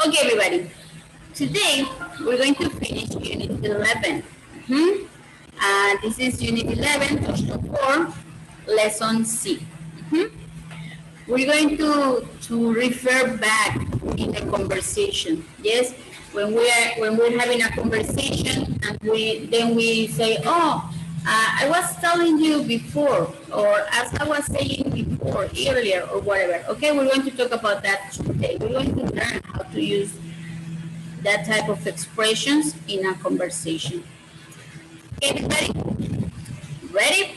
Okay, everybody. Today, we're going to finish Unit 11. This is Unit 11, Touchstone 4, Lesson C. We're going to refer back in the conversation. Yes, when we're having a conversation and we say, oh, I was telling you before, or as I was saying before, earlier, or whatever. Okay, we're going to talk about that today. We're going to learn how to use that type of expressions in a conversation. Okay, everybody, ready?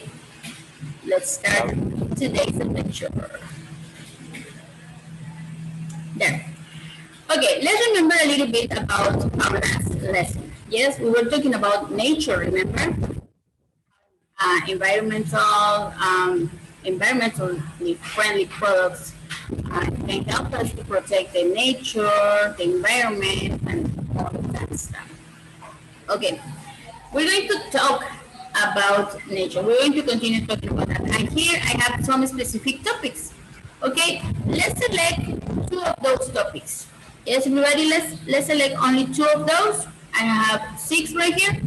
Let's start today's adventure. There. Okay, let's remember a little bit about our last lesson. Yes, we were talking about nature, remember? Environmentally friendly products can help us to protect the nature, the environment, and all of that stuff. Okay, we're going to talk about nature. We're going to continue talking about that. And here I have some specific topics. Okay, let's select 2 of those topics. Yes, everybody, let's select only 2 of those. I have 6 right here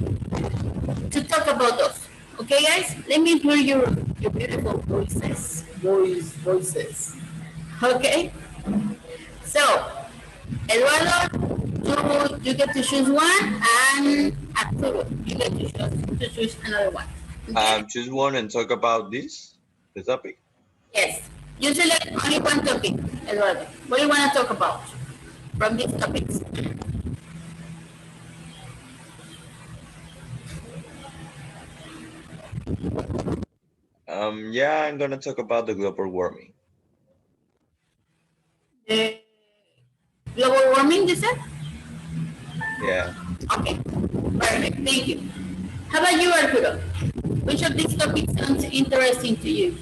to talk about those. Okay, guys, let me hear your beautiful voices. Voices. Okay, so Eduardo, you get to choose one, and Arturo, you get to choose another one. Okay? Choose one and talk about the topic. Yes, you select only one topic, Eduardo. What do you want to talk about from these topics? Yeah, I'm gonna talk about the global warming. The global warming, you said? Yeah. Okay, perfect. Thank you. How about you, Arturo? Which of these topics sounds interesting to you?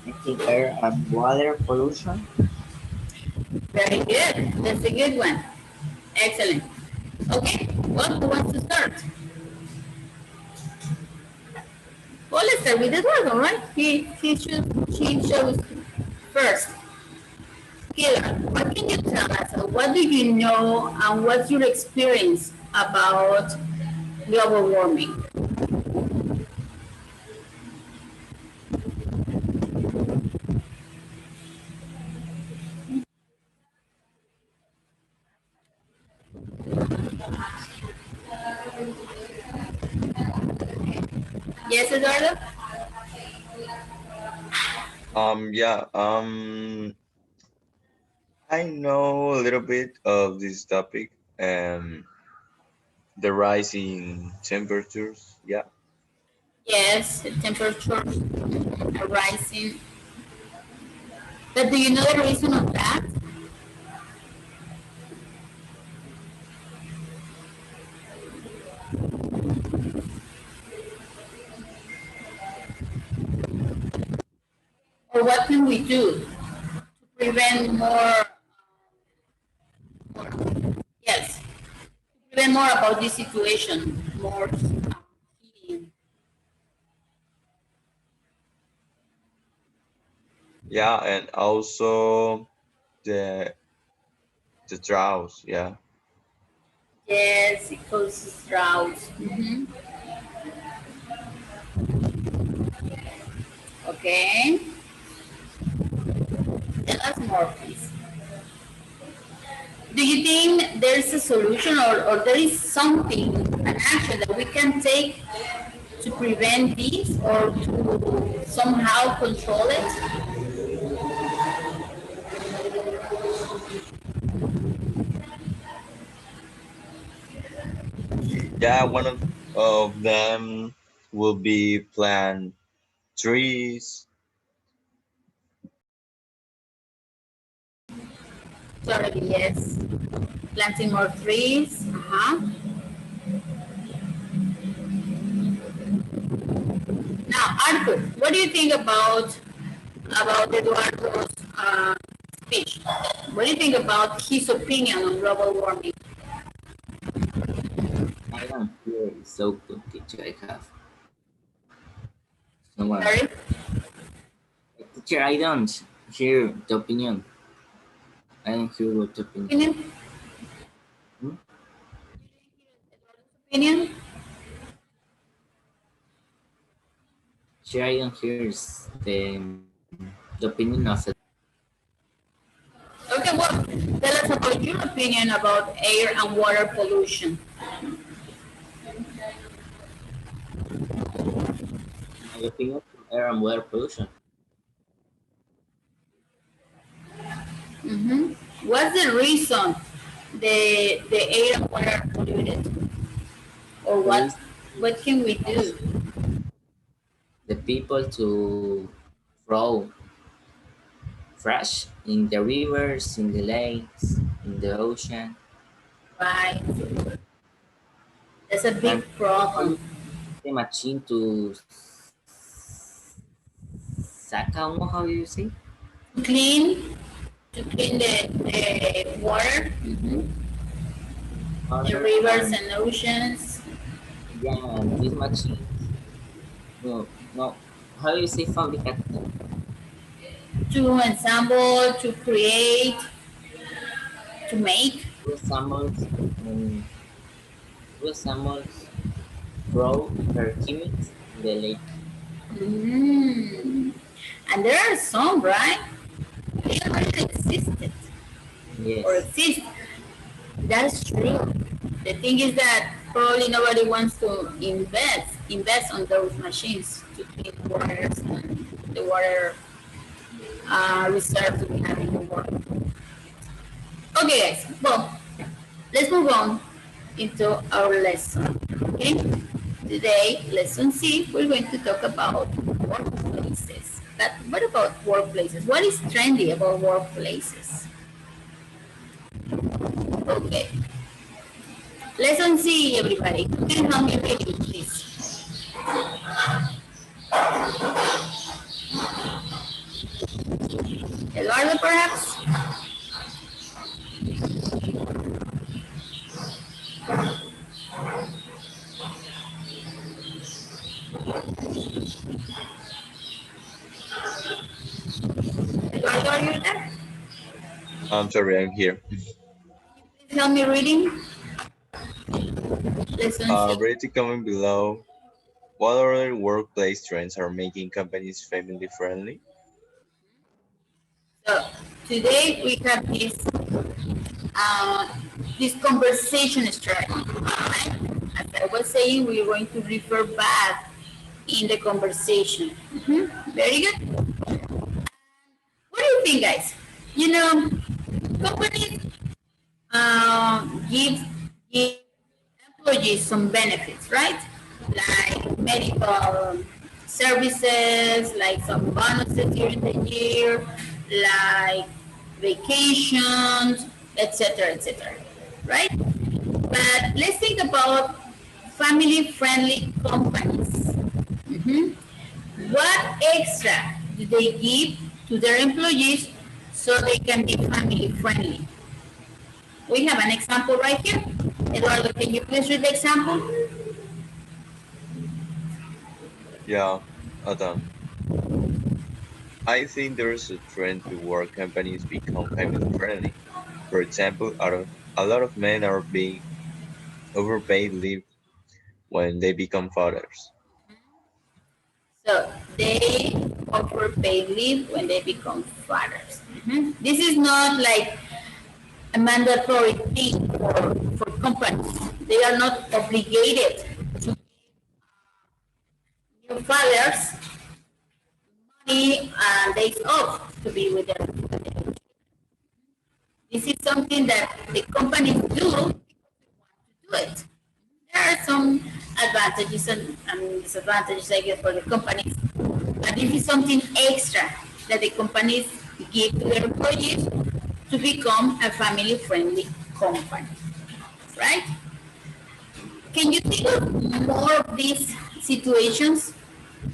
I think air and water pollution. Very good. That's a good one. Excellent. Okay, well, who wants to start? Well, let's start with Eduardo, right? She shows first. Kira, what can you tell us? What do you know and what's your experience about global warming? Yes, Eduardo? Yeah. I know a little bit of this topic and the rising temperatures. Yeah. Yes, the temperatures are rising. But do you know the reason of that? Or what can we do to prevent yes, to prevent more about this situation, more heating? Yeah, and also the droughts. Yeah. Yes, it causes droughts. Okay, tell us more, please. Do you think there's a solution or there is something, an action that we can take to prevent this or to somehow control it? Yeah, one of them will be plant trees. Totally, yes. Planting more trees. Now, Arthur, what do you think about Eduardo's speech? What do you think about his opinion on global warming? I don't hear it so good teacher I have. No one. Sorry? Teacher, I don't hear the opinion. I don't hear what the opinion. Opinion? opinion? Sharing here's the opinion of the Okay, well, tell us about your opinion about air and water pollution. my opinion from air and water pollution. Hmm. What's the reason the air and water are polluted, or The reason what can we is do? the people to throw trash in the rivers, in the lakes, in the ocean, Right, that's a big and how problem. you the machine to saca, how you say? Clean to clean the water, the Water rivers and and oceans, yeah, and these machines, no, how you say fabricar? to ensemble, to create, to make. Resembles, um, resembles throw her chemics in the lake. Mm. And there are some, right? They already existed or Yes, exist. That's true. The thing is that probably nobody wants to invest on those machines to clean waters and the water reserves we have in the world. Okay, guys. Well, let's move on into our lesson. Okay. Today, lesson C, we're going to talk about workplaces. But what about workplaces? What is trendy about workplaces? Okay. Lesson C, everybody. Who can help me read it, please? Eduardo, perhaps? Eduardo, are you there? I'm sorry, I'm here. Please help me reading. Lesson C. Ready to comment below. What other workplace trends are making companies family friendly? So today we have uh, this conversation strategy. Right? As I was saying, we're going to refer back in the conversation. Very good. What do you think, guys? You know, companies give employees some benefits, right? Like medical services, like some bonuses during the year, like vacations, etc., etc. Right? But let's think about family-friendly companies. Mhm. What extra do they give to their employees so they can be family-friendly? We have an example right here. Eduardo, can you please read the example? Yeah, Adam. I think there's a trend toward companies become family friendly. For example, a lot of men are being overpaid leave when they become fathers. So they offer paid leave when they become fathers. This is not like a mandatory thing for companies. They are not obligated to give fathers money and days off to be with their children. This is something that the companies do it. There are some advantages and disadvantages, I guess, for the companies. But this is something extra that the companies give to their employees to become a family-friendly company, right? Can you think of more of these situations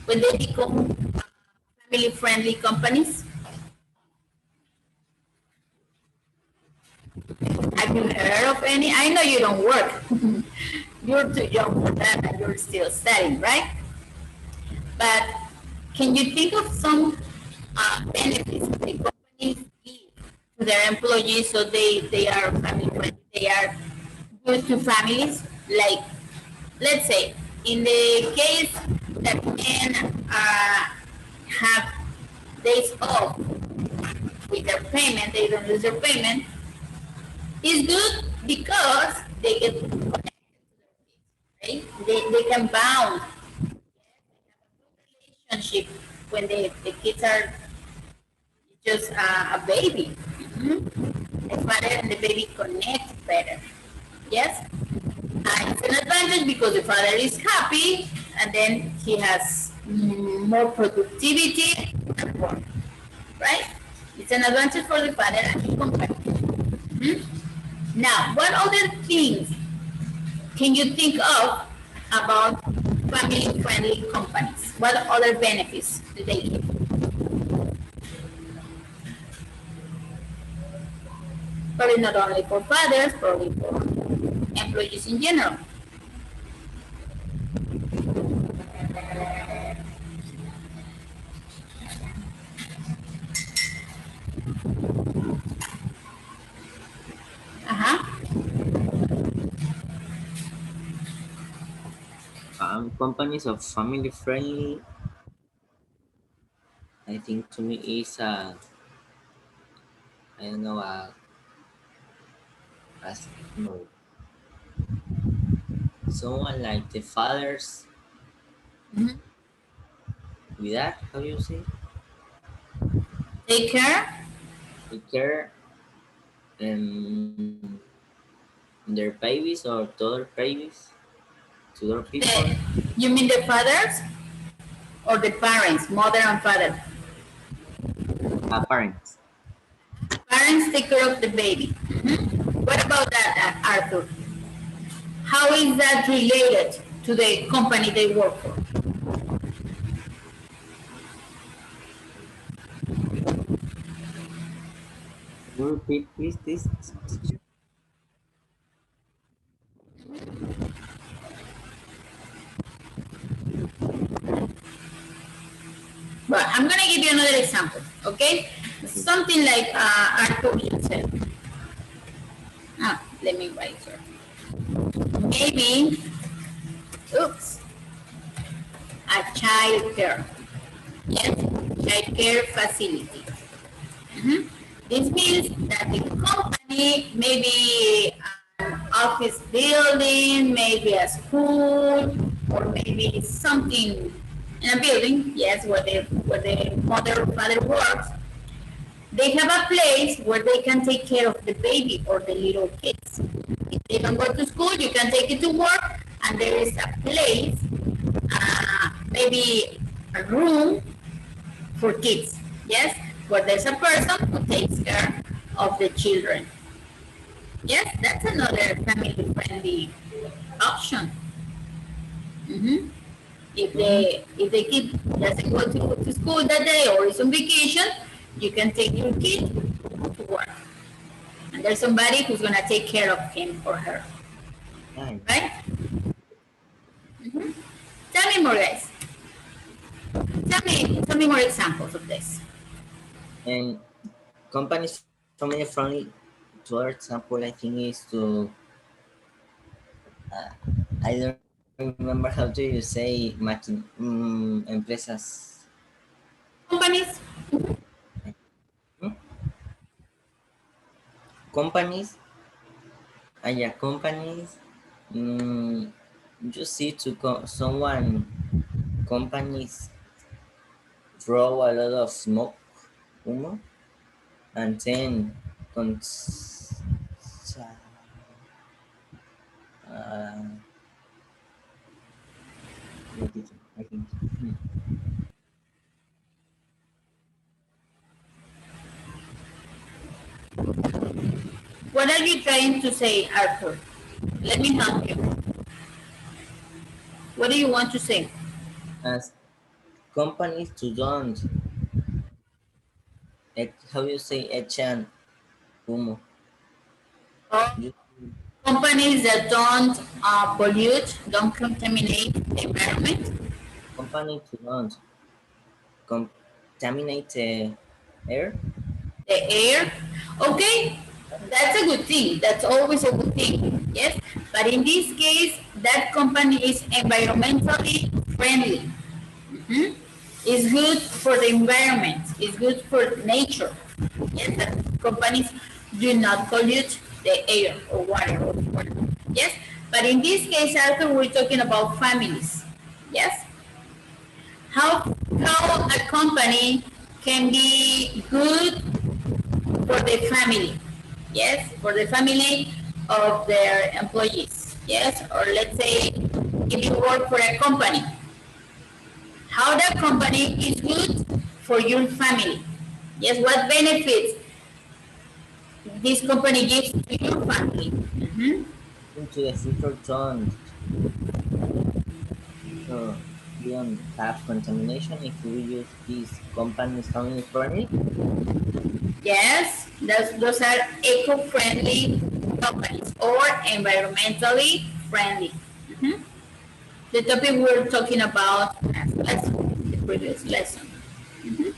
when they become family-friendly companies? Have you heard of any? I know you don't work. You're too young for that and you're still studying, right? But can you think of some benefits the companies give to their employees so they are family friendly, they are good to families? Like let's say, in the case that men have days off with their payment, they don't lose their payment, is good because they get connected, right? They can bound relationship when the kids are just a baby. The father and the baby connect better. Yes? It's an advantage because the father is happy and then he has more productivity and work. Right? It's an advantage for the father and the company. Now, what other things can you think of about family-friendly companies? What other benefits do they give? Probably not only for fathers, probably for employees in general. Uh-huh. Companies of family friendly, I think to me is I don't know as no someone like the fathers Mm-hmm. with that, how you say, Take care. they care um, their babies or to other babies to other people. You mean the fathers or the parents, mother and father? Parents. Parents take care of the baby. Mm-hmm. What about that, Arthur? How is that related to the company they work for? Can you repeat please this, teacher? But I'm gonna give you another example, okay? Something like Arthur just said. Let me write here. Maybe, oops, a child care. Yes, child care facility. Mhm. This means that the company, maybe an office building, maybe a school, or maybe something in a building, yes, where the mother or father works, they have a place where they can take care of the baby or the little kids. If they don't go to school, you can take it to work, and there is a place, maybe a room for kids, yes, where there's a person who takes care of the children. Yes, that's another family-friendly option. Mm-hmm. Mm-hmm. If the kid doesn't go to school that day or is on vacation, you can take your kid to work, and there's somebody who's gonna take care of him or her, Nice. right? Tell me more, guys. Tell me more examples of this. And companies family friendly, to other example, I think is to uh, I don't remember how do you say empresas. Companies. Hmm? Companies, yeah, companies. Mm, you see to someone companies throw a lot of smoke, humo, and then cons- uh, what is it? I think. What are you trying to say, Arthur? Let me help you. What do you want to say? As companies to don't how you say echan humo. You, Companies that don't pollute, don't contaminate the environment, company to don't contaminate the air. the air. Okay, That's a good thing. That's always a good thing. Yes. But in this case, that company is environmentally friendly. Mhm. It's good for the environment. It's good for nature. Yes. That companies do not pollute the air or water or water. Yes. But in this case, Arthur, we're talking about families. Yes. How a company can be good for the family, yes, for the family of their employees, yes, or let's say if you work for a company, how that company is good for your family, yes, what benefits this company gives to your family. Mhm. Into the future uh, we don't have contamination if we use these companies family friendly. Yes, those are eco-friendly companies or environmentally friendly. Mhm. The topic we're talking about last lesson, the previous lesson. Mhm.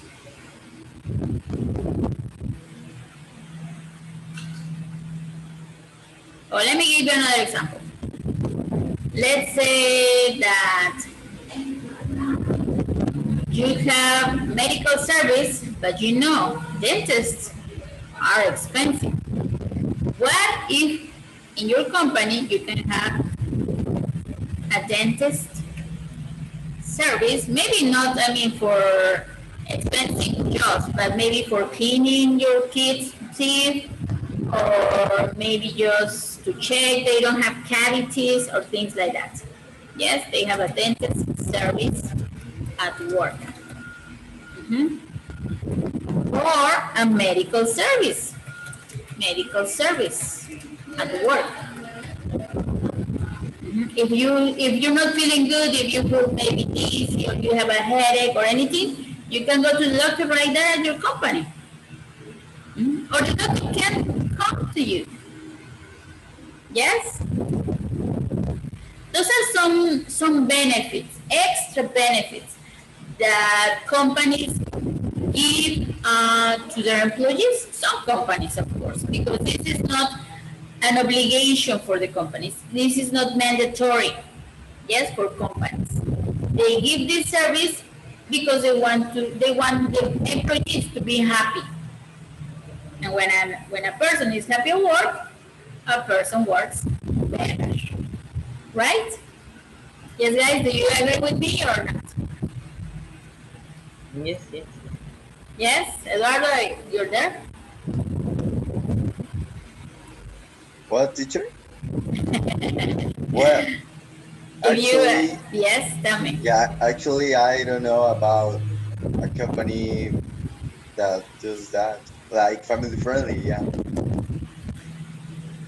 Or let me give you another example. Let's say that you have medical service, but you know dentists are expensive. What if in your company you can have a dentist service? Maybe not, I mean, for expensive jobs, but maybe for cleaning your kids' teeth, or maybe just to check they don't have cavities or things like that. Yes, they have a dentist service at work. Mhm. Or a medical service at work. Mhm. If you're not feeling good, if you feel maybe dizzy or you have a headache or anything, you can go to the doctor right there at your company. Mhm. Or the doctor can come to you. Yes, those are some benefits, extra benefits that companies give to their employees. Some companies, of course, because this is not an obligation for the companies. This is not mandatory. Yes, for companies, they give this service because they want the employees to be happy. And when a person is happy at work, a person works better, right? Yes, guys, do you agree with me or not? Yes, yes, yes. Yes, Eduardo, you're there? What, teacher? Well, If you, actually, yes, tell me. yeah, actually, I don't know about a company that does that, like family friendly. Yeah.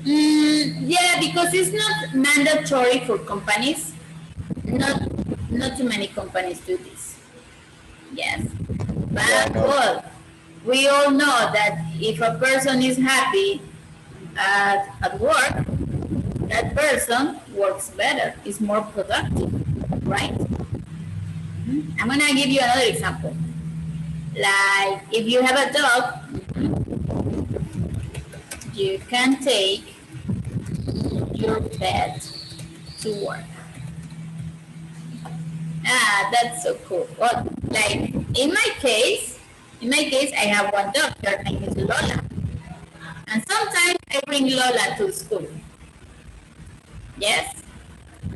Yeah, because it's not mandatory for companies. Not, not too many companies do this. Yes, Yeah, I but know. well, we all know that if a person is happy at work, that person works better, is more productive, right? I'm gonna give you another example. Like if you have a dog, you can take your pet to work. Ah, that's so cool. Well, like in my case, I have one dog. Her name is Lola, and sometimes I bring Lola to school. Yes,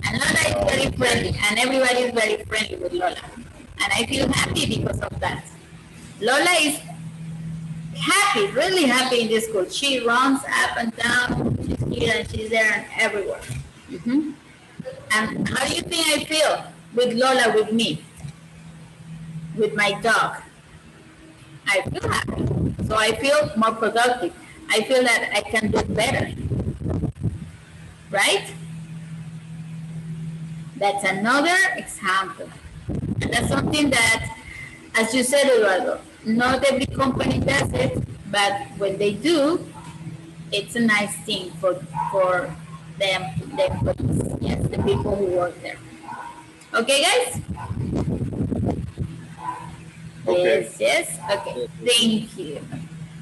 and Lola is Oh, very okay. friendly, and everybody is very friendly with Lola, and I feel happy because of that. Lola is happy, really happy in this school. She runs up and down. She's here and she's there and everywhere. Hmm. And how do you think I feel with Lola with me, with my dog? I feel happy. So I feel more productive. I feel that I can do better, right? That's another example. And that's something that, as you said, Eduardo, not every company does it, but when they do, it's a nice thing for them, the employees, yes, the people who work there. Okay, guys? Okay. Yes, yes. Okay. Yes, yes, yes. Thank you.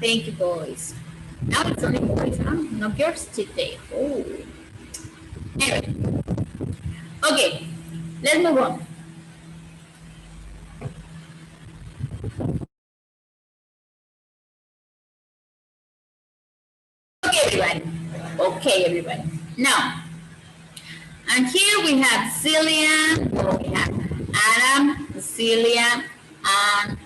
Thank you, boys. Now it's only boys, huh? No girls today. Oh. Anyway. Okay, let's move on. Okay, everybody. Now, and here we have Celia, we have Adam, Celia, and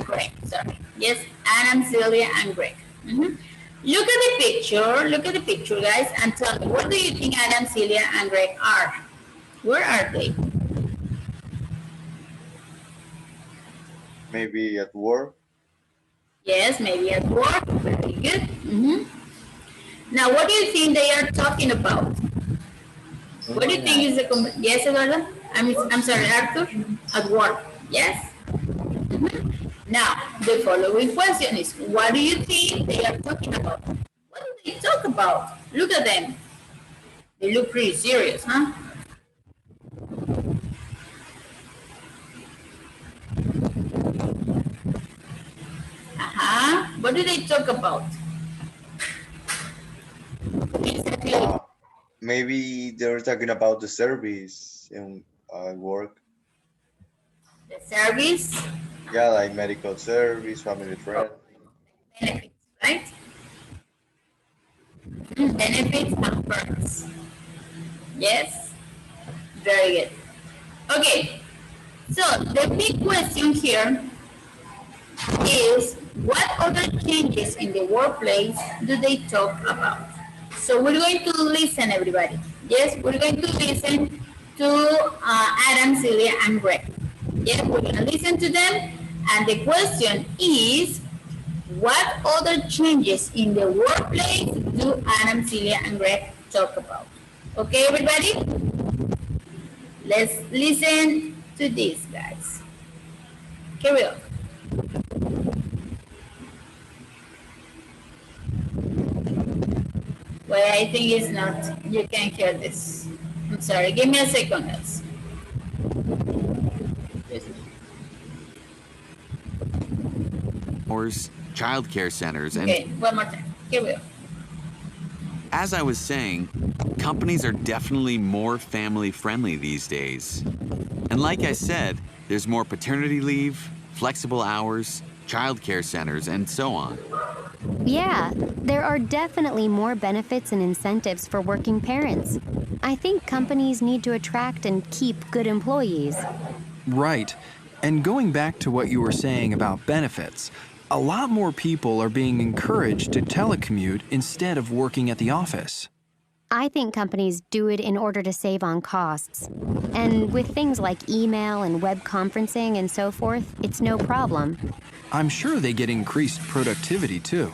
Greg. Sorry. Yes, Adam, Celia, and Greg. Look at the picture, guys, and tell me, what do you think Adam, Celia, and Greg are? Where are they? Maybe at work. Yes, maybe at work. Very good. Now, what do you think they are talking about? What do you think is the yes, Eduardo? I'm sorry, Arthur. At work. Yes. Now, the following question is: what do you think they are talking about? What do they talk about? Look at them. They look pretty serious, huh? What do they talk about? Exactly. Maybe they're talking about the service in work. The service. Yeah, like medical service, family friendly. Benefits, right? Benefits and perks. Yes. Very good. Okay. So the big question here is, what other changes in the workplace do they talk about? So we're going to listen, everybody. Yes, we're going to listen to Adam, Celia, and Greg. Yes, we're going to listen to them. And the question is, what other changes in the workplace do Adam, Celia, and Greg talk about? Okay, everybody? Let's listen to these guys. Carry on. Well, I think it's not. You can't hear this. I'm sorry. Give me a second, guys. Childcare centers and okay, one more time. Here we go. As I was saying, companies are definitely more family friendly these days. And like I said, there's more paternity leave, flexible hours, childcare centers, and so on. Yeah, there are definitely more benefits and incentives for working parents. I think companies need to attract and keep good employees. Right. And going back to what you were saying about benefits, a lot more people are being encouraged to telecommute instead of working at the office. I think companies do it in order to save on costs. And with things like email and web conferencing and so forth, it's no problem. I'm sure they get increased productivity too.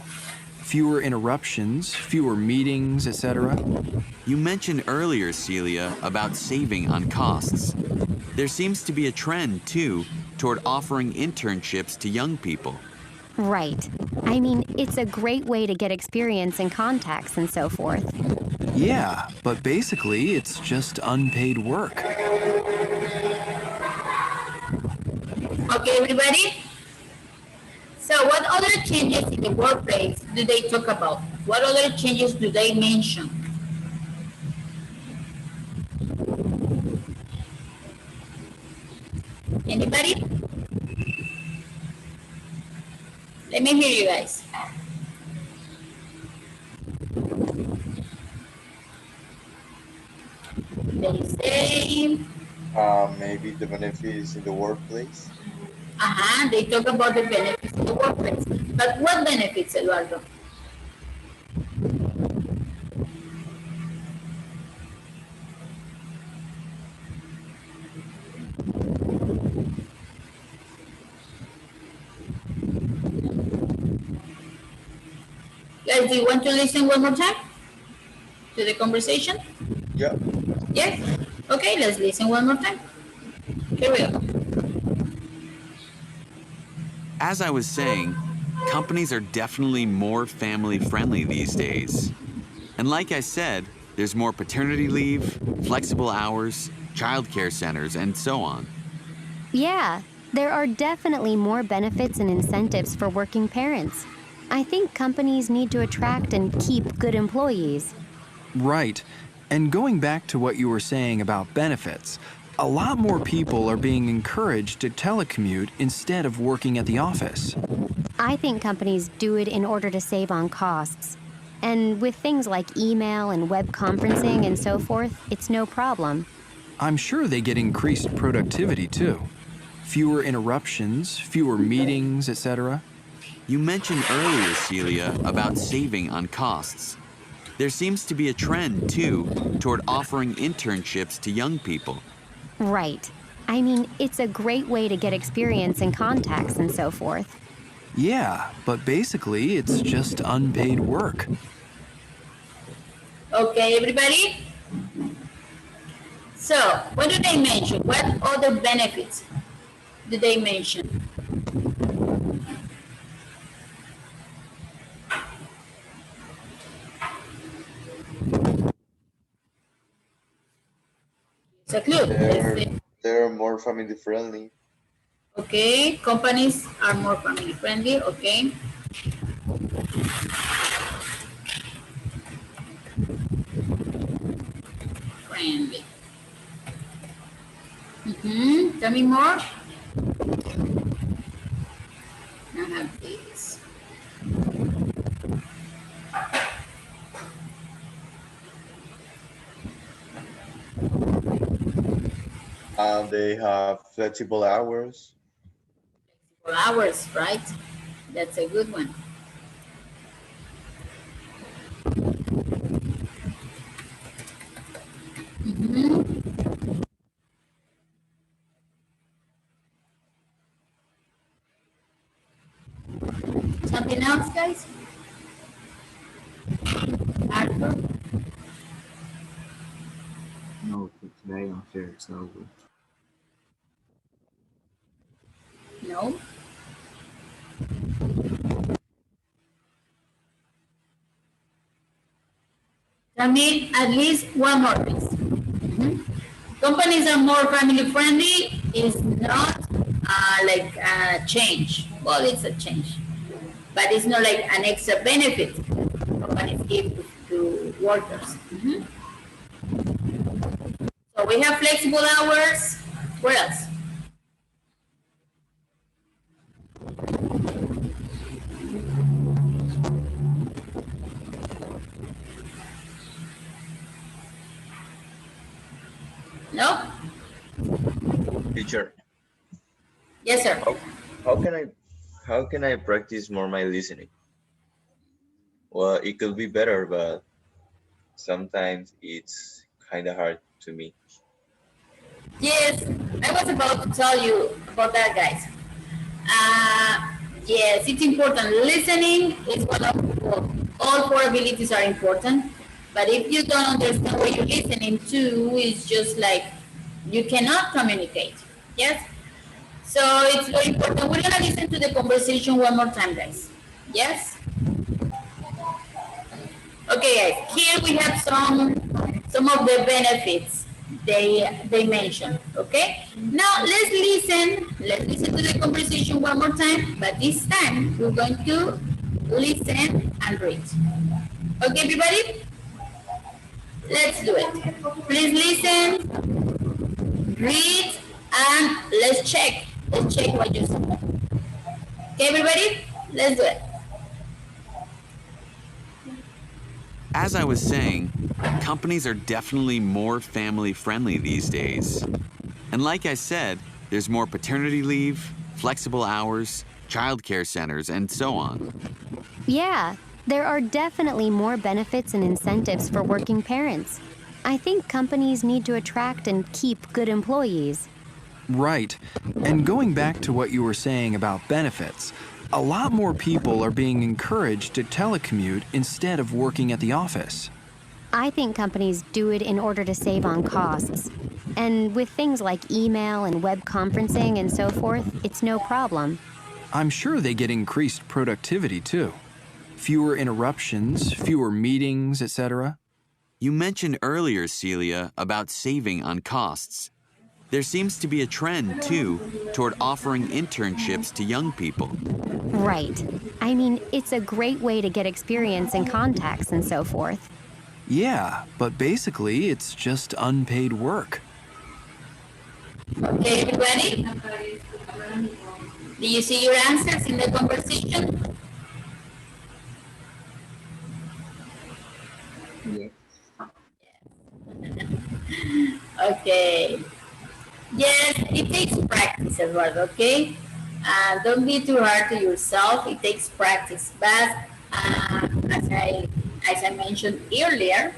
Fewer interruptions, fewer meetings, etc. You mentioned earlier, Celia, about saving on costs. There seems to be a trend, too, toward offering internships to young people. Right. I mean, it's a great way to get experience and contacts and so forth. Yeah, but basically, it's just unpaid work. Okay, everybody? So what other changes in the workplace do they talk about? What other changes do they mention? Anybody? Let me hear you guys. They say... maybe the benefits in the workplace. They talk about the benefits in the workplace. But what benefits, Eduardo? Guys, do you want to listen one more time to the conversation? Yeah. Yes? Okay, let's listen one more time. Here we go. As I was saying, companies are definitely more family friendly these days. And like I said, there's more paternity leave, flexible hours, childcare centers, and so on. Yeah, there are definitely more benefits and incentives for working parents. I think companies need to attract and keep good employees. Right. And going back to what you were saying about benefits, a lot more people are being encouraged to telecommute instead of working at the office. I think companies do it in order to save on costs. And with things like email and web conferencing and so forth, it's no problem. I'm sure they get increased productivity too. Fewer interruptions, fewer meetings, etc. You mentioned earlier, Celia, about saving on costs. There seems to be a trend, too, toward offering internships to young people. Right. I mean, it's a great way to get experience and contacts and so forth. Yeah, but basically it's just unpaid work. Okay, everybody? So, what do they mention? What other benefits do they mention? It's a clue. They're more family friendly. Okay, companies are more family friendly. Okay. Friendly. Tell me more. I have this. They have flexible hours. For hours, right? That's a good one. Something else, guys? Arthur? No, it's very unfair. It's not good. No. Tell me at least one more, please. Companies are more family friendly is not like a change. Well, it's a change, but it's not like an extra benefit companies give to workers. So we have flexible hours. What else? No? Teacher, Yes, sir. how can I practice more my listening? Well, it could be better, but sometimes it's kind of hard to me. Yes, I was about to tell you about that, guys. Yes, it's important. Listening is one of, well, all four abilities are important, but if you don't understand what you're listening to, it's just like you cannot communicate. Yes? So it's very important. We're gonna listen to the conversation one more time, guys. Yes? Okay, guys. Here we have some of the benefits they mentioned. Okay. Now let's listen. Let's listen to the conversation one more time. But this time we're going to listen and read. Okay, everybody. Let's do it. Please listen, read, and let's check. Let's check what you said. Okay, everybody. Let's do it. As I was saying, companies are definitely more family friendly these days. And like I said, there's more paternity leave, flexible hours, childcare centers, and so on. Yeah, there are definitely more benefits and incentives for working parents. I think companies need to attract and keep good employees. Right. And going back to what you were saying about benefits, a lot more people are being encouraged to telecommute instead of working at the office. I think companies do it in order to save on costs. And with things like email and web conferencing and so forth, it's no problem. I'm sure they get increased productivity too. Fewer interruptions, fewer meetings, etc. You mentioned earlier, Celia, about saving on costs. There seems to be a trend, too, toward offering internships to young people. Right. I mean, it's a great way to get experience and contacts and so forth. Yeah, but basically, it's just unpaid work. Okay, everybody? Do you see your answers in the conversation? Yes. Okay. Yes, it takes practice, Eduardo, okay? Don't be too hard to yourself. It takes practice. But as I mentioned earlier,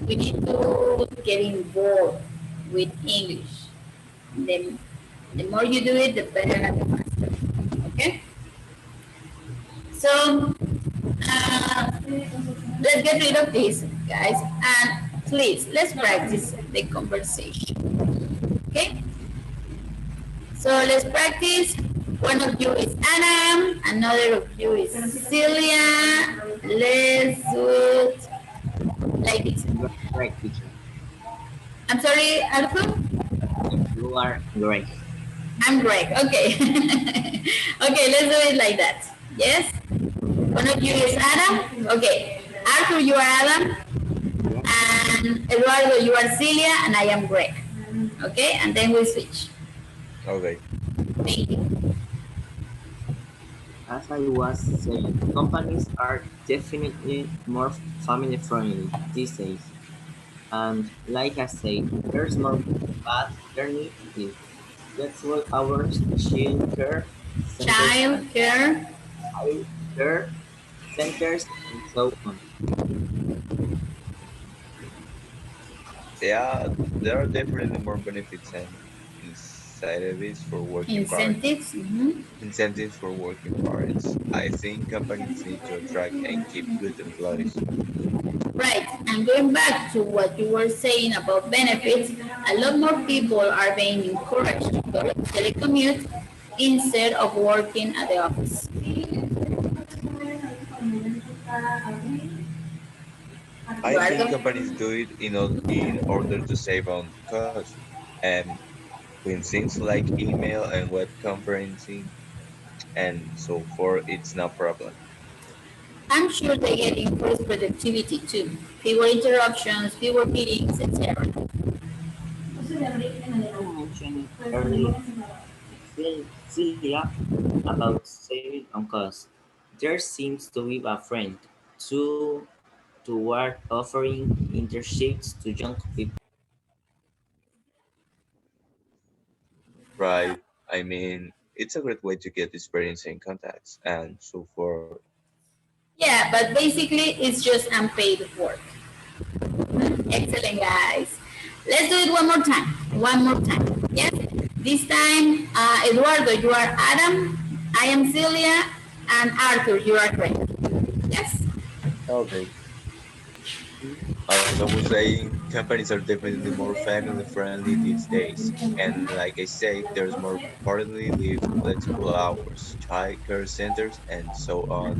we need to get involved with English. The more you do it, the better and the faster. Okay? So, let's get rid of this, guys. And please, let's practice the conversation. Okay? So let's practice. One of you is Anna, another of you is Celia. Let's do it like this. You are correct, teacher. I'm sorry, Arthur? You are great. I'm Greg. Okay. Okay, let's do it like that. Yes? One of you is Adam. Okay. Arthur, you are Adam. And Eduardo, you are Celia, and I am Greg. Okay? And then we switch. Okay. Thank you. As I was saying, companies are definitely more family friendly these days. And like I said, there's more paternity, flexible hours, Child care. child care centers, and so on. Yeah, there are definitely more benefits and incentives for working parents. Incentives. Mhm. Incentives for working parents. I think companies need to attract and keep good employees. Right, and going back to what you were saying about benefits, a lot more people are being encouraged to telecommute instead of working at the office. I think Eduardo? companies do it in order to save on costs. And when things like email and web conferencing and so forth, it's no problem. I'm sure they get increased productivity too. Fewer interruptions, fewer meetings, etc. You mentioned earlier, Celia, about saving on costs. There seems to be a trend to toward offering internships to young people. Right? I mean, it's a great way to get experience and contacts and so forth. Yeah, but basically it's just unpaid work. Excellent, guys. Let's do it one more time. One more time. Yes? This time, Eduardo, you are Adam. I am Celia. And Arthur, you are Greg. Yes? Okay. As I was saying, companies are definitely more family friendly these days. And like I said, there's more partly leave, flexible hours, child care centers, and so on.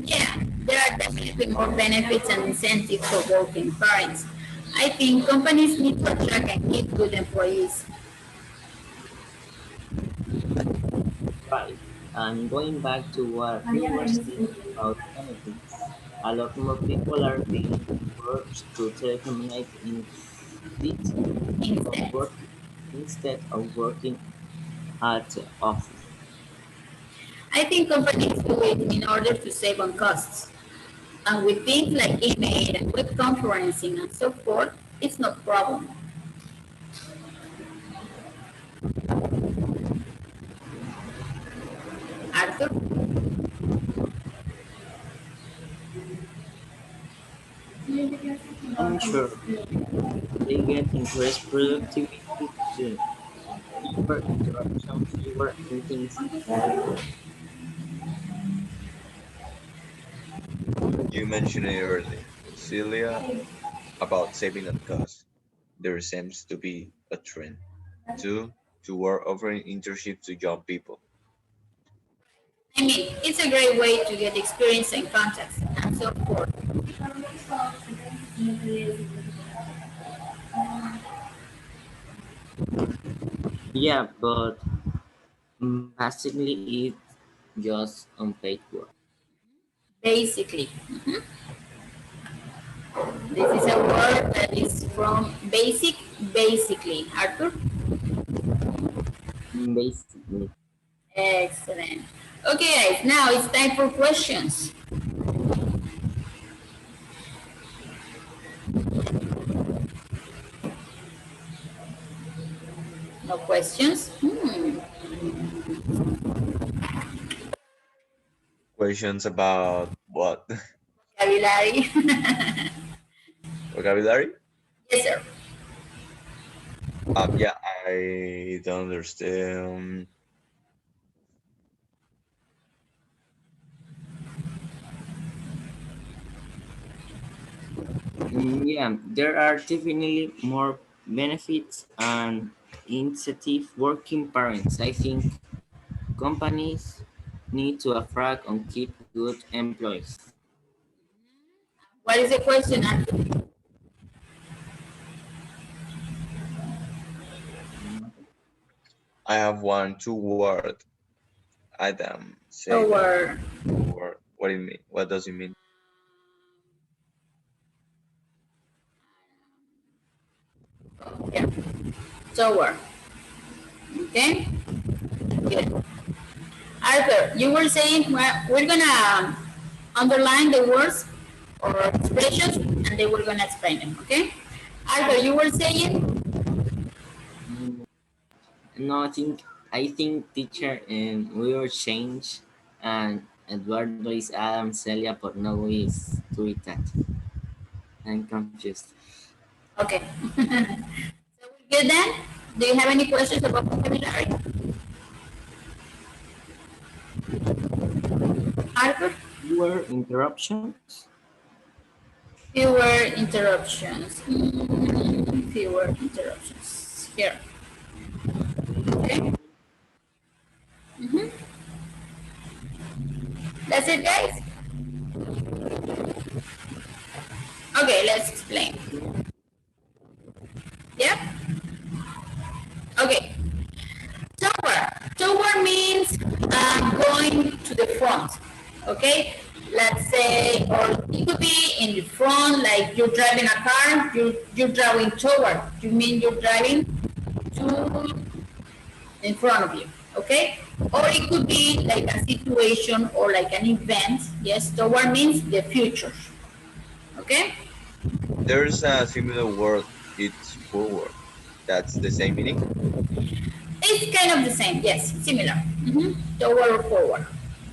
Yeah, there are definitely more benefits and incentives for working parents. I think companies need to attract and keep good employees. Right. And going back to what we were saying about benefits, a lot more people are being encouraged to telecommute Instead, instead of working at the office. I think companies do it in order to save on costs. And with things like email and web conferencing and so forth, it's no problem. Arthur? I'm sure they get increased productivity too. Fewer interruptions, fewer meetings, and so on. You mentioned it earlier, Celia, about saving on costs. There seems to be a trend, too, toward offering internships to young people. I mean, it's a great way to get experience and contacts and so forth. Yeah, but basically it's just unpaid work. Basically. This is a word that is from basic, basically. Arthur? Basically. Excellent. Okay, guys, now it's time for questions. No questions? Questions about what? Vocabulary. Vocabulary? Yes, sir. Yeah, I don't understand. Yeah, there are definitely more benefits and incentive working parents. I think companies need to attract and keep good employees. What is the question, Arthur? I have one, two word. Adam, say that. Our, Two word. What do you mean? What does it mean? yeah, tower. Okay? Good. Arthur, you were saying we're gonna underline the words or expressions and then we're gonna explain them, okay? Arthur, you were saying? Mm, No, I think teacher and we will change and Eduardo is Adam, Celia, but no is Tuitat. I'm confused. Okay. So we're good then? Do you have any questions about vocabulary? Arthur? Fewer interruptions. Fewer interruptions. Fewer interruptions. Here. Okay. That's it, guys. Okay, let's explain. Yep. Okay. Tower. Tower means going to the front. Okay. Let's say, or it could be in the front, like you're driving a car, you're driving toward. You mean you're driving to in front of you. Okay. Or it could be like a situation or like an event. Yes. Toward means the future. Okay. There's a similar word. It's forward. That's the same meaning? It's kind of the same. Yes. Similar. Toward or forward.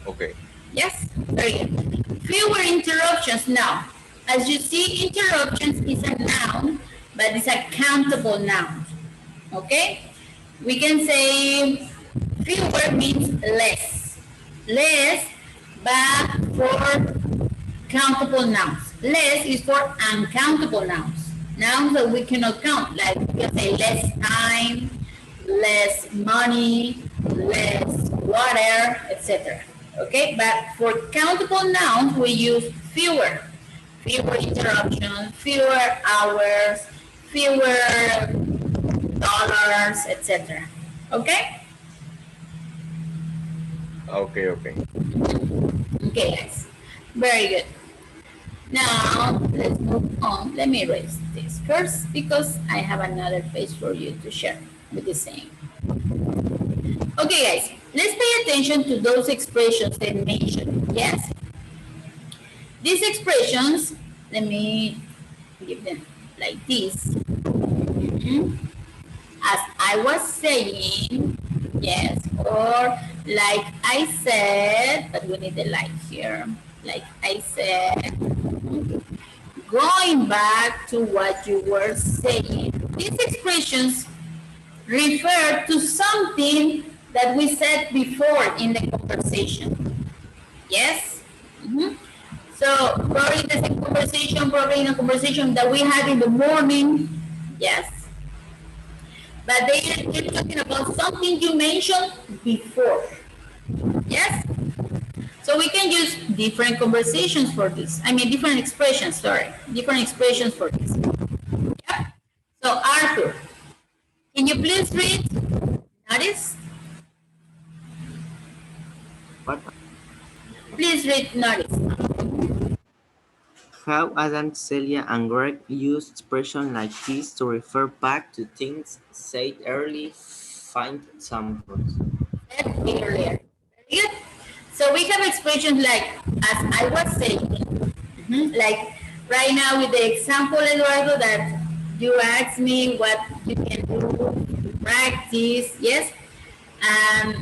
Okay. Yes, very good. Fewer interruptions now. As you see, interruptions is a noun, but it's a countable noun. Okay? We can say fewer means less. Less, but for countable nouns. Less is for uncountable nouns. Nouns that we cannot count, like we can say less time, less money, less water, etc. Okay, but for countable nouns, we use fewer. Fewer interruptions, fewer hours, fewer dollars, etc. Okay? Okay. Okay, guys. Very good. Now, let's move on. Let me erase this first because I have another page for you to share with the same. Okay, guys, let's pay attention to those expressions they mentioned. Yes? These expressions, let me give them like this. As I was saying, yes, or like I said, but we need the like here. Like I said, going back to what you were saying. These expressions refer to something that we said before in the conversation. Yes? So probably there's a conversation, probably in a conversation that we had in the morning. Yes? But you're talking about something you mentioned before. Yes? So we can use different conversations for this. I mean, different expressions, sorry. Different expressions for this. Yeah? So Arthur, can you please read Notice? What? Please read notice. How Adam, Celia, and Greg use expressions like this to refer back to things said early. Find examples. Said earlier. Very good. So we have expressions like, as I was saying, like right now with the example, Eduardo, that you asked me what you can do to practice, yes? A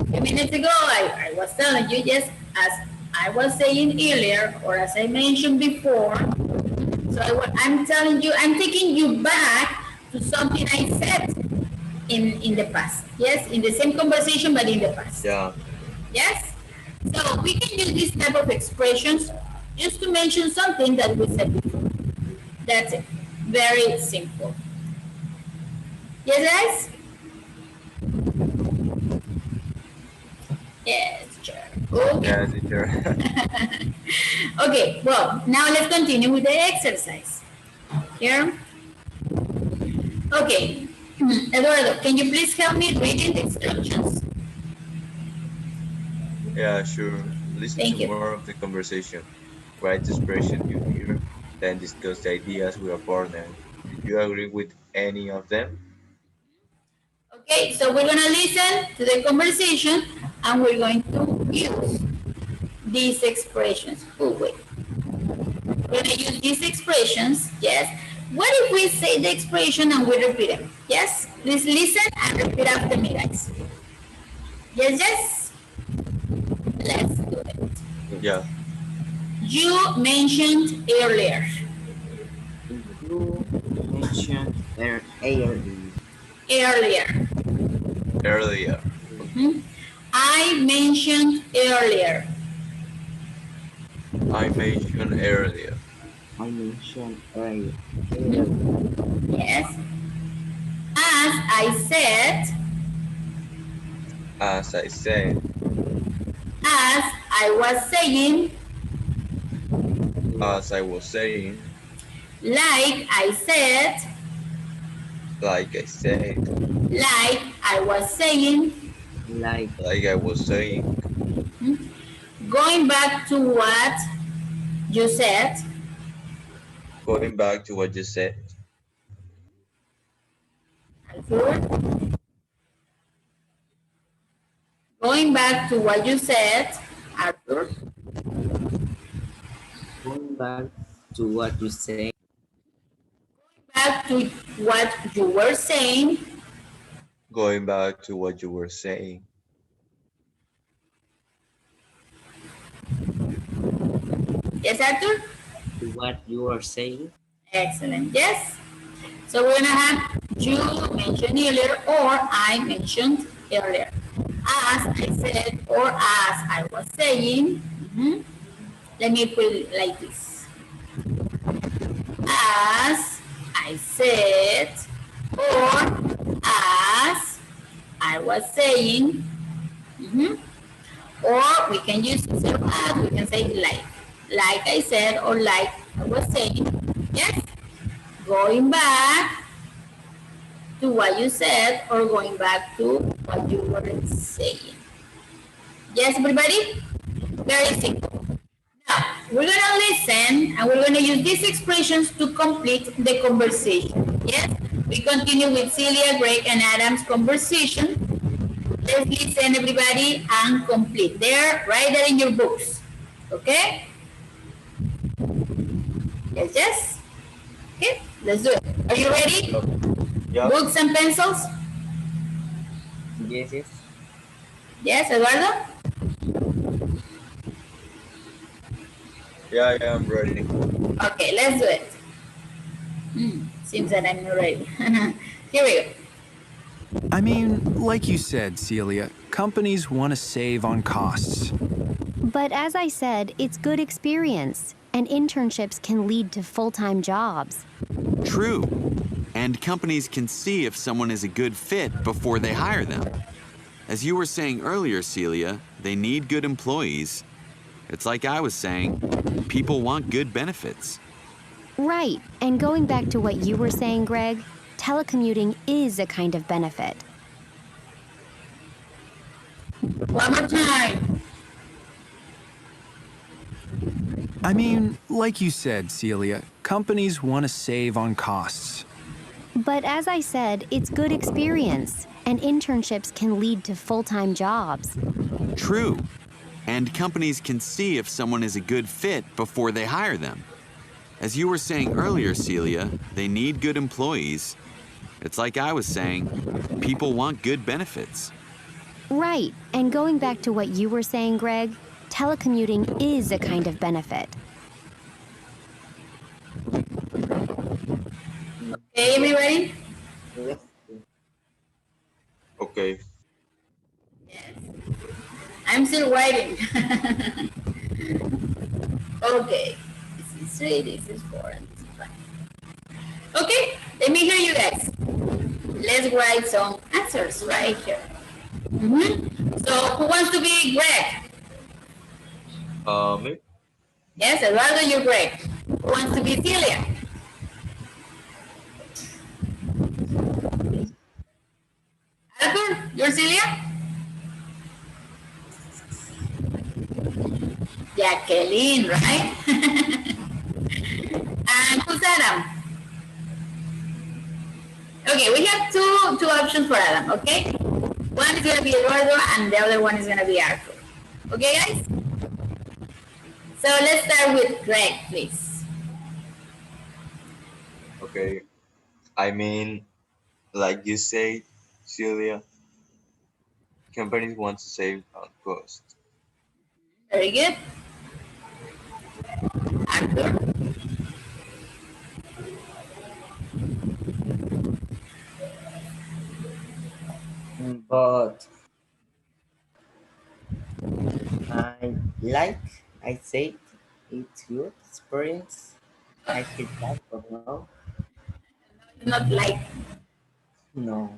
few minutes ago, I was telling you, yes, as I was saying earlier, or as I mentioned before, so I'm telling you, I'm taking you back to something I said in the past, yes, in the same conversation, but in the past. Yeah. Yes? So we can use this type of expressions just to mention something that we said before. That's it. Very simple. Yes, guys? Yes, sure. Okay. Yeah, teacher. Okay, well, now let's continue with the exercise. Here. Okay. Eduardo, can you please help me reading the instructions? Yeah, sure. Listen Thank to you. more of the conversation. Write the expression you hear, then discuss the ideas with a partner. Did you agree with any of them? Okay, so we're going to listen to the conversation and we're going to use these expressions. Oh, wait. We're going to use these expressions, yes. What if we say the expression and we repeat them? Yes? Please listen and repeat after me, guys. Yes, yes? Let's do it. Yeah. You mentioned earlier. You mentioned early. Earlier. Earlier. I mentioned earlier. I mentioned earlier. I mentioned earlier. Yes. As I said, As I said, as I was saying, as I was saying, like I said, like I said, like I was saying, Like I was saying, going back to what you said, going back to what you said, Arthur. Going back to what you said, Arthur. going back to what you say. Back to what you were saying, going back to what you were saying. yes, Arthur? To what you are saying. Excellent, yes. So we're gonna have you mentioned earlier or I mentioned earlier. As I said or as I was saying. Let me put it like this. As I said or as I was saying. Or we can use instead of as, we can say like I said or like I was saying. Yes? Going back to what you said or going back to what you were saying. Yes, everybody? Very simple. Now, we're going to listen and we're going to use these expressions to complete the conversation. Yes? We continue with Celia, Greg, and Adam's conversation. Let's listen, everybody, and complete. There, right there in your books. Okay? Yes, yes? Okay, let's do it. Are you ready? Yeah. Books and pencils? Yes, yes. Yes, Eduardo? Yeah, I'm ready. Okay, let's do it. Seems that I'm not ready. Here we go. I mean, like you said, Celia, companies want to save on costs. But as I said, it's good experience, and internships can lead to full-time jobs. True. And companies can see if someone is a good fit before they hire them. As you were saying earlier, Celia, they need good employees. It's like I was saying, people want good benefits. Right, and going back to what you were saying, Greg, telecommuting is a kind of benefit. One more time. I mean, like you said, Celia, companies want to save on costs. But as I said, it's good experience, and internships can lead to full-time jobs. True. And companies can see if someone is a good fit before they hire them. As you were saying earlier, Celia, they need good employees. It's like I was saying, people want good benefits. Right, and going back to what you were saying, Greg, telecommuting is a kind of benefit. Okay, everybody? Yes. Okay. I'm still writing. Okay. This is 3, this is 4, and this is 5. Okay, let me hear you guys. Let's write some answers right here. So, who wants to be Greg? Me? Yes, Eduardo, you're Greg. Who wants to be Celia? Arthur, you're Celia? Jacqueline, right? And who's Adam? Okay, we have two options for Adam, okay? One is going to be Eduardo and the other one is going to be Arthur. Okay, guys? So let's start with Greg, please. Okay. I mean, like you say, Celia, companies want to save on cost. Very good. Arthur? But I said, it's good experience. I feel that, but no, Not like. no.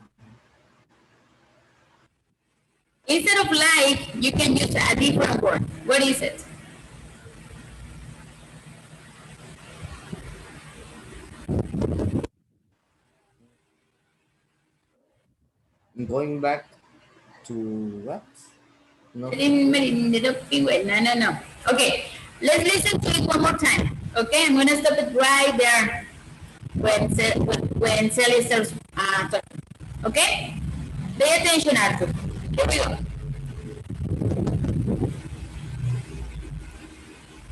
Instead of like, you can use a different word. What is it? Going back to what? No. No. Okay, let's listen to it one more time. Okay, I'm gonna stop it right there when Sally starts talking. Okay, pay attention, Arthur. Here we go.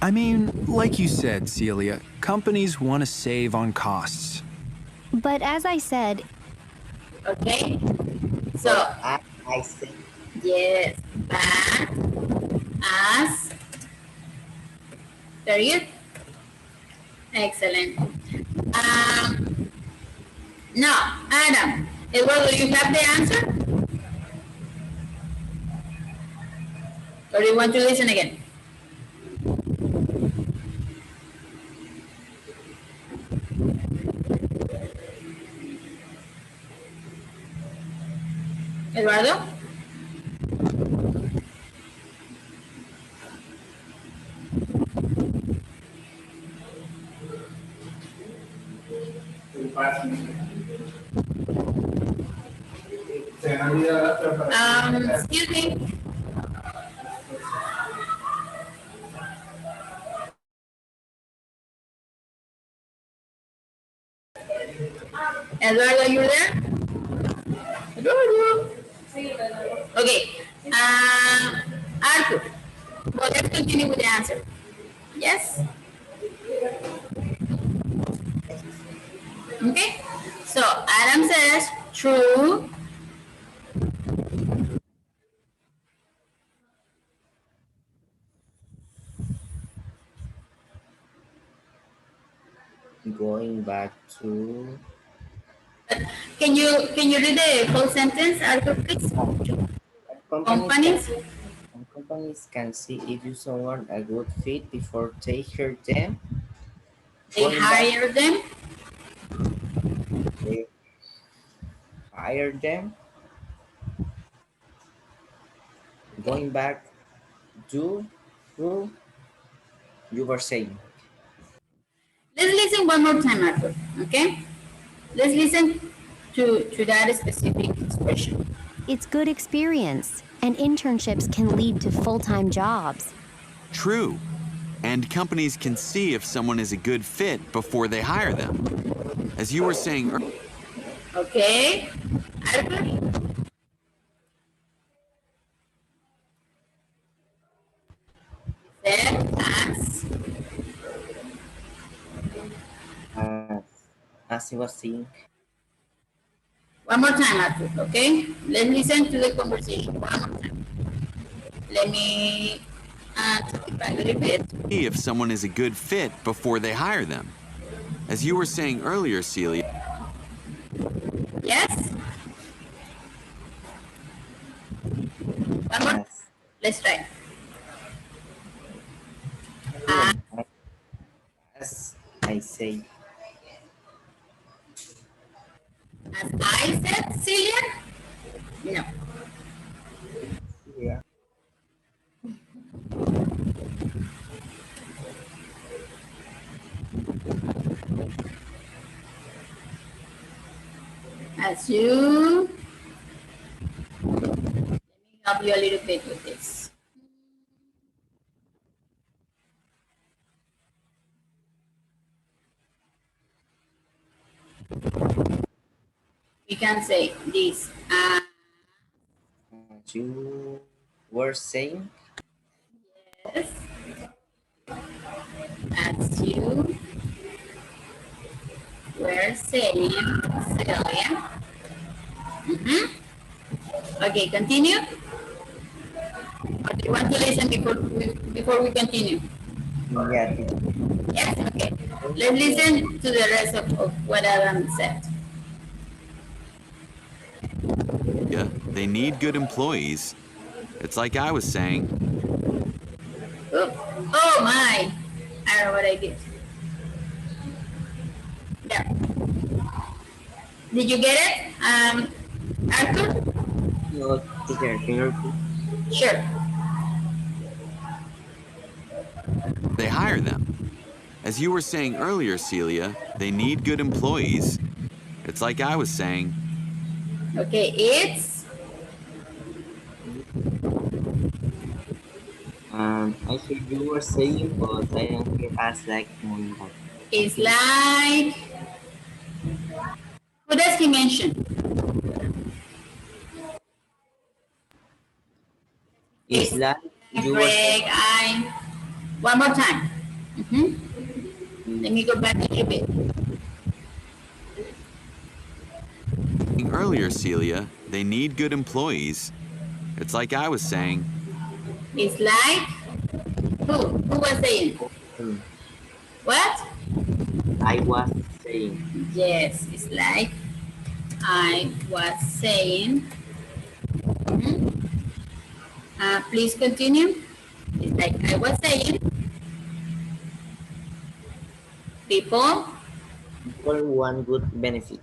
I mean, like you said, Celia, companies want to save on costs. But as I said, Okay, so I said, yes, but as very good, excellent. Now, Adam, Eduardo, you have the answer? Or do you want to listen again? Eduardo? Excuse me. Eduardo, you there? Eduardo. Okay. Arthur. Well, let's continue with the answer. Yes? Okay. So Adam says true. going back to Can you read the whole sentence, Arthur, please? Companies. companies can see if you someone a good fit before they hire them. They Going back, hire them. they hire them. Going back to who you were saying. Let's listen one more time, Arthur. Okay? Let's listen to that specific expression. it's good experience, And internships can lead to full-time jobs. True. And companies can see if someone is a good fit before they hire them. As you were saying earlier, Okay. Arthur? Said as. As, as I was saying, One more time, Arthur, okay? Let's listen to the conversation one more time. Let me take it back a little bit. see if someone is a good fit before they hire them. As you were saying earlier, Celia, Yes? One more. as, Let's try. again, as I say, As I said, Celia? No. yeah, As you. Let me help you a little bit with this. We can say this. as you were saying, Yes. As you were saying, Celia. Okay, continue. Or do you want to listen before we continue? yeah, teacher. Yes? Okay. Let's listen to the rest of what Adam said. they need good employees. It's like I was saying, Oh, oh my. I don't know what I did. Yeah. Did you get it? Arthur? No, teacher, can you repeat? Sure. they hire them. As you were saying earlier, Celia, they need good employees. It's like I was saying, Okay, I hear you were saying, but I don't hear us like on that. it's like, who does he mention? It's like you were Greg, saying, one more time. Let me go back a little bit. earlier, Celia, they need good employees. It's like I was saying, It's like, who was saying? mm, What? I was saying, Yes, it's like I was saying. Please continue. It's like I was saying, people. people want good benefit.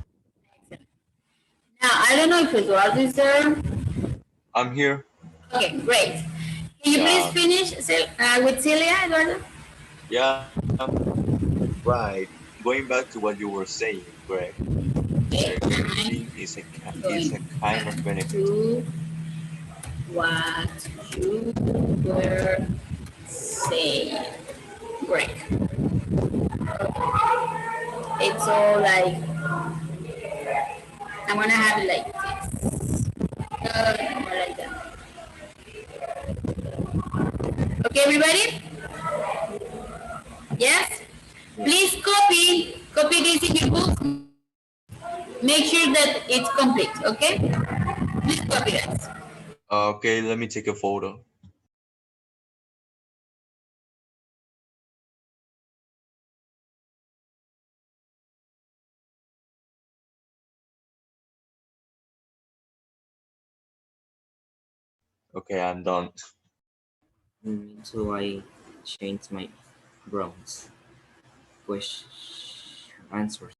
Now, I don't know if Eduardo is there. I'm here. Okay, great. Can you please Yeah, finish with Celia, Eduardo? yeah, right. Going back to what you were saying, Greg, Okay, flexibility I'm is going a kind of back benefit. to what you were saying. Great. It's all like, I'm gonna have it like this. More like that. Okay, everybody? Yes? Please copy this in your books. Make sure that it's complete, okay? Please copy that. Okay, let me take a photo. Okay, I'm done. So I changed my bronze question answers.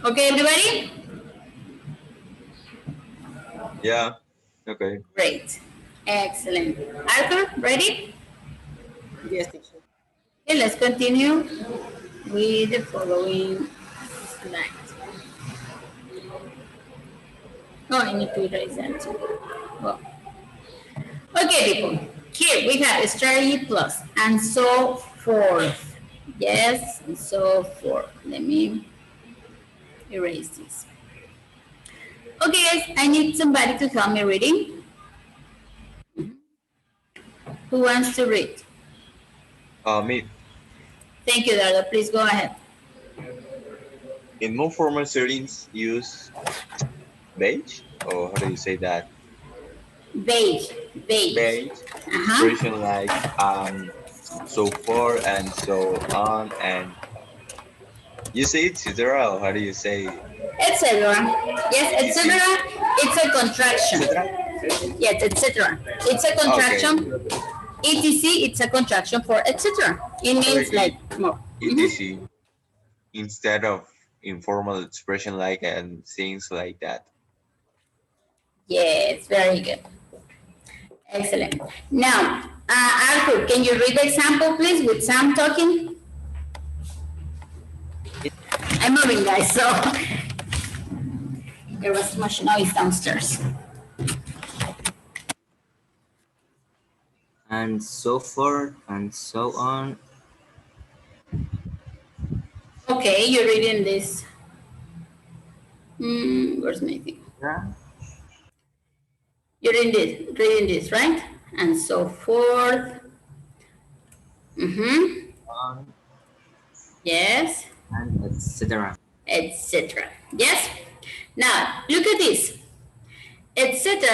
Okay, everybody? Yeah. Okay. Great. Excellent. Arthur, ready? Yes, teacher. Okay, let's continue with the following slide. Oh, I need to erase that too. Well, okay, people. Here we have strategy plus and so forth. Yes, and so forth. Let me erase this. Okay, guys, I need somebody to help me reading. Who wants to read? Me. Thank you, Darla. Please go ahead. In more formal settings, use beige, or how do you say that? Beige. Beige. Beige Uh-huh. expression like so far and so on, and you say etc. Or how do you say Etc. Yes, etc. etc. It's a contraction. etc. Yes, etc. It's a Okay. contraction. etc. It's a contraction for etc. It means Okay. like more. etc. Instead of informal expression like and things like that. Yes, very good. Excellent. Now, Arthur, can you read the example, please, with Sam talking? I'm moving, guys, so there was too much noise downstairs. And so forth and so on. Okay, you're reading this. Where's my thing? Yeah. You're reading this, right? And so forth. On Yes, and etc. etc. Yes. Now look at this, etc.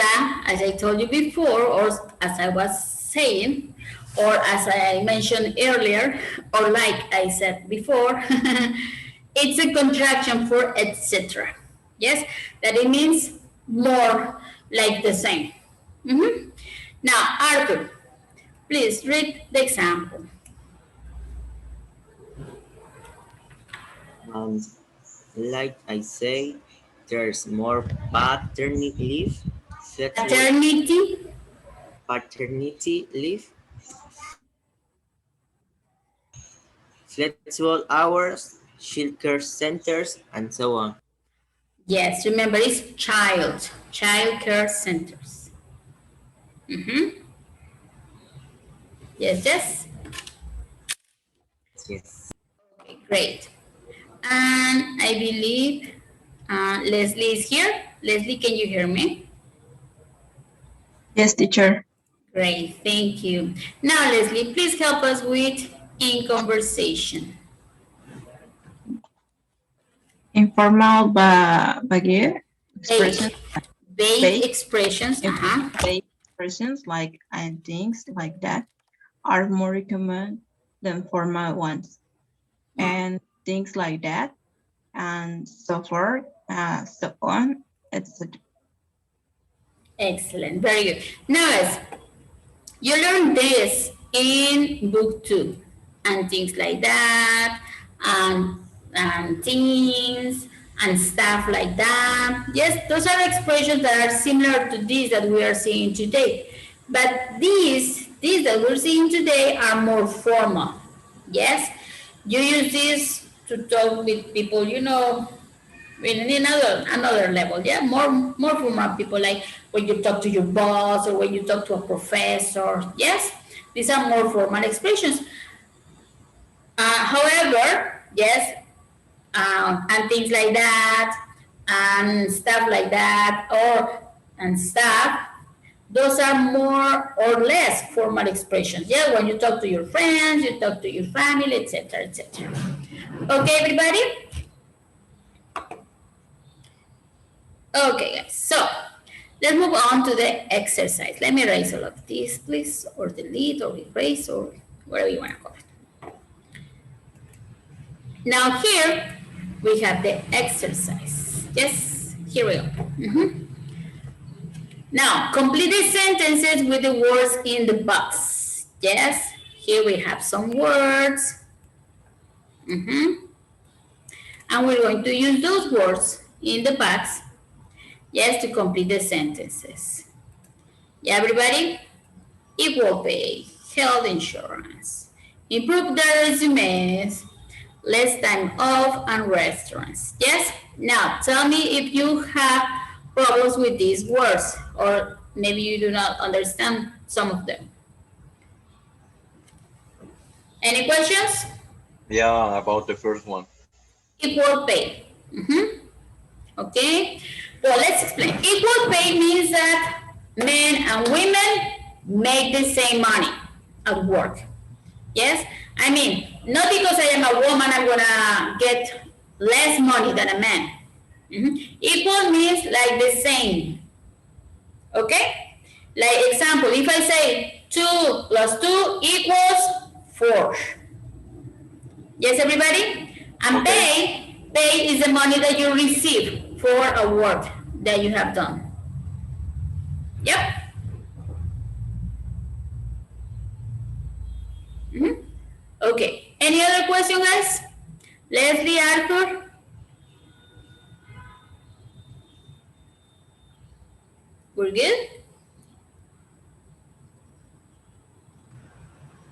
As I told you before, or as I was saying, or as I mentioned earlier, or like I said before, it's a contraction for etc. Yes, that it means more, like the same. Now, Arthur, please read the example. And like I say, there's more paternity leave, flexible Paternity. paternity leave, flexible hours, childcare centers, and so on. Yes, remember it's child care centers. Yes, yes. Yes. Okay, great. And I believe Leslie is here. Leslie, can you hear me? Yes, teacher. Great, thank you. Now, Leslie, please help us with in conversation. Informal vague expressions, Vague vague, expressions. vague expressions like and things like that are more recommended than formal ones. And things like that and so forth, so on, etc. Excellent, very good. Now, you learned this in book 2 and things like that and things and stuff like that. Yes, those are expressions that are similar to these that we are seeing today. But these that we're seeing today are more formal. Yes, you use this to talk with people, in another level, yeah, more formal people, like when you talk to your boss or when you talk to a professor. Yes, these are more formal expressions. However, yes, and things like that and stuff like that, or and stuff, those are more or less formal expressions. Yeah, when you talk to your friends, you talk to your family, etc., etc. Okay, everybody. Okay, guys, so let's move on to the exercise. Let me erase all of this, please, or delete, or erase, or whatever you want to call it. Now here, we have the exercise. Yes, here we go. Now, complete the sentences with the words in the box. Yes, here we have some words. And we're going to use those words in the past, yes, to complete the sentences. Yeah, everybody? Equal pay, health insurance, improve their resumes, less time off, and restaurants. Yes? Now, tell me if you have problems with these words, or maybe you do not understand some of them. Any questions? Yeah, about the first one. Equal pay. Okay? Well, let's explain. Equal pay means that men and women make the same money at work. Yes? I mean, not because I am a woman, I'm gonna get less money than a man. Equal means like the same. Okay? Like example, if I say 2 plus 2 equals 4. Yes, everybody? And Okay. pay is the money that you receive for a work that you have done. Yep. Okay. Any other question, guys? Leslie, Arthur? We're good?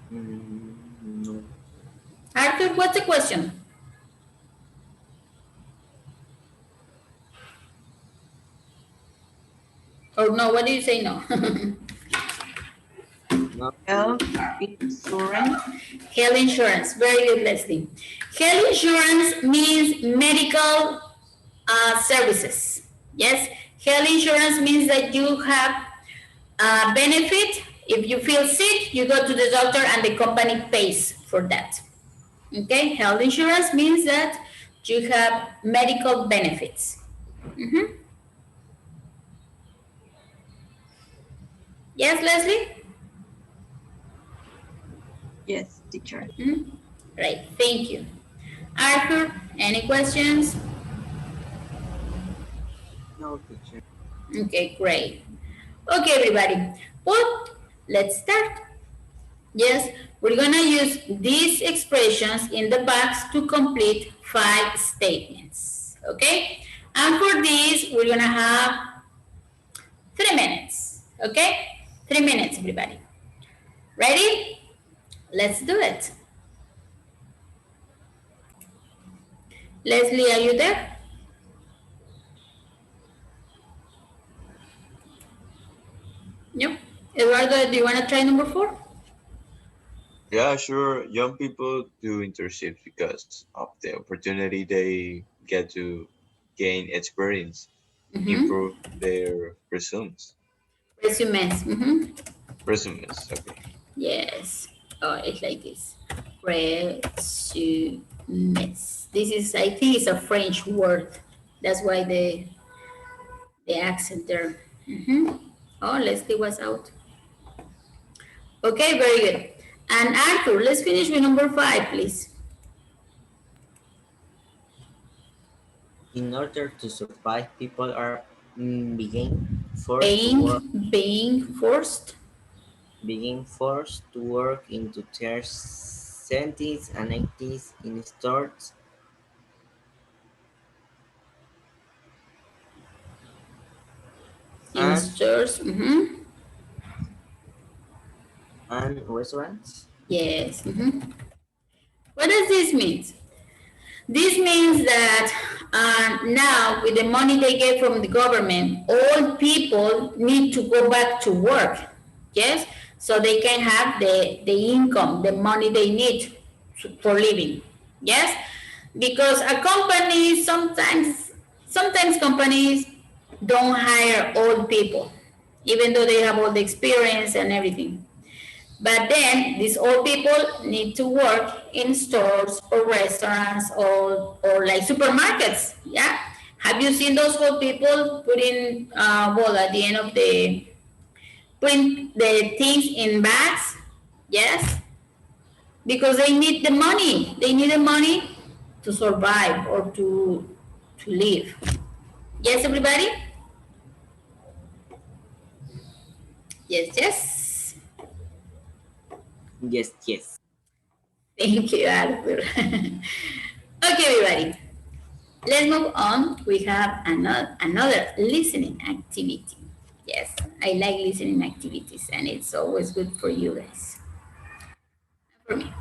No. Arthur, what's the question? Or no, what do you say no? No. Health insurance. Health insurance. Very good, Leslie. Health insurance means medical services. Yes, health insurance means that you have a benefit. If you feel sick, you go to the doctor and the company pays for that. Okay, health insurance means that you have medical benefits. Yes, Leslie? Yes, teacher. Right, thank you. Arthur, any questions? No, teacher. Okay, great. Okay, everybody. Well, let's start. Yes, we're gonna use these expressions in the box to complete 5 statements. Okay? And for this, we're gonna have 3 minutes. Okay? 3 minutes, everybody. Ready? Let's do it. Leslie, are you there? Nope. Eduardo, do you wanna try number 4? Yeah, sure. Young people do internships because of the opportunity they get to gain experience, improve their Resumes. resumes. Okay. Yes. Oh, it's like this. Resumes. This is, I think, it's a French word. That's why the accent there. Oh, Leslie was out. Okay, very good. And Arthur, let's finish with number 5, please. In order to survive, people are Being forced. being forced to work into their 70s and 80s in stores In and, stores. and restaurants. Yes. What does this mean? This means that now, with the money they get from the government, all people need to go back to work, yes? So they can have the income, the money they need for living, yes? Because a company, sometimes companies don't hire old people, even though they have all the experience and everything. But then these old people need to work in stores or restaurants or like supermarkets. Yeah. Have you seen those old people putting well at the end of putting the things in bags? Yes. Because they need the money. They need the money to survive or to live. Yes, everybody? Yes, yes. Yes. Thank you, Arthur. Okay, everybody. Let's move on. We have another listening activity. Yes, I like listening activities, and it's always good for you guys. For me.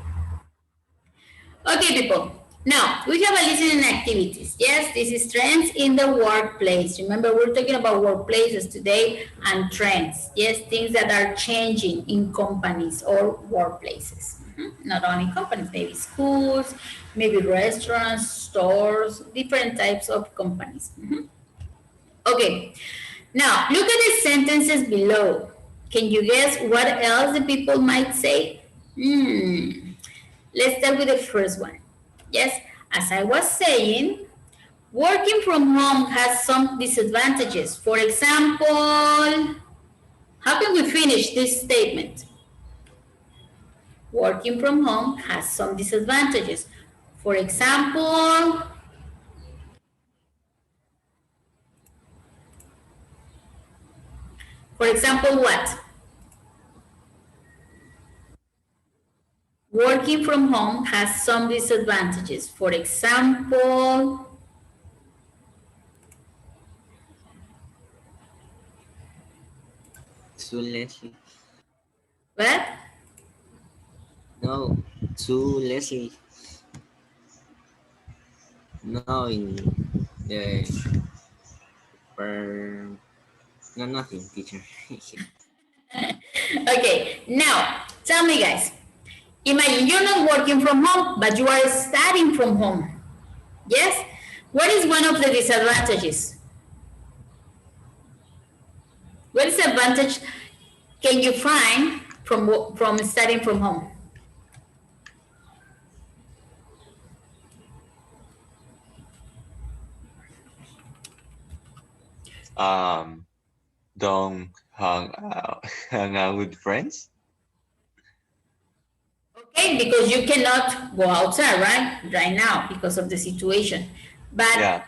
Okay, people. Now, we have a listening activities. Yes, this is trends in the workplace. Remember, we're talking about workplaces today and trends. Yes, things that are changing in companies or workplaces. Not only companies, maybe schools, maybe restaurants, stores, different types of companies. Okay, now look at the sentences below. Can you guess what else the people might say? Let's start with the first one. Yes, as I was saying, working from home has some disadvantages. For example, how can we finish this statement? Working from home has some disadvantages. For example, what? Working from home has some disadvantages. For example, To Leslie. what? No, to Leslie. No, in the per. No, nothing, teacher. Okay, now tell me, guys. Imagine you're not working from home, but you are studying from home. Yes? What is one of the disadvantages? What disadvantage can you find from studying from home? Don't hang out with friends. Okay, because you cannot go outside, right now because of the situation. But Yeah.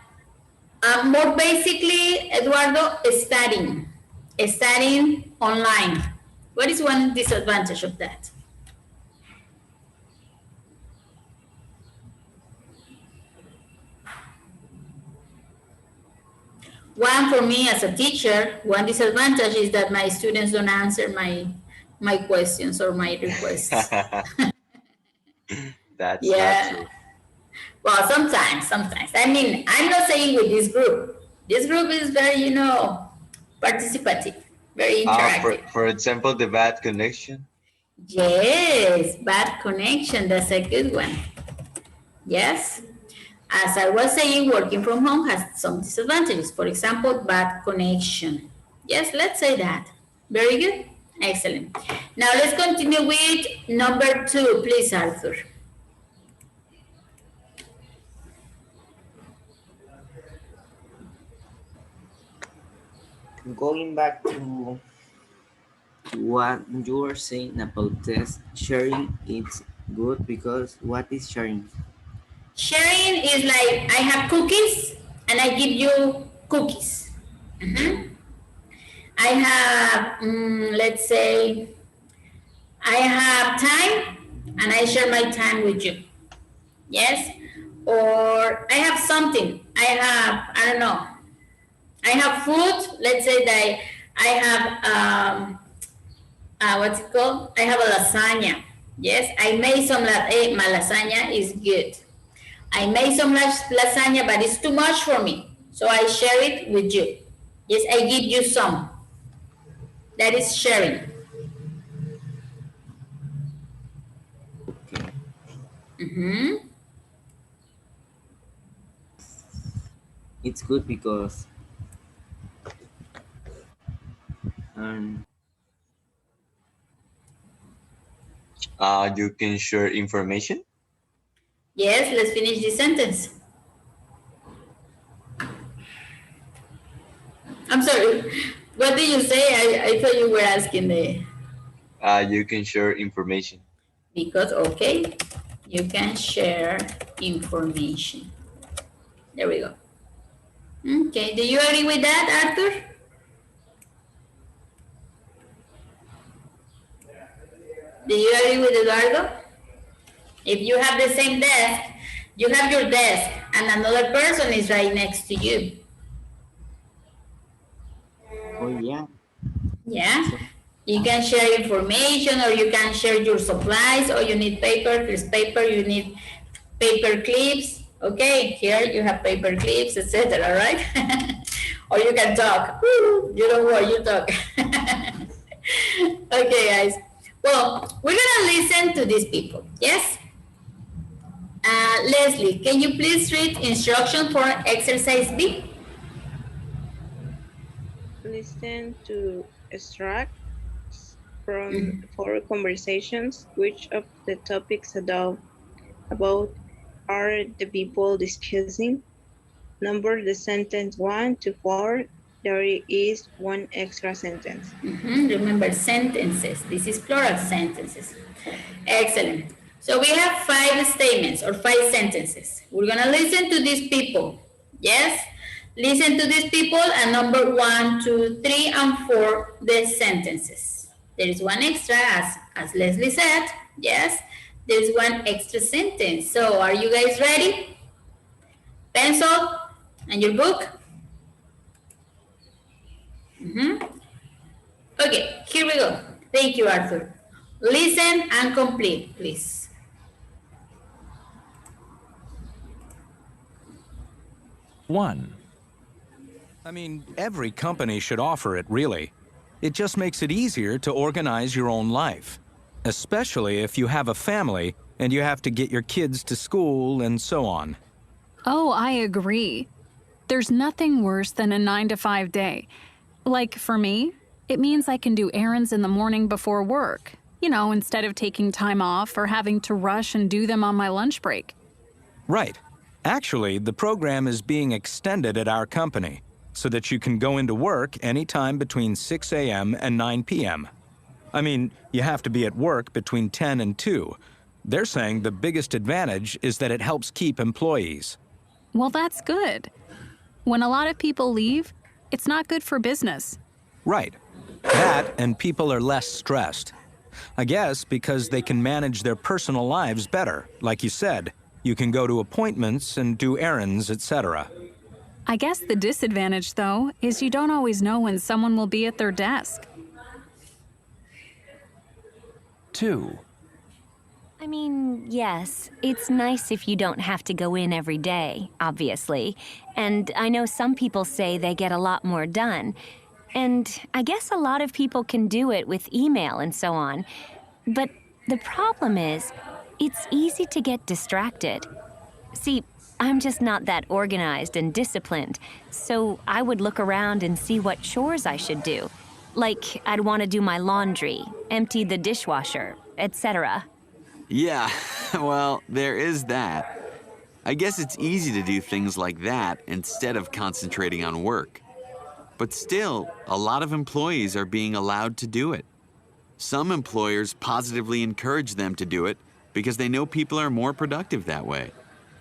more basically, Eduardo, studying online. What is one disadvantage of that? One, for me as a teacher, one disadvantage is that my students don't answer my questions or my requests. That's not Yeah. true. Well, sometimes. I mean, I'm not saying with this group. This group is very, participative, very interactive. For example, the bad connection. Yes, bad connection. That's a good one. Yes. As I was saying, working from home has some disadvantages. For example, bad connection. Yes, let's say that. Very good. Excellent. Now let's continue with number 2, please, Arthur. Going back to what you were saying about test sharing, it's good because what is sharing? Sharing is like I have cookies and I give you cookies. I have, let's say, I have time and I share my time with you. Yes? Or I have something. I don't know. I have food. Let's say that I have, what's it called? I have a lasagna. Yes? I made some, my lasagna is good. I made some lasagna, but it's too much for me. So I share it with you. Yes, I give you some. That is sharing. Okay. It's good because um, You can share information. Yes, let's finish this sentence. I'm sorry. What did you say? I thought you were asking the. You can share information. Because, okay, you can share information. There we go. Okay, do you agree with that, Arthur? Do you agree with Eduardo? If you have the same desk, You have your desk and another person is right next to you. Oh yeah. Yeah, So you can share information or you can share your supplies, or you need paper, there's paper, you need paper clips. Okay, here you have paper clips, etc. Right? Or you can talk. Woo, you don't worry, you talk. Okay, guys. Well, we're gonna listen to these people. Yes. Leslie, can you please read instruction for exercise B? Listen to extracts from four conversations. Which of the topics about are the people discussing? Number the sentence 1 to 4. There is one extra sentence. Remember, sentences. This is plural sentences. Excellent. So we have 5 statements or 5 sentences. We're going to listen to these people. Yes? Listen to these people and number 1, 2, 3, and 4, the sentences. There is one extra, as Leslie said. Yes? There's one extra sentence. So are you guys ready? Pencil and your book? Okay, here we go. Thank you, Arthur. Listen and complete, please. 1. I mean, every company should offer it, really. It just makes it easier to organize your own life, especially if you have a family and you have to get your kids to school and so on. Oh, I agree. There's nothing worse than a 9-to-5 day. Like for me, it means I can do errands in the morning before work, instead of taking time off or having to rush and do them on my lunch break. Right. Actually, the program is being extended at our company so that you can go into work anytime between 6 a.m. and 9 p.m. I mean, you have to be at work between 10 and 2. They're saying the biggest advantage is that it helps keep employees. Well, that's good. When a lot of people leave, it's not good for business. Right. That, and people are less stressed. I guess because they can manage their personal lives better. Like you said, you can go to appointments and do errands, etc. I guess the disadvantage, though, is you don't always know when someone will be at their desk. 2. I mean, yes, it's nice if you don't have to go in every day, obviously. And I know some people say they get a lot more done. And I guess a lot of people can do it with email and so on. But the problem is, it's easy to get distracted. See, I'm just not that organized and disciplined, so I would look around and see what chores I should do. Like, I'd want to do my laundry, empty the dishwasher, etc. Yeah, well, there is that. I guess it's easy to do things like that instead of concentrating on work. But still, a lot of employees are being allowed to do it. Some employers positively encourage them to do it because they know people are more productive that way.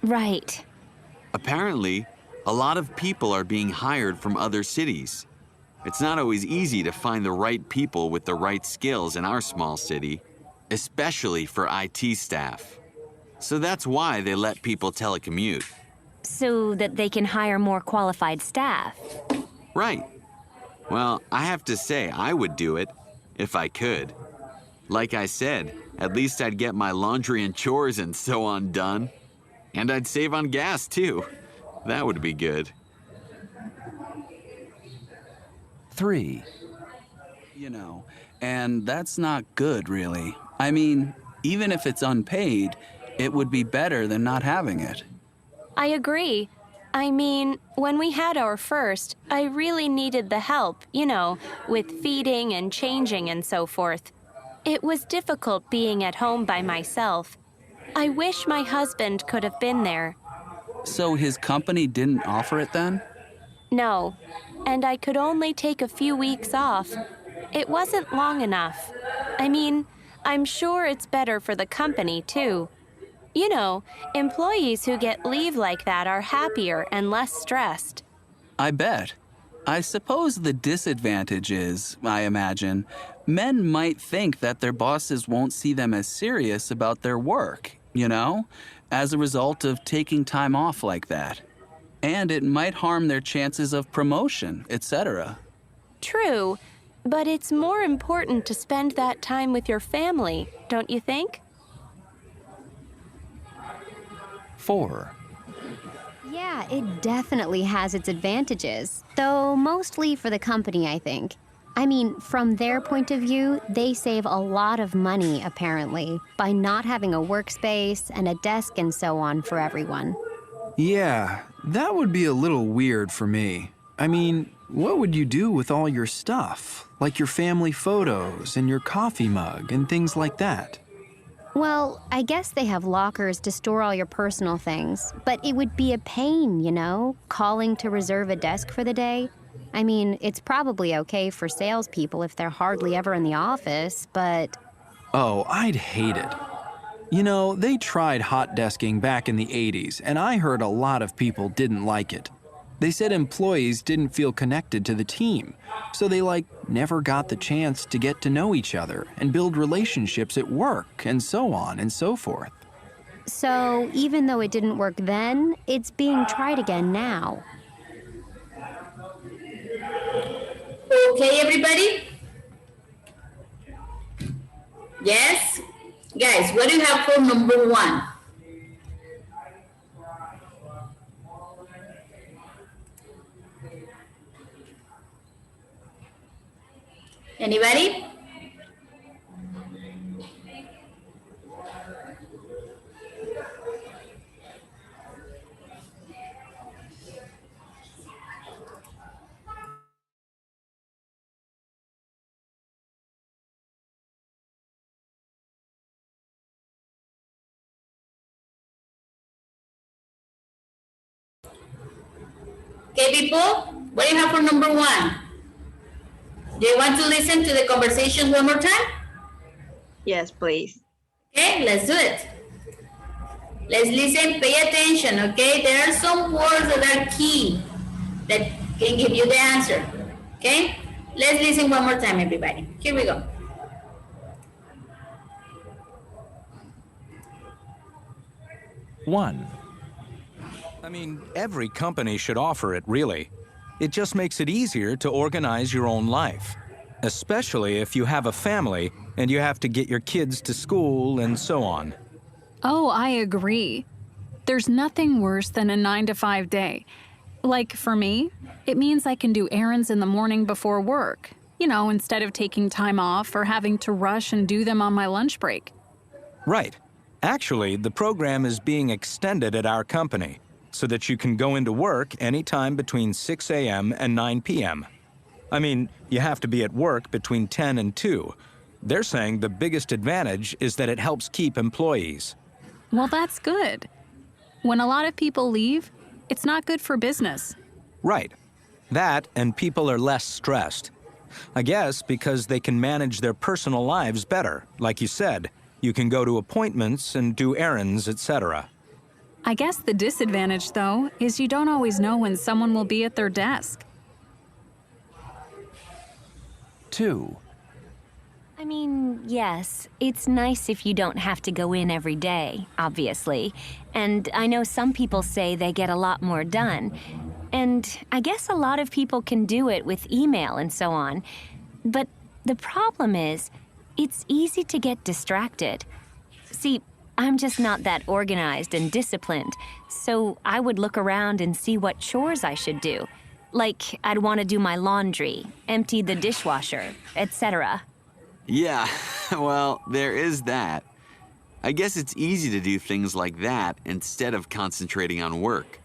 Right. Apparently, a lot of people are being hired from other cities. It's not always easy to find the right people with the right skills in our small city, especially for IT staff. So that's why they let people telecommute. So that they can hire more qualified staff. Right. Well, I have to say I would do it if I could. Like I said, at least I'd get my laundry and chores and so on done. And I'd save on gas too. That would be good. 3. And that's not good, really. I mean, even if it's unpaid, it would be better than not having it. I agree. I mean, when we had our first, I really needed the help, with feeding and changing and so forth. It was difficult being at home by myself. I wish my husband could have been there. So his company didn't offer it then? No, and I could only take a few weeks off. It wasn't long enough. I mean, I'm sure it's better for the company, too. Employees who get leave like that are happier and less stressed. I bet. I suppose the disadvantage is, I imagine, men might think that their bosses won't see them as serious about their work, as a result of taking time off like that. And it might harm their chances of promotion, etc. True, but it's more important to spend that time with your family, don't you think? 4. Yeah, it definitely has its advantages, though mostly for the company, I think. I mean, from their point of view, they save a lot of money, apparently, by not having a workspace and a desk and so on for everyone. Yeah, that would be a little weird for me. I mean, what would you do with all your stuff? Like your family photos and your coffee mug and things like that? Well, I guess they have lockers to store all your personal things, but it would be a pain, you know, calling to reserve a desk for the day. I mean, it's probably okay for salespeople if they're hardly ever in the office, but... Oh, I'd hate it. You know, they tried hot desking back in the 80s, and I heard a lot of people didn't like it. They said employees didn't feel connected to the team, so they never got the chance to get to know each other and build relationships at work and so on and so forth. So even though it didn't work then, it's being tried again now. Okay, everybody? Yes? Guys, what do you have for number 1? Anybody? Okay, people, what do you have for number 1? Do you want to listen to the conversations one more time? Yes, please. Okay, let's do it. Let's listen, pay attention, okay? There are some words that are key that can give you the answer, okay? Let's listen one more time, everybody. Here we go. One. I mean, every company should offer it, really. It just makes it easier to organize your own life, especially if you have a family and you have to get your kids to school and so on. Oh, I agree. There's nothing worse than a 9-to-5 day. Like for me, it means I can do errands in the morning before work, you know, instead of taking time off or having to rush and do them on my lunch break. Right. Actually, the program is being extended at our company so that you can go into work anytime between 6 a.m. and 9 p.m. I mean, you have to be at work between 10 and 2. They're saying the biggest advantage is that it helps keep employees. Well, that's good. When a lot of people leave, it's not good for business. Right. That, and people are less stressed. I guess because they can manage their personal lives better. Like you said, you can go to appointments and do errands, etc. I guess the disadvantage, though, is you don't always know when someone will be at their desk. 2. I mean, yes, it's nice if you don't have to go in every day, obviously. And I know some people say they get a lot more done. And I guess a lot of people can do it with email and so on. But the problem is, it's easy to get distracted. See, I'm just not that organized and disciplined, so I would look around and see what chores I should do. Like, I'd want to do my laundry, empty the dishwasher, etc. Yeah, well, there is that. I guess it's easy to do things like that instead of concentrating on work.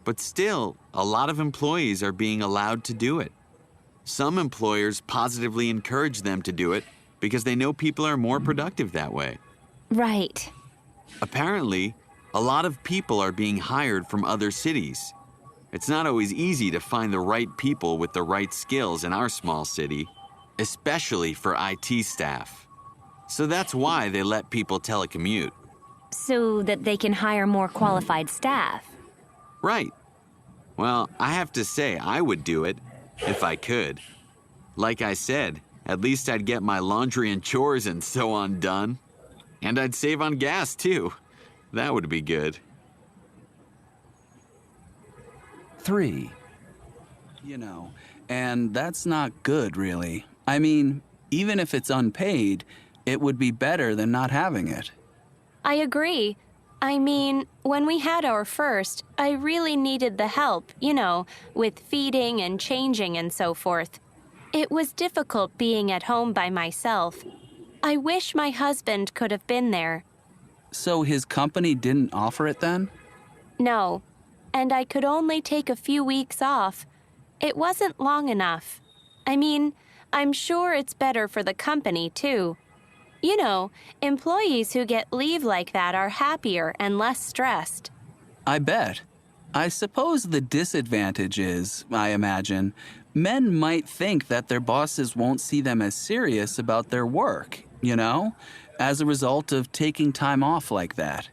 But still, a lot of employees are being allowed to do it. Some employers positively encourage them to do it because they know people are more productive that way. Right. Apparently, a lot of people are being hired from other cities. It's not always easy to find the right people with the right skills in our small city, especially for IT staff. So that's why they let people telecommute. So that they can hire more qualified staff. Right. Well, I have to say I would do it if I could. Like I said, at least I'd get my laundry and chores and so on done. And I'd save on gas too. That would be good. 3. And that's not good, really. I mean, even if it's unpaid, it would be better than not having it. I agree. I mean, when we had our first, I really needed the help, with feeding and changing and so forth. It was difficult being at home by myself. I wish my husband could have been there. So his company didn't offer it then? No, and I could only take a few weeks off. It wasn't long enough. I mean, I'm sure it's better for the company, too. Employees who get leave like that are happier and less stressed. I bet. I suppose the disadvantage is, I imagine, men might think that their bosses won't see them as serious about their work, as a result of taking time off like that.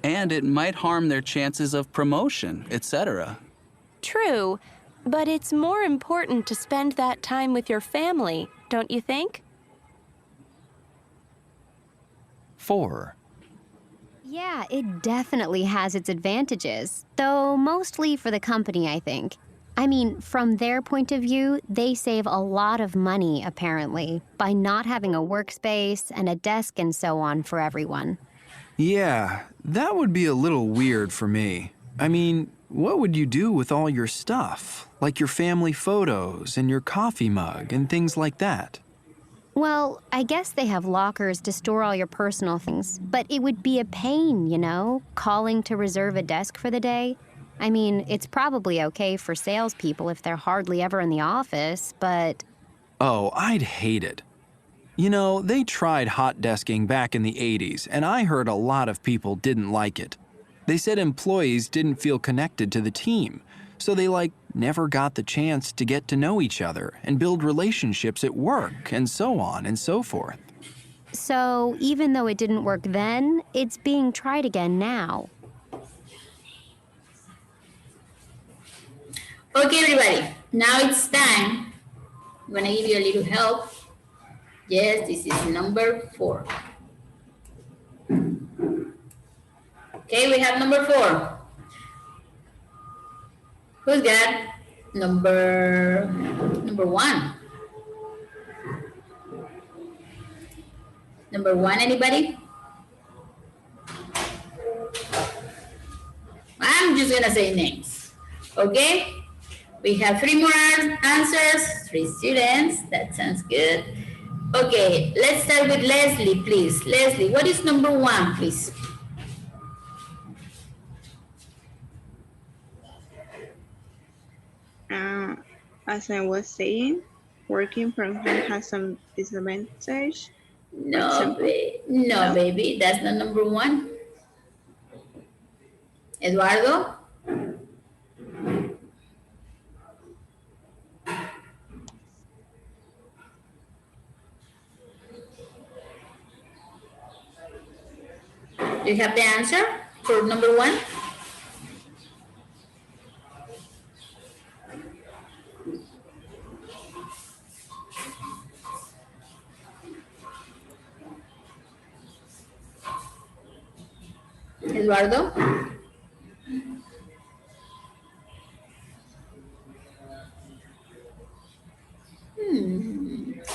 And it might harm their chances of promotion, etc. True, but it's more important to spend that time with your family, don't you think? 4. Yeah, it definitely has its advantages, though mostly for the company, I think. I mean, from their point of view, they save a lot of money, apparently, by not having a workspace and a desk and so on for everyone. Yeah, that would be a little weird for me. I mean, what would you do with all your stuff? Like your family photos and your coffee mug and things like that? Well, I guess they have lockers to store all your personal things, but it would be a pain, calling to reserve a desk for the day. I mean, it's probably okay for salespeople if they're hardly ever in the office, but... Oh, I'd hate it. They tried hot desking back in the 80s, and I heard a lot of people didn't like it. They said employees didn't feel connected to the team, so they, never got the chance to get to know each other and build relationships at work and so on and so forth. So, even though it didn't work then, it's being tried again now. Okay, everybody, now it's time. I'm gonna give you a little help. Yes, this is number 4. Okay, we have number 4. Who's got number 1? Number 1, anybody? I'm just gonna say names, okay? We have 3 more answers, 3 students, that sounds good. Okay, let's start with Leslie, please. Leslie, what is number 1, please? As I was saying, working from home has some disadvantage. No, baby, that's not number 1. Eduardo? Do you have the answer for number 1? Eduardo?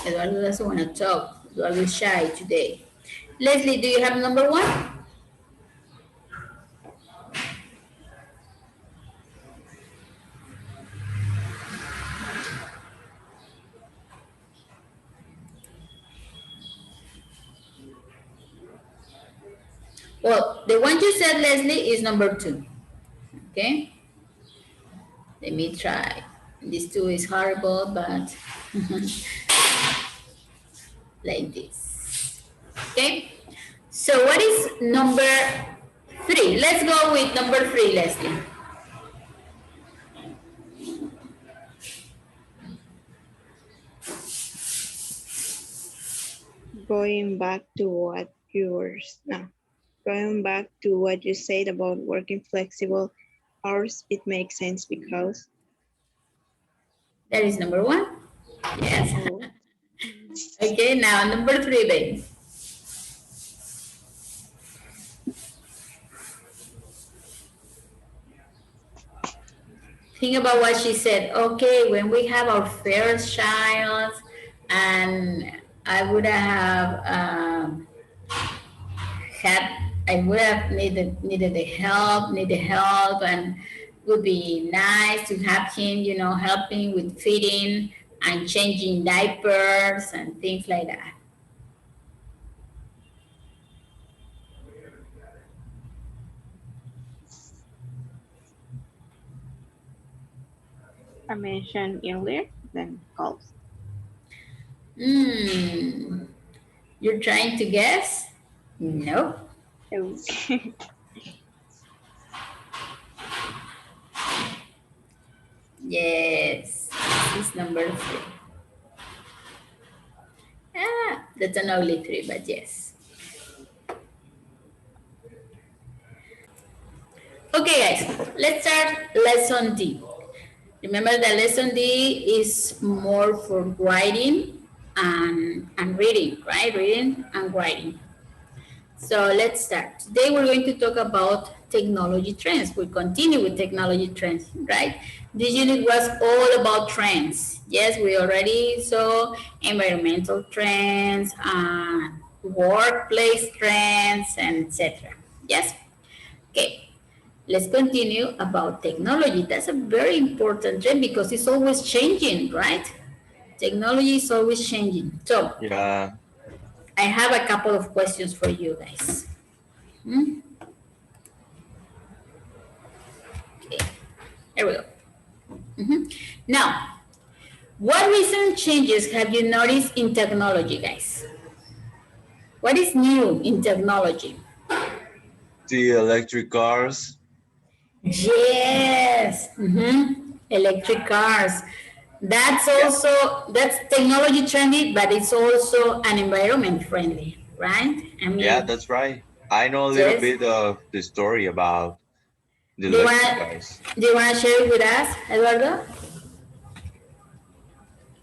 Eduardo doesn't want to talk. Eduardo is shy today. Leslie, do you have number 1? Well, the one you said, Leslie, is number 2. Okay? Let me try. This 2 is horrible, but like this. Okay? So what is number 3? Let's go with number 3, Leslie. Going back to what you said about working flexible hours, it makes sense because that is number 1. Yes. Okay, now number 3, baby. Think about what she said. Okay, when we have our first child, and I would have I would have needed help, and would be nice to have him, helping with feeding and changing diapers and things like that. I mentioned earlier, then calls. Hmm. You're trying to guess? No. Okay. Yes. This is number 3. That's an only 3, but yes. Okay, guys, let's start lesson D. Remember that lesson D is more for writing and reading, right? Reading and writing. So let's start. Today we're going to talk about technology trends. We'll continue with technology trends, right? This unit was all about trends. Yes, we already saw environmental trends, workplace trends, and etc. Yes? Okay. Let's continue about technology. That's a very important trend because it's always changing, right? Technology is always changing. So Yeah. I have a couple of questions for you guys. Okay, here we go. Now, what recent changes have you noticed in technology, guys? What is new in technology? The electric cars. Yes, electric cars. That's Yeah. also, that's technology trendy, but it's also an environment friendly, right? I Yeah, mean, that's right. I know a little yes. bit of the story about the Do you electric want cars. do you want to share it with us, Eduardo?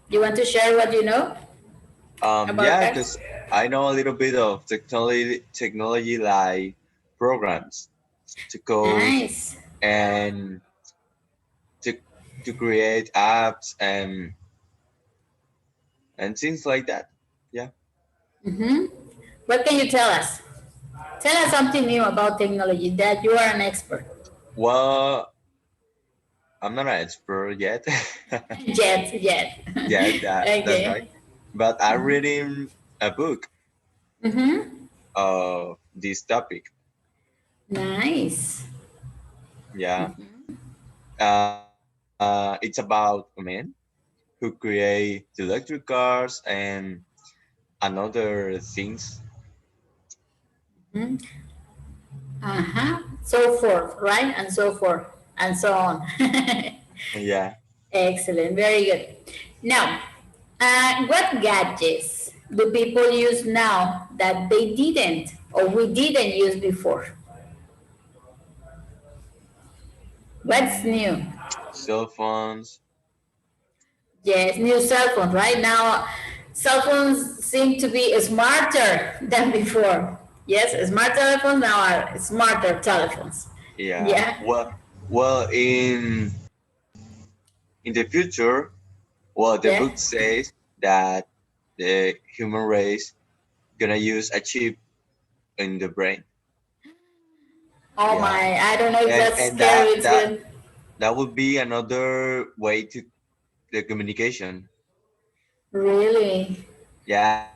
You want to share what you know about Yeah, cars? because I know a little bit of technology like programs to code Nice. and to to create apps and things like that. Yeah. What can you tell us? Tell us something new about technology that you are an expert. Well, I'm not an expert yet. Yet. Yeah, that's right. Okay. But I'm reading a book Mm-hmm. of this topic. Nice. Yeah. It's about a man who create electric cars and another things. Uh-huh. So forth, right? And so forth. And so on. Yeah. Excellent. Very good. Now, what gadgets do people use now that they didn't or we didn't use before? What's new? Cell phones. Yes, new cell phones. Right now, cell phones seem to be smarter than before. Yes, smart telephones now are smarter telephones. Yeah. Yeah. Well, in the future, well, the Yeah. book says that the human race gonna use a chip in the brain. Oh Yeah. my, I don't know if And that's and scary. that It's that good. that would be another way to the communication. Really? Yeah,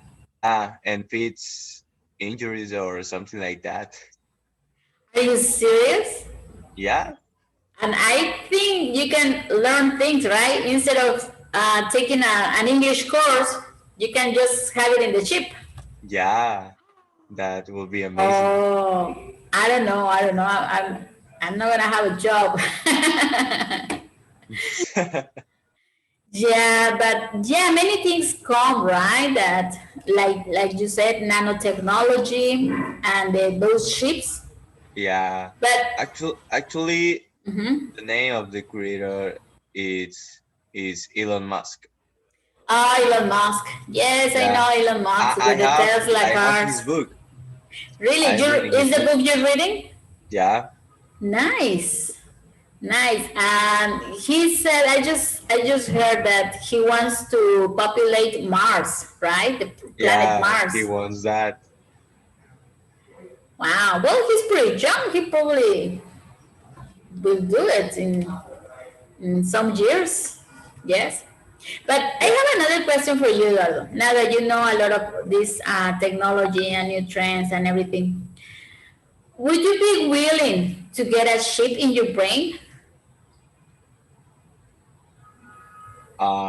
and fits injuries or something like that. Are you serious? Yeah, And I think you can learn things, right? Instead of taking an English course, you can just have it in the chip. yeah, that will be amazing. Oh, I don't know. I'm not gonna have a job. Yeah, but yeah, many things come, right? That like you said, nanotechnology and those chips. Yeah, But actually, the name of the creator is Elon Musk. Elon Musk. Yes, I Yeah, know Elon Musk I with the have Tesla I have his cars. book. Really? I'm reading his Is the book. book you're reading? Yeah, Nice. Nice. And he said, I just heard that he wants to populate Mars, right? The planet Yeah, he Mars. wants that. Wow. Well, he's pretty young. He probably will do it in some years. Yes. But I Yeah. have another question for you, Eduardo. Now that you know a lot of this technology and new trends and everything, would you be willing to get a chip in your brain?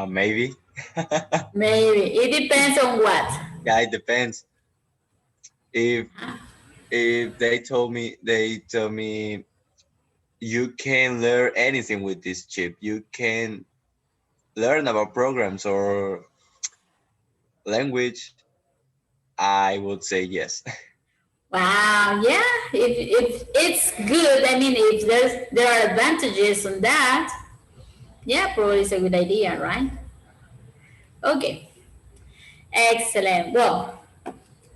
Maybe. Maybe. It depends on what. Yeah, it depends. If they tell me you can learn anything with this chip. You can learn about programs or language. I would say yes. Wow, yeah, if it's good, I mean, if there are advantages on that, yeah, probably it's a good idea, right? Okay, excellent. Well,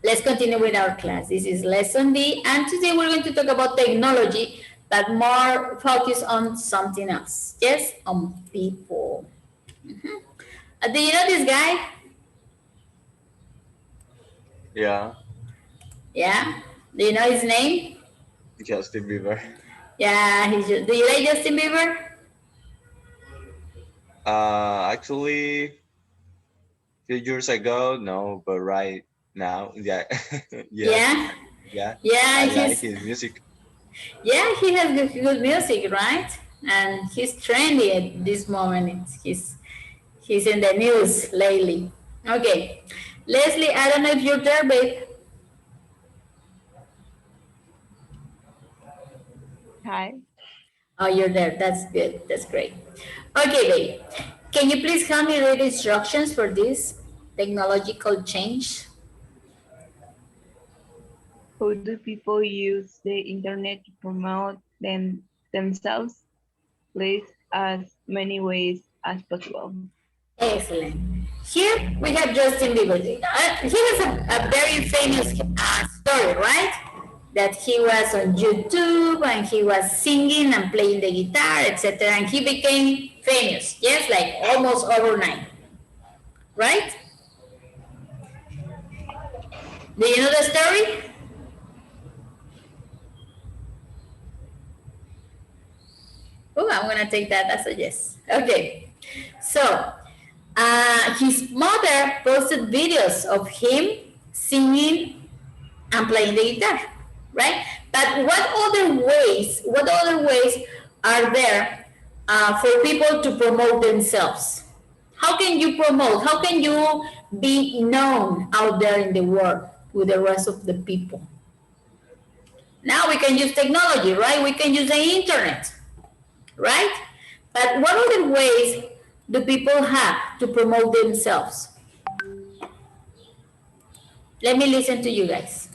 let's continue with our class. This is lesson D, and today we're going to talk about technology, but more focus on something else. Yes, on people. Do you know this guy? Yeah, Yeah. Do you know his name? Justin Bieber. Yeah. Do you like Justin Bieber? Actually, few years ago, no, but right now, yeah, yes, Yeah. yeah, Yeah. I like his music. Yeah, he has good music, right? And he's trendy at this moment. He's in the news lately. Okay, Leslie, I don't know if you're there, babe. Hi. Oh, you're there. That's good. That's great. Okay, babe. Can you please help me read instructions for this technological change? How do people use the internet to promote themselves? Please as many ways as possible. Excellent. Here we have Justin Bieber. He has a very famous story, right? That he was on YouTube and he was singing and playing the guitar, etc. And he became famous, yes, like almost overnight, right? Do you know the story? Oh, I'm gonna take that as a yes. Okay. So, his mother posted videos of him singing and playing the guitar, right? But what other ways are there for people to promote themselves? How can you promote? How can you be known out there in the world with the rest of the people? Now we can use technology, right? We can use the internet, right? But what other ways do people have to promote themselves? Let me listen to you guys.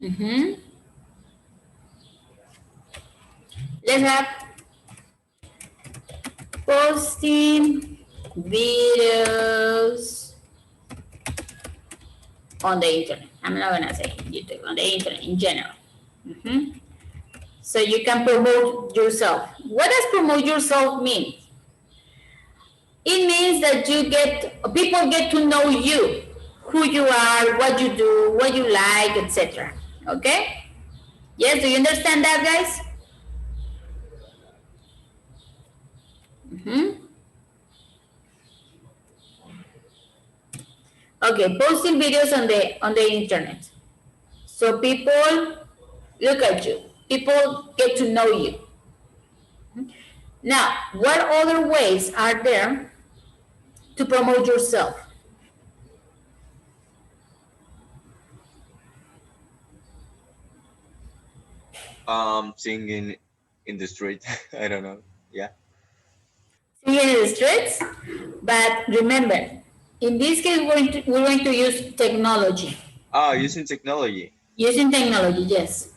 Mm-hmm. Let's have posting videos on the internet. I'm not gonna say YouTube, on the internet in general. Mm-hmm. So you can promote yourself. What does promote yourself mean? It means that people get to know you, who you are, what you do, what you like, etc. Okay? Yes, do you understand that, guys? Mm-hmm. Okay, posting videos on the internet. So people look at you. People get to know you. Now, what other ways are there to promote yourself? Singing in the street. I don't know. Yeah. Singing in the streets? But remember, in this case, we're going to use technology. Using technology. Using technology, yes.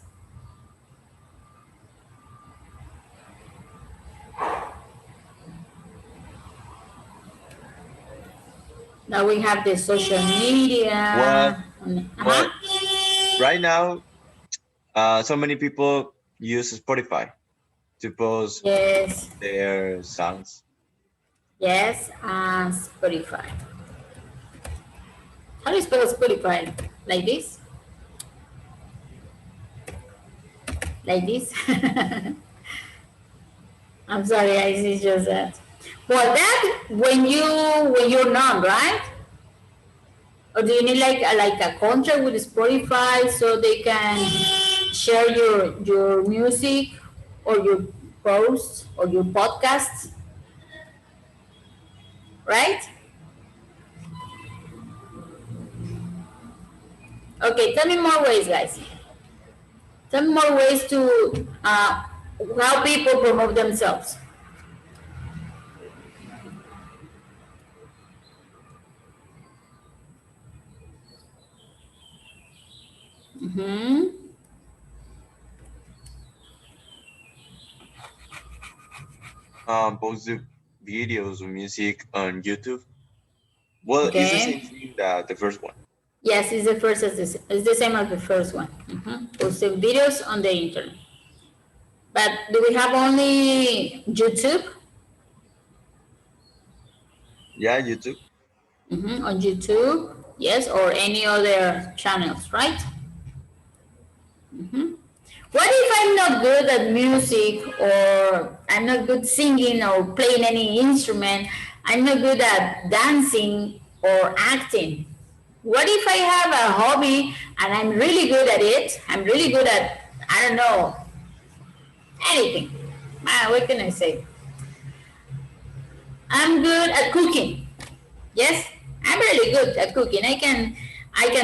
Now we have the social Well, media. well, right now, so many people use Spotify to post Yes, their songs. yes, and Spotify. How do you spell Spotify? Like this? Like this? I'm sorry, I see just that. Well, that when you're not right, or do you need like a contract with Spotify so they can share your music or your posts or your podcasts, right? Okay, tell me more ways, guys. Tell me more ways to how people promote themselves. Mm-hmm. Post the videos or music on YouTube. Well, it's the same Okay. thing that the first one. Yes, it's the first as this. It's the same as the first one. Mm-hmm. Posting videos on the internet. But do we have only YouTube? Yeah, YouTube. Mm-hmm. On YouTube, yes, or any other channels, right? Mm-hmm. What if I'm not good at music, or I'm not good singing or playing any instrument? I'm not good at dancing or acting. What if I have a hobby and I'm really good at it? I'm really good at, I don't know, anything. What can I say? I'm good at cooking. Yes, I'm really good at cooking. I can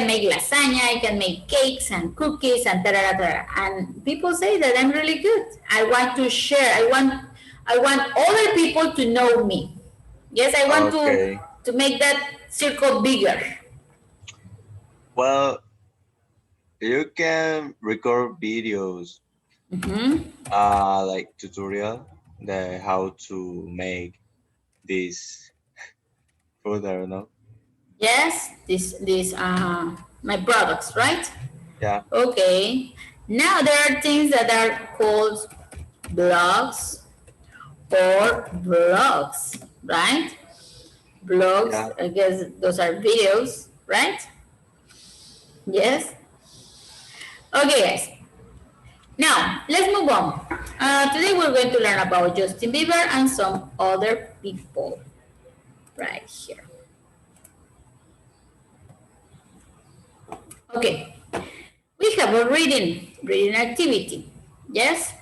make lasagna, I can make cakes and cookies and tarara, tarara. And people say that I'm really good. I want to share. I want other people to know me. Yes, I want Okay. to make that circle bigger. Well, you can record videos, Mm-hmm. like tutorial, the how to make this food. I don't know. Yes, this my products, right? Yeah. Okay. Now there are things that are called blogs or vlogs, right? Blogs, Yeah. I guess those are videos, right? Yes. Okay, guys. Now let's move on. Today we're going to learn about Justin Bieber and some other people, right here. Okay. We have a reading activity. Yes.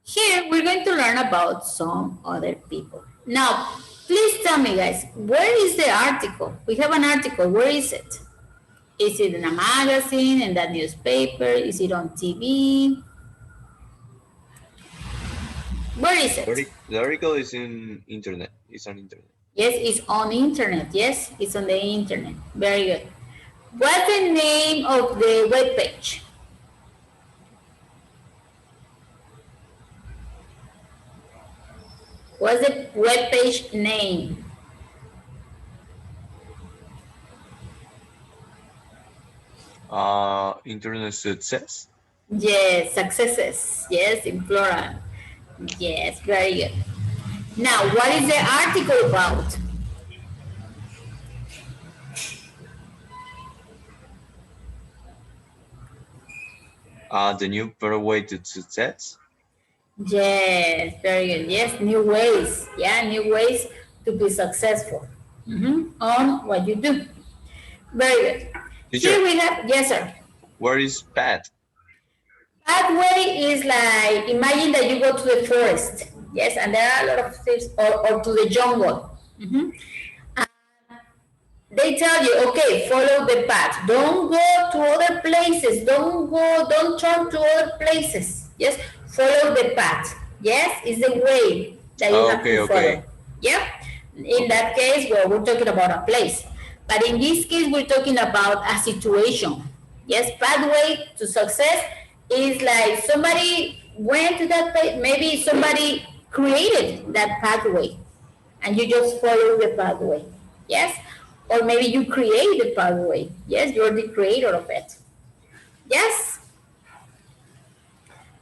Here we're going to learn about some other people. Now, please tell me, guys, where is the article? We have an article. Where is it? Is it in a magazine, in that newspaper? Is it on TV? Where is it? The article is in internet. It's on internet. Yes, it's on internet. Yes, it's on the internet. Very good. What's the name of the web page? What's the web page name? Internet success. Yes, successes. Yes, in plural. Yes, very good. Now, what is the article about? The new pathway to success. Yes, very good. Yes, new ways. Yeah, new ways to be successful on what you do. Very good. Teacher, Here we have, yes, sir. where is Pat? Pathway is like, imagine that you go to the forest. Yes, and there are a lot of things, or to the jungle. They tell you, okay, follow the path. Don't go to other places. Don't turn to other places. Yes, follow the path. Yes, it's the way that you have Okay, to follow. okay. Yeah. In that case, well, we're talking about a place. But in this case, we're talking about a situation. Yes, pathway to success is like somebody went to that place. Maybe somebody created that pathway, and you just follow the pathway. Yes, or maybe you create the pathway. Yes, you're the creator of it. Yes,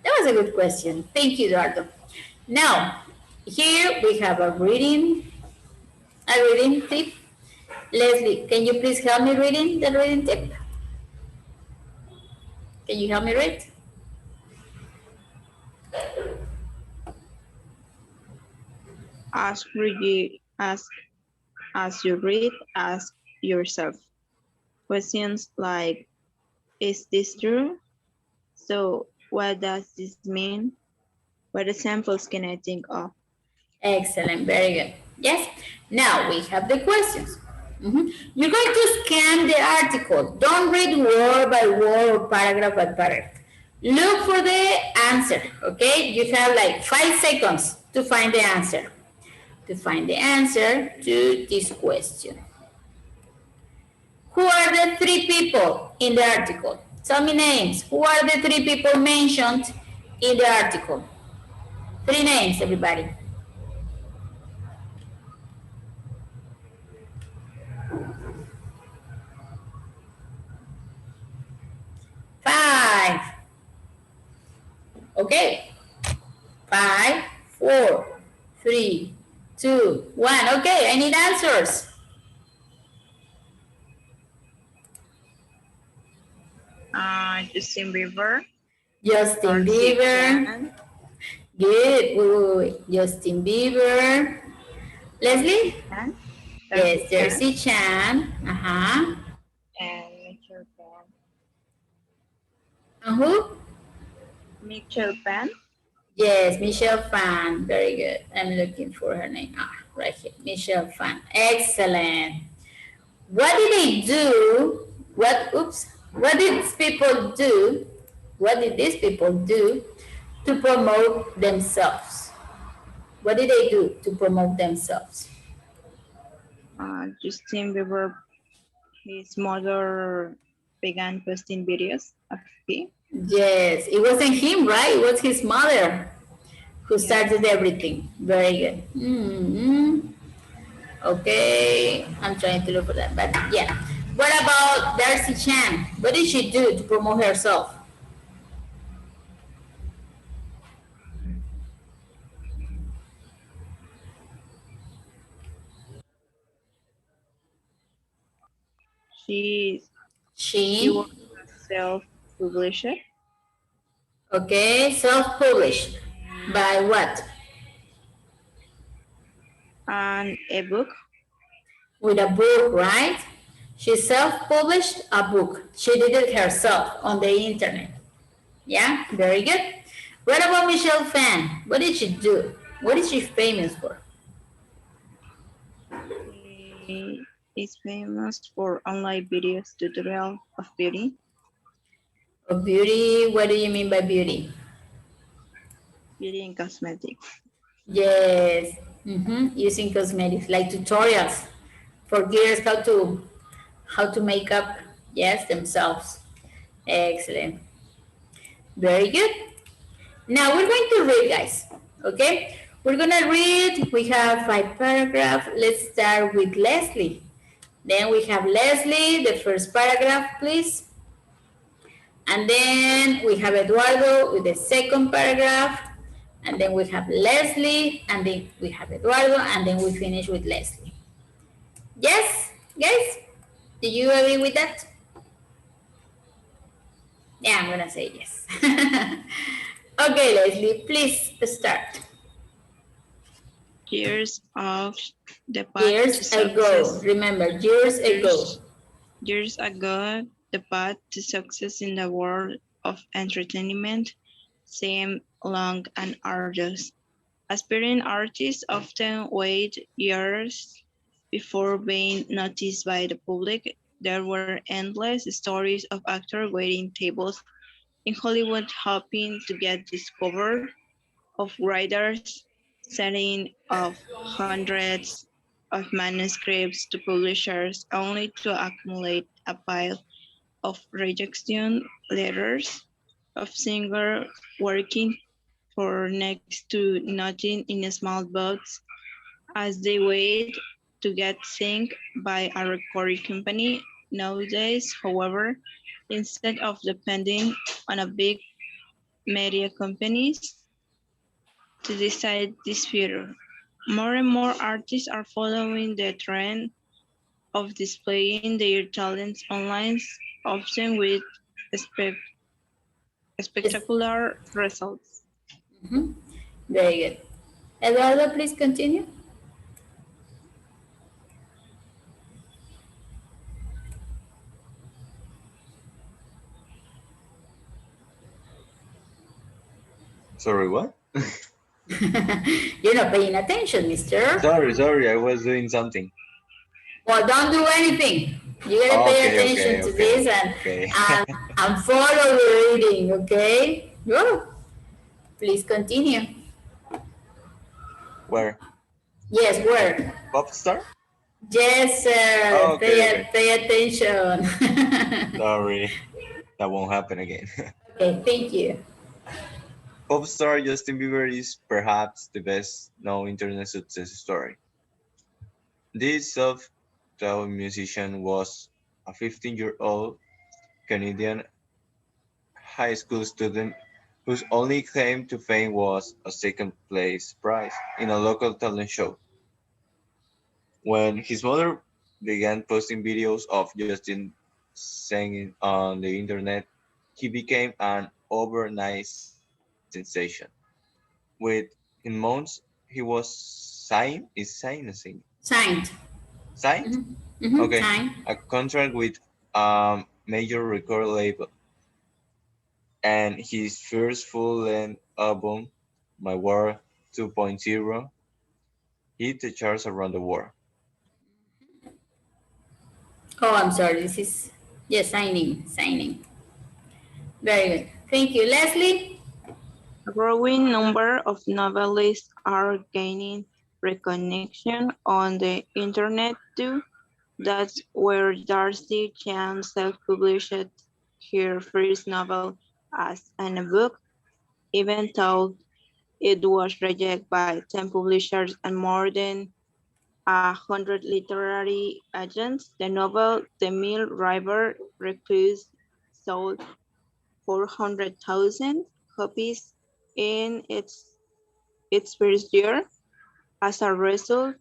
that was a good question. Thank you, Eduardo. Now, here we have a reading tip. Leslie, can you please help me reading the reading tip? Can you help me read? Ask as you read, ask yourself questions like, is this true? So what does this mean? What examples can I think of? Excellent, very good. Yes, now we have the questions. You're going to scan the article. Don't read word by word or paragraph by paragraph. Look for the answer, okay? You have like 5 seconds to find the answer. To find the answer to this question. Who are the 3 people in the article? Tell me names. Who are the 3 people mentioned in the article? 3 names, everybody. 5. Okay. 5, 4, 3, 2, 1. Okay, I need answers. Justin Bieber. Justin Bieber. Good. Wait. Justin Bieber. Leslie? Yes, Jersey Chan. Uh-huh. And Mitchell Pan. And who? Mitchell Pan. Yes, Michelle Fan. Very good. I'm looking for her name. Right here. Michelle Fan. Excellent. What did they do? What did these people do? What did these people do to promote themselves? What did they do to promote themselves? Justin Bieber, his mother began posting videos of him. Yes, it wasn't him, right? It was his mother who started everything. Very good. Okay, I'm trying to look for that, but yeah. What about Darcy Chan? What did she do to promote herself? She She was self-published. Okay, self-published. By what? An ebook. With a book, right? She self-published a book. She did it herself on the internet. Yeah, very good. What about Michelle Phan? What did she do? What is she famous for? She is famous for online videos tutorial of beauty. Of beauty, what do you mean by beauty? Beauty and cosmetics. Yes, using cosmetics like tutorials for girls how to make up, yes, themselves. Excellent. Very good. Now we're going to read, guys. Okay, we're gonna read. We have 5 paragraphs. Let's start with Leslie. Then we have Leslie, the first paragraph, please. And then we have Eduardo with the second paragraph. And then we have Leslie, and then we have Eduardo, and then we finish with Leslie. Yes, guys? Do you agree with that? Yeah, I'm gonna say yes. Okay, Leslie, please start. Years of the path Years to ago. success. Remember, years ago. Years ago, the path to success in the world of entertainment seemed long and arduous. Aspiring artists often wait years before being noticed by the public. There were endless stories of actors waiting tables in Hollywood hoping to get discovered, of writers sending off hundreds of manuscripts to publishers only to accumulate a pile of rejection letters, of singers working for next to nothing in small boats as they wait to get synced by a recording company. Nowadays, however, instead of depending on a big media companies to decide this feature, more and more artists are following the trend of displaying their talents online, often with spe- Yes. spectacular results. Mhm. Very good. Eduardo, please continue. Sorry, what? You're not paying attention, mister. Sorry, I was doing something. Well, don't do anything. You gotta pay Okay, attention okay, to okay, this okay. and follow the reading, okay? Well, please continue. Where? Yes, where? Pop star? Yes, sir. Okay, okay. Pay attention. Sorry, that won't happen again. Okay, thank you. Pop star Justin Bieber is perhaps the best known internet success story. This self-taught musician was a 15-year-old Canadian high school student whose only claim to fame was a second place prize in a local talent show. When his mother began posting videos of Justin singing on the internet, he became an overnight sensation. Within months, he was Signed. signed? Okay, Signed. a contract with a major record label, and his first full-length album, My World 2.0, hit the charts around the world. Oh, I'm sorry. This is, yes, signing. Very good. Thank you. Leslie? A growing number of novelists are gaining recognition on the internet too. That's where Darcy Chan self-published her first novel as an ebook, even though it was rejected by 10 publishers and more than 100 literary agents. The novel The Mill River Recluse sold 400,000 copies in its first year. As a result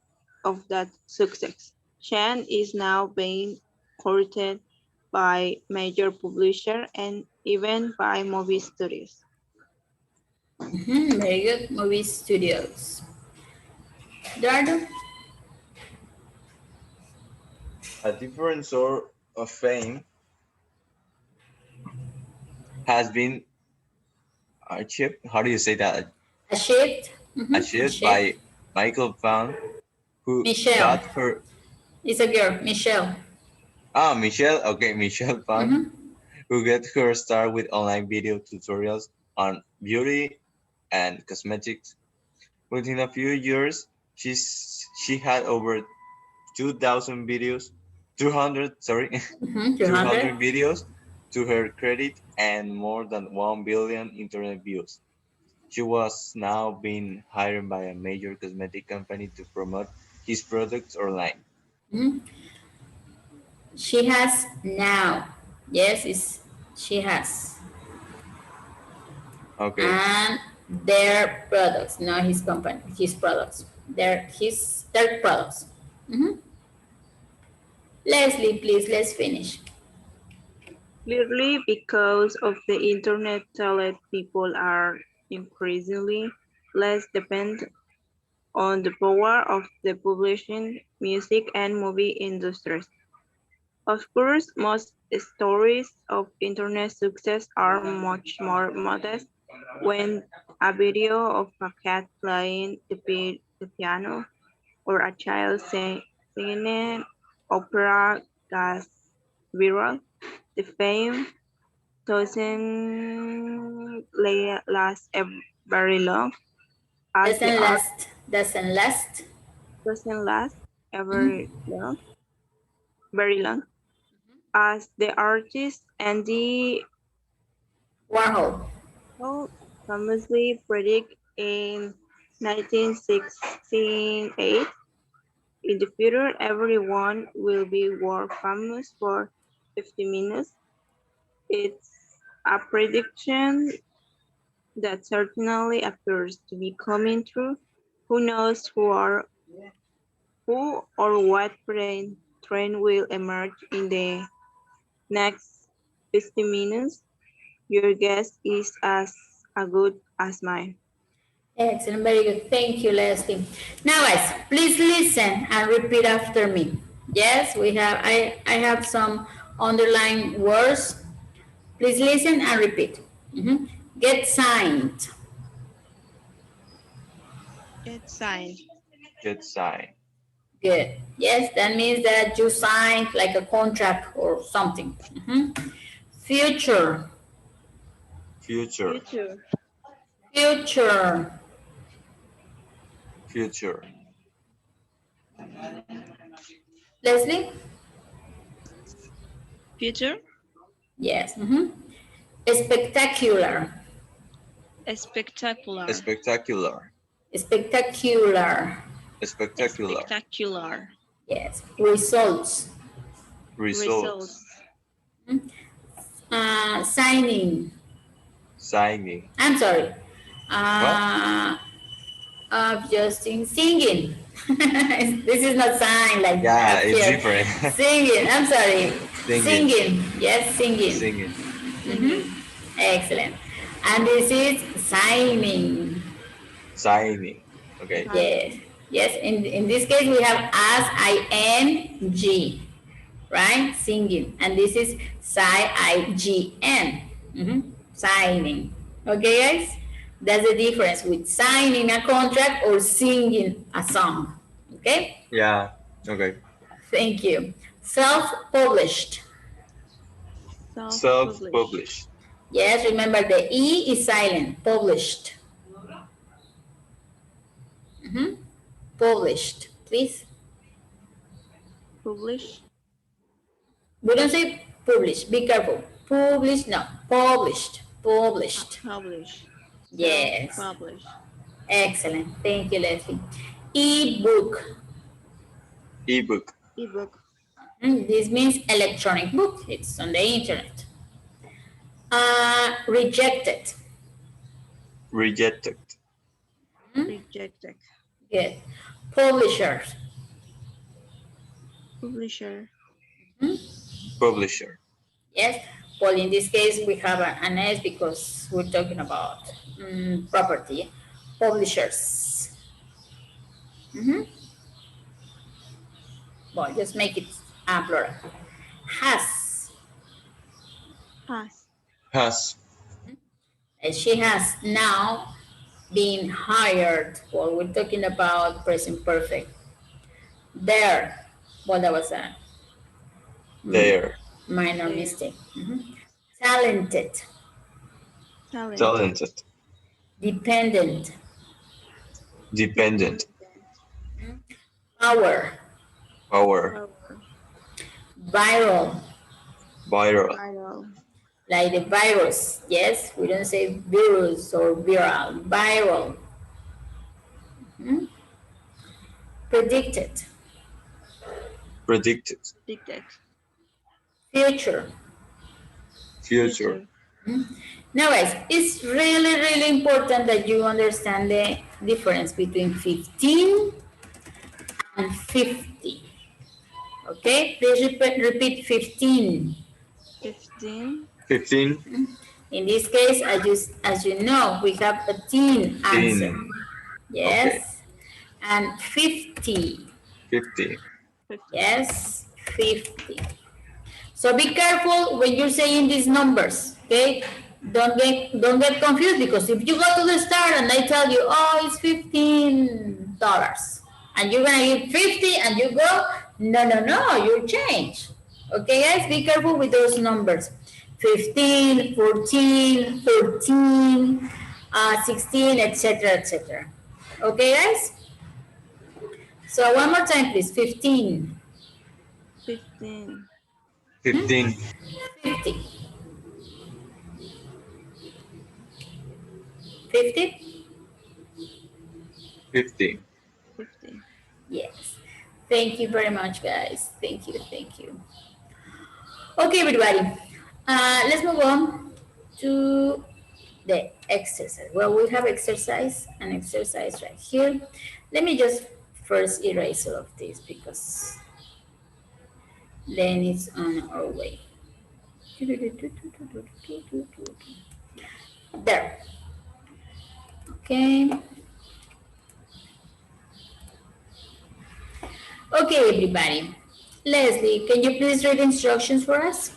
of that success, Chan is now being courted by major publishers and even by movie studios. Very good. Movie studios. Dardo? A different sort of fame has been achieved. How do you say that? A shift? A Achieved shift. by Michael Fan, who Michelle. got her. It's a girl. Michelle. Michelle. Okay, Michelle Fan, who got her start with online video tutorials on beauty and cosmetics. Within a few years, she had over 2,000 videos, 200, sorry, 200 200. videos to her credit and more than 1 billion internet views. She was now being hired by a major cosmetic company to promote his products online. Mhm. She has now. Yes, she has. Okay. And their products, not his company, his products. Their products. Leslie, please, let's finish. Clearly, because of the internet, talent people are increasingly less dependent on the power of the publishing, music, and movie industries. Of course, most stories of internet success are much more modest. When a video of a cat playing the piano or a child singing opera goes viral, the fame doesn't last very long, as the Doesn't art last. Doesn't last. doesn't last very long, as the artist Andy Warhol. Warhol famously predict in 1968. In the future, everyone will be world famous for 50 minutes. It's a prediction that certainly appears to be coming true. Who knows who or what trend will emerge in the next 50 minutes? Your guess is as good as mine. Excellent, very good. Thank you, Leslie. Now, guys, please listen and repeat after me. Yes, I have some underlined words. Please listen and repeat. Get signed. Get signed. Get signed. Good. Yes, that means that you signed like a contract or something. Future. Future. Future. Future. Future. Leslie? Future. Yes. Spectacular. Spectacular. Spectacular. Spectacular. Spectacular. Spectacular. Yes. Results. Results. Signing. Signing. I'm sorry. What? Just in singing. This is not sign like Yeah, up it's here. different. Singing. I'm sorry. Singing. Singing. Yes, singing. Singing. Excellent. And this is signing. Signing. Okay. Yes. Yes. In this case, we have S-I-N-G, right? Singing. And this is S-I-G-N. Signing. Okay, guys? That's the difference with signing a contract or singing a song. Okay? Yeah. Okay. Thank you. Self-published. Self-published. Yes, remember the E is silent. Published. Published, please. Publish. We don't say publish. Be careful. Publish, no. Published. Published. Publish. Yes. Publish. Excellent. Thank you, Leslie. E-book. Ebook. Ebook. This means electronic book. It's on the internet. Rejected. Rejected. Rejected. Good. Publishers. Publisher. Publisher. Yes. Well, in this case, we have an S because we're talking about property. Publishers. Well, just make it plural. Has. Has. She has now been hired. Well, we're talking about present perfect. There. Well, that was a There. minor mistake. Talented. Talented. Dependent. Dependent. Power. Power. Viral. Viral. Like the virus. Yes, we don't say virus or viral. Viral. Predicted. Predicted. Predicted. Future. Future. Now, guys, it's really, really important that you understand the difference between 15 and 50. Okay, please repeat 15. 15. 15. In this case, as you know, we have a teen answer. Yes. Okay. And 50. 50. Yes, 50. So be careful when you're saying these numbers, okay? Don't get confused, because if you go to the store and they tell you, oh, it's $15, and you're gonna give 50 and you go, no, you change. Okay, guys, be careful with those numbers. 15, 14, 13, 16, etc. Okay, guys? So one more time, please. 15. 15. 15. 50. 50? 50. 50. Yes. Thank you very much, guys. Thank you, thank you. Okay, everybody. Let's move on to the exercise. Well, we have an exercise right here. Let me just first erase all of this because then it's on our way. There. Okay. Okay, everybody. Leslie, can you please read instructions for us?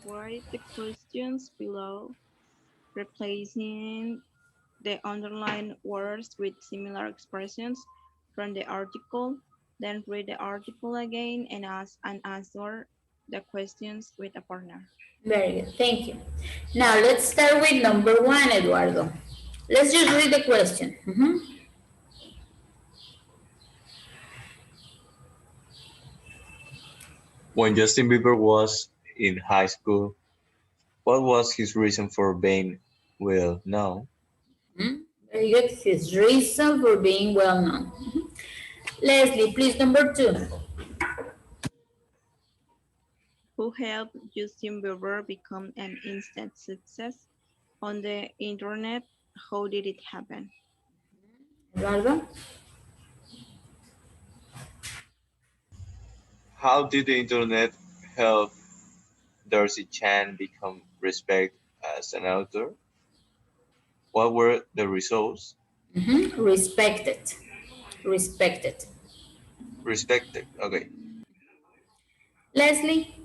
Rewrite the questions below, replacing the underlined words with similar expressions from the article. Then read the article again and answer the questions with a partner. Very good. Thank you. Now let's start with number one, Eduardo. Let's just read the question. When Justin Bieber was in high school, what was his reason for being well known? Very good. His reason for being well known. Leslie, please, number two. Who helped Justin Bieber become an instant success on the internet? How did it happen? Eduardo? How did the internet help Darcy Chan become respected as an author? What were the results? Respected. Respected. Respected. Okay. Leslie?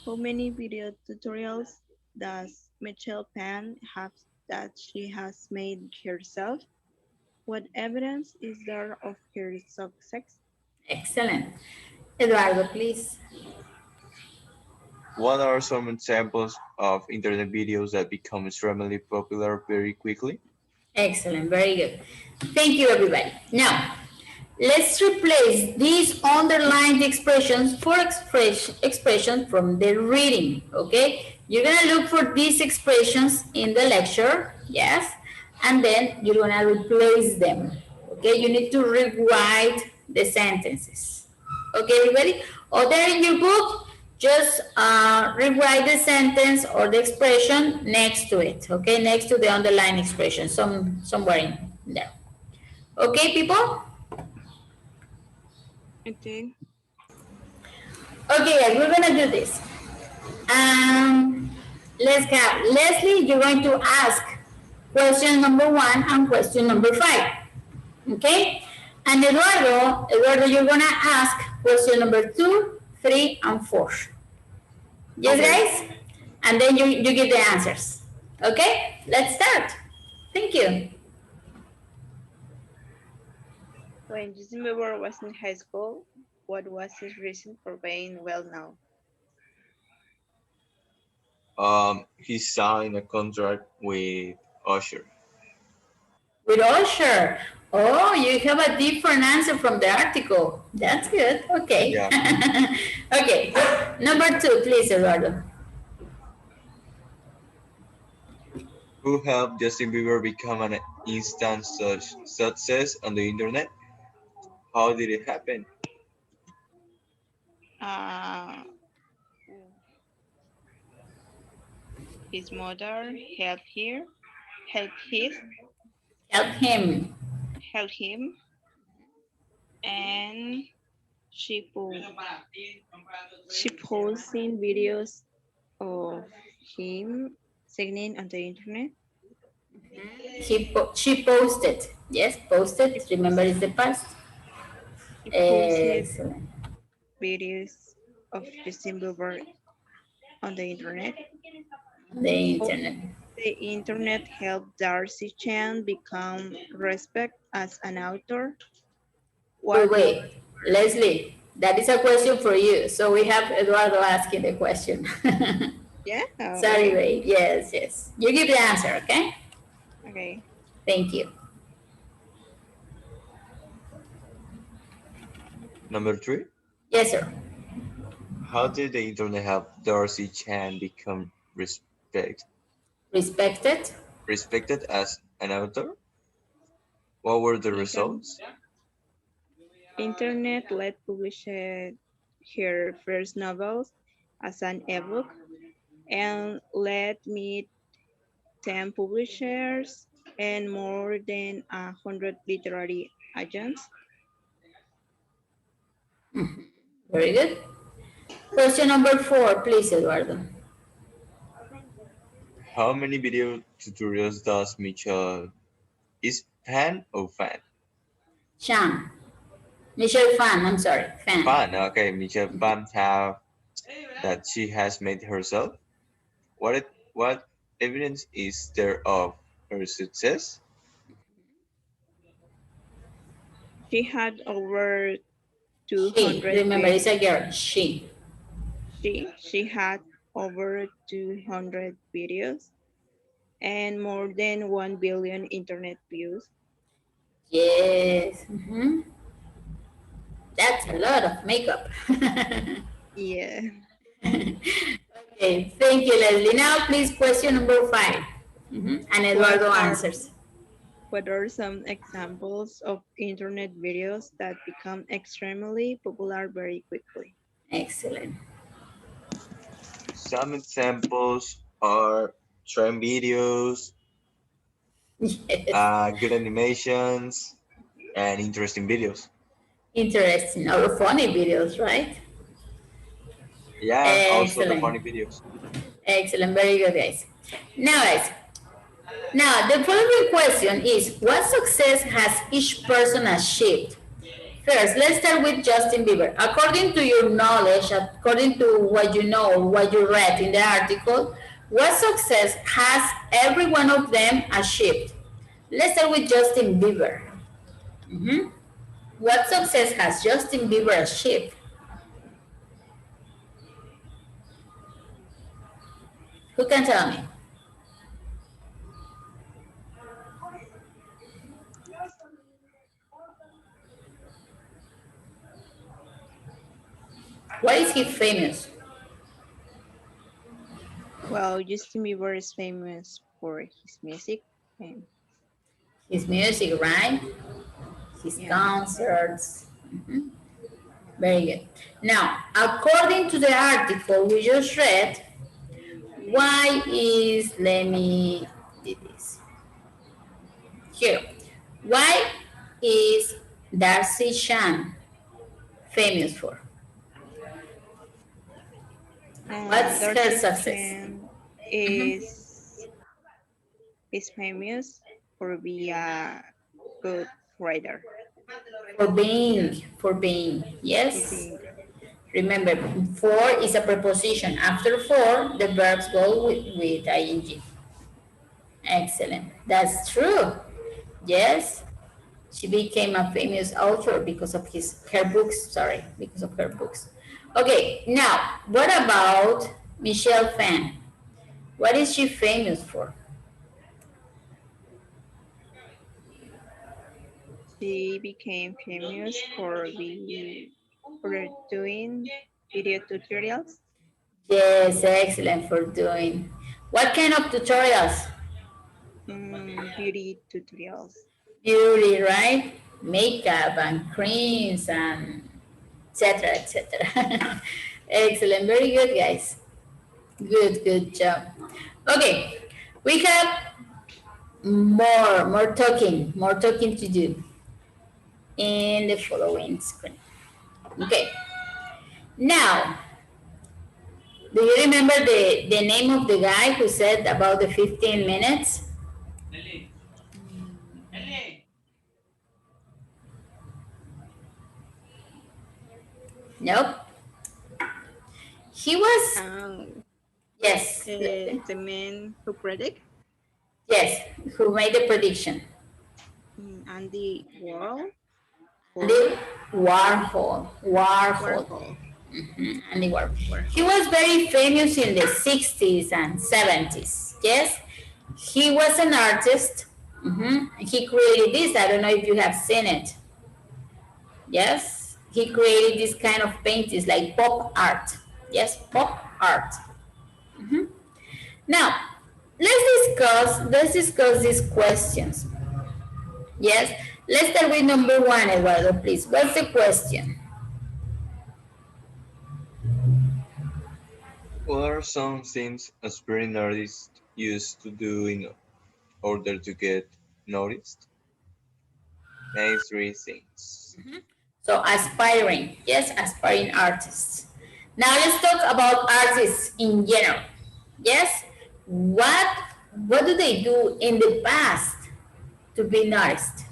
How many video tutorials does Michelle Pan have that she has made herself? What evidence is there of her success? Excellent. Eduardo, please. What are some examples of internet videos that become extremely popular very quickly? Excellent. Very good. Thank you, everybody. Now, let's replace these underlined expressions for expressions from the reading, okay? You're gonna look for these expressions in the lecture, yes? And then you're gonna replace them, okay? You need to rewrite the sentences, okay, everybody? Or there in your book, just rewrite the sentence or the expression next to it, okay? Next to the underlined expression, somewhere in there. Okay, people? Okay. Okay, guys, we're gonna do this. Let's have Leslie, you're going to ask question number one and question number five. Okay? And Eduardo, you're gonna ask question number two, three, and four. Yes, Okay. guys? And then you give the answers. Okay? Let's start. Thank you. When Justin Bieber was in high school, what was his reason for being well known? He signed a contract with Usher. With Usher. Oh, you have a different answer from the article. That's good. Okay. Yeah. Okay. Number two, please, Eduardo. Who helped Justin Bieber become an instant success on the internet? How did it happen? His mother helped her, helped his, Help him. helped him, and she posting videos of him singing on the internet. She posted. Yes, posted. Remember, it's the past. He posted Excellent. videos of Justin Bieber on the internet. The internet. The internet helped Darcy Chan become respected as an author. Wait. Leslie, that is a question for you. So we have Eduardo asking the question. Yeah? Sorry, wait. Yes. You give the answer, okay? Okay. Thank you. Number three. Yes, sir. How did the internet help Darcy Chan become respected? Respected? respected as an author? What were the Inter- results? Internet let publish her first novels as an ebook and let meet 10 publishers and more than 100 literary agents. Very good. Question number 4, please, Eduardo. How many video tutorials does Michelle is fan or fan? Chan. Michelle Fan, I'm sorry, Fan. Fan, okay. Michelle fans have that she has made herself. What evidence is there of her success? She had over She, 200 remember, it's a girl, she. she had over 200 videos and more than 1 billion internet views. Yes. That's a lot of makeup. Yeah. Okay, thank you, Leslie. Now, please, question number 5. And What Eduardo are answers. what are some examples of internet videos that become extremely popular very quickly? Excellent. Some examples are trend videos, Yes. good animations, and interesting videos. Interesting or funny videos, right? Yeah, also the Excellent. funny videos. Excellent. Very good, guys. Now, guys, now the following question is, what success has each person achieved? First, let's start with Justin Bieber. According to your knowledge, according to what you know, what you read in the article, what success has every one of them achieved? Let's start with Justin Bieber. What success has Justin Bieber achieved? Who can tell me? Why is he famous? Well, Justin Bieber is famous for his music and His music, right? His yeah. concerts. Very good. Now, according to the article we just read, why is, let me do this. Here. Why is Darcy Chan famous for? What's her Darcy success? Chan is famous for being a good writer. For being, For yes. being Remember, for is a preposition. After for, the verbs go with ing. Excellent. That's true. Yes. She became a famous author because of her books. Sorry, because of her books. Okay, now what about Michelle Phan? What is she famous for? she became famous for doing video tutorials, Yes, excellent for doing. What kind of tutorials? beauty tutorials. Beauty, right? Makeup and creams and etc. etc. Excellent, very good, guys. Good job. Okay, we have more talking to do in the following screen. Okay, now, do you remember the name of the guy who said about the 15 minutes? Nope. He was, yes, The man who predict yes, who made the prediction. Andy Warhol. Andy Warhol. Andy Warhol. He was very famous in the 60s and 70s. Yes, he was an artist. He created this. I don't know if you have seen it. Yes, he created this kind of paintings like pop art. Yes, pop art. Now, let's discuss these questions. Yes, let's start with number one, Eduardo, please. What's the question? What are some things aspiring artists used to do in order to get noticed? Name three things. So aspiring, yes, aspiring artists. Now let's talk about artists in general. Yes, what do they do in the past to be noticed,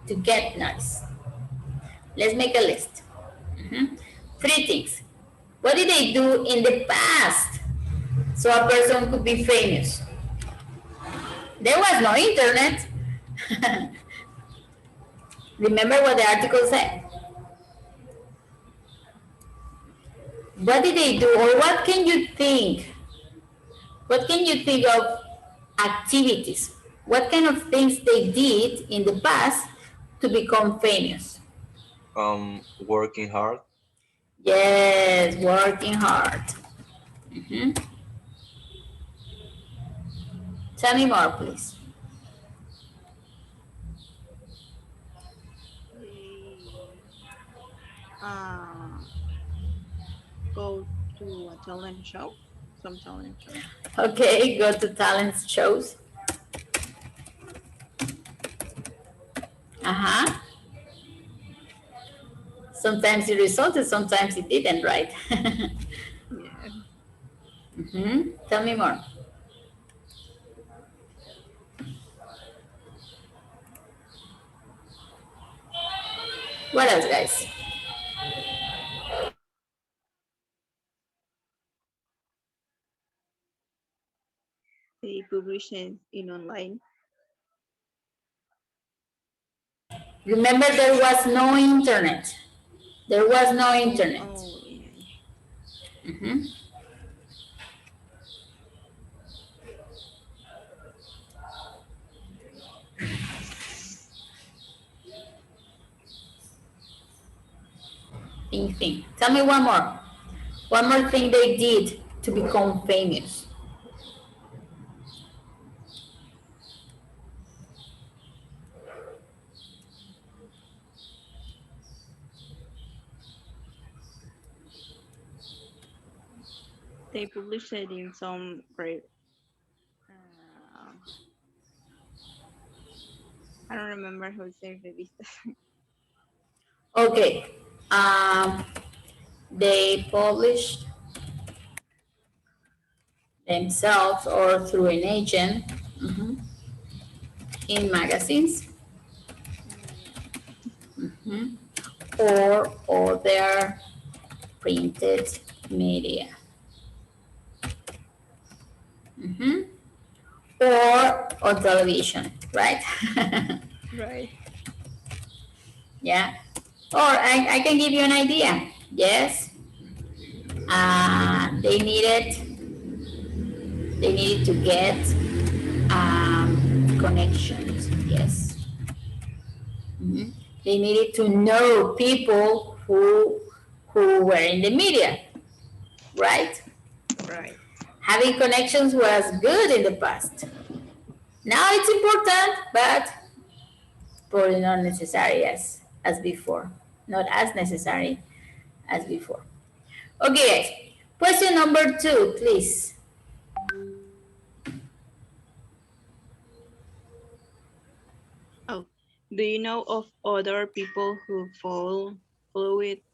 to get noticed? Let's make a list. Three things. What did they do in the past so a person could be famous? There was no internet. Remember what the article said? What did they do, or what can you think? What can you think of activities? What kind of things they did in the past to become famous? Working hard. Yes, working hard. Mhm. Tell me more, please. They uh, go to a talent show, some talent show. Okay, go to talent shows. Uh-huh. Sometimes it resulted, sometimes it didn't, right? Yeah. Tell me more. What else, guys? They publish it in online. Remember, there was no internet. There was no internet. Oh, yeah. Mm-hmm. Think. Tell me one more. One more thing they did to become famous. They publish it in some great. Uh, I don't remember who said revistas. Okay. Um, they published themselves or through an agent in magazines or other printed media. Or on television, right? Right. Yeah. Or I can give you an idea. Yes. They needed to get connections. Yes. They needed to know people who were in the media, right? Right. Having connections was good in the past. Now it's important, but probably not necessary as before. Not as necessary as before. Okay, guys. Question number 2, please. Oh, do you know of other people who followed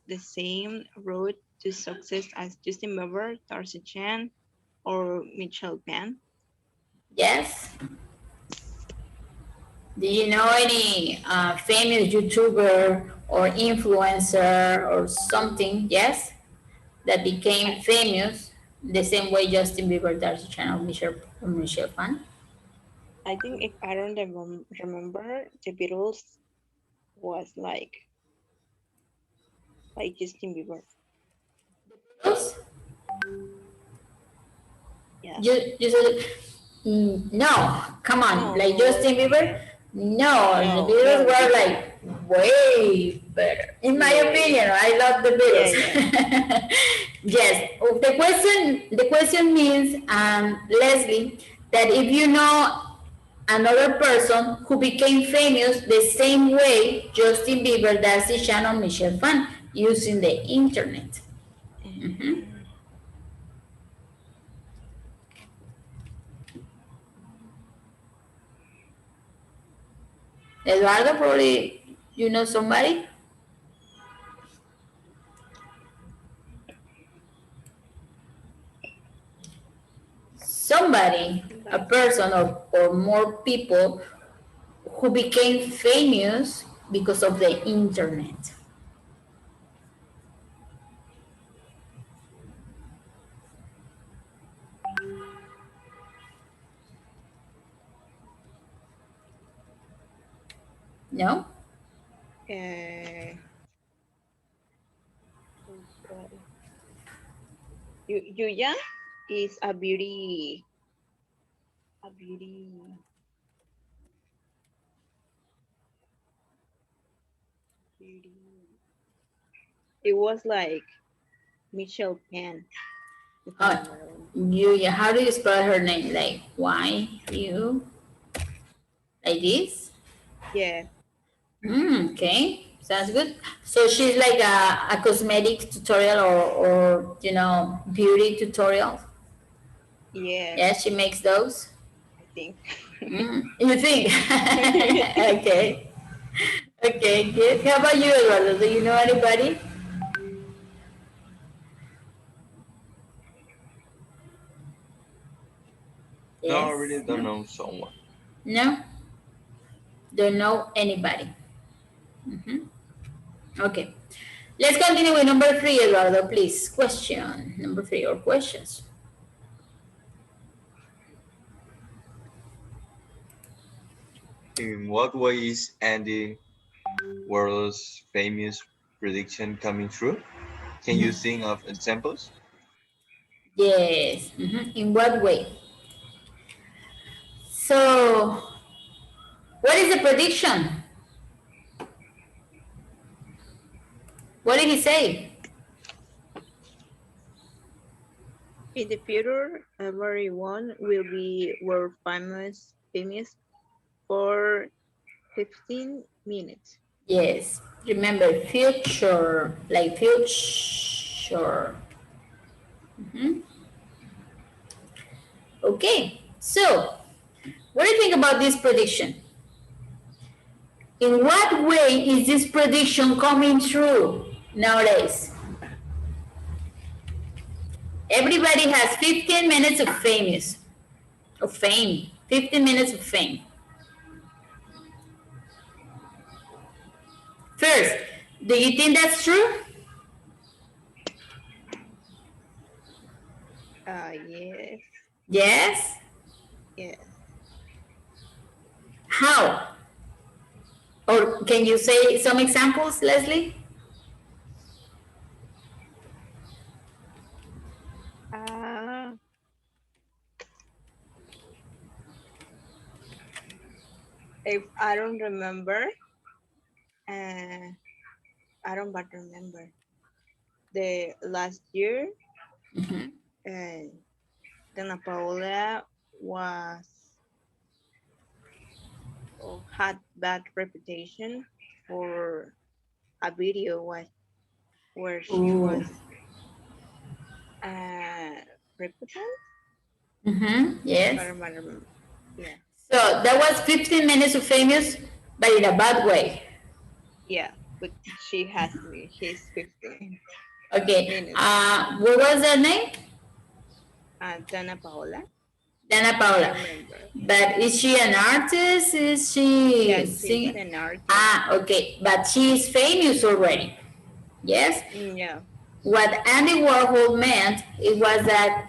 the same road to success as Justin Bieber, Darcy Chan, or Michelle Pan? Yes. Do you know any famous YouTuber or influencer or something? Yes, that became famous the same way Justin Bieber, Darcy Chan, or Michelle Fan. I think if I don't remember, the Beatles was like Justin Bieber. Yes. Yeah. You said no. Come on, No, like Justin Bieber. No, No, the Beatles no, were different. like way better, in my Yeah, opinion. I love the Beatles. Yeah, Yes. The question means, Leslie, that if you know another person who became famous the same way Justin Bieber does the channel Michelle Fan using the internet. Eduardo, probably you know somebody? Somebody, a person or more people who became famous because of the internet. No? Yuya is a beauty. It was like Michelle Pan. You, how do you spell her name? Like Y-U? Like this? Yeah. Okay, sounds good. So she's like a cosmetic tutorial or beauty tutorial. Yeah. Yeah, she makes those. I think. You think? Okay. Okay, good. How about you, Eduardo? Do you know anybody? No, I Yes. really don't know someone. No? Don't know anybody. Okay. Let's continue with number 3, Eduardo, please. Question. Number 3 or questions. In what way is Andy Warhol's famous prediction coming true? Can you think of examples? Yes. In what way? So, what is the prediction? What did he say? In the future, everyone will be world famous for 15 minutes. Yes. Remember, future, like future. Okay. So, what do you think about this prediction? In what way is this prediction coming true nowadays? Everybody has 15 minutes of fame. 15 minutes of fame. First, do you think that's true? Yes. Yes? Yes. How? Or can you say some examples, Leslie? If I don't remember, I don't but remember the last year, Dana Paola had bad reputation for a video where she was reputant. Yes. I remember. Yeah. So that was 15 minutes of famous, but in a bad way. Yeah, but she has me. She's 15. Okay. What was her name? Dana Paola. Dana Paola. But is she an artist? Is she? Yes, she's an artist. Okay. But she is famous already. Yes? Yeah. What Andy Warhol meant, it was that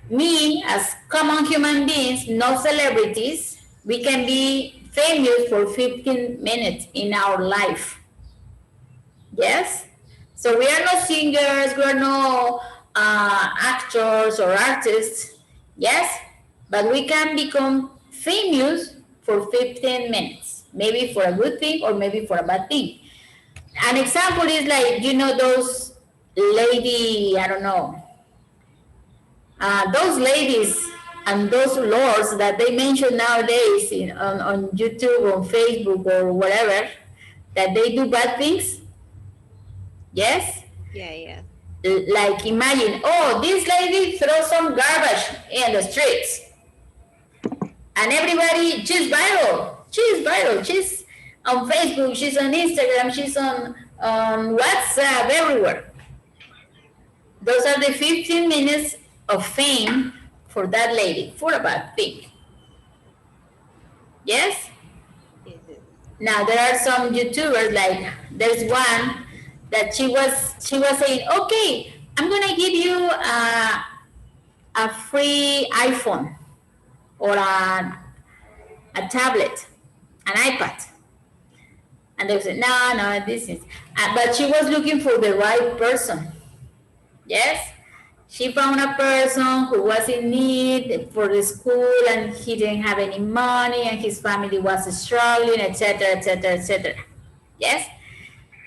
me, as common human beings, no celebrities, we can be famous for 15 minutes in our life. Yes? So we are no singers, we are no actors or artists. Yes? But we can become famous for 15 minutes. Maybe for a good thing or maybe for a bad thing. An example is like, those lady, I don't know, those ladies And those lords that they mention nowadays on YouTube, on Facebook, or whatever, that they do bad things. Yes? Yeah, yeah. Like imagine, oh, this lady throws some garbage in the streets. And everybody, she's viral. She's viral. She's on Facebook, she's on Instagram, she's on WhatsApp, everywhere. Those are the 15 minutes of fame for that lady, for a bad thing. Yes? Yes, yes. Now there are some YouTubers, like there's one that she was saying, okay, I'm gonna give you a free iPhone or a tablet, an iPad. And they said, no, this is, but she was looking for the right person. Yes? She found a person who was in need for the school and he didn't have any money and his family was struggling, etc., etc., etc. Yes?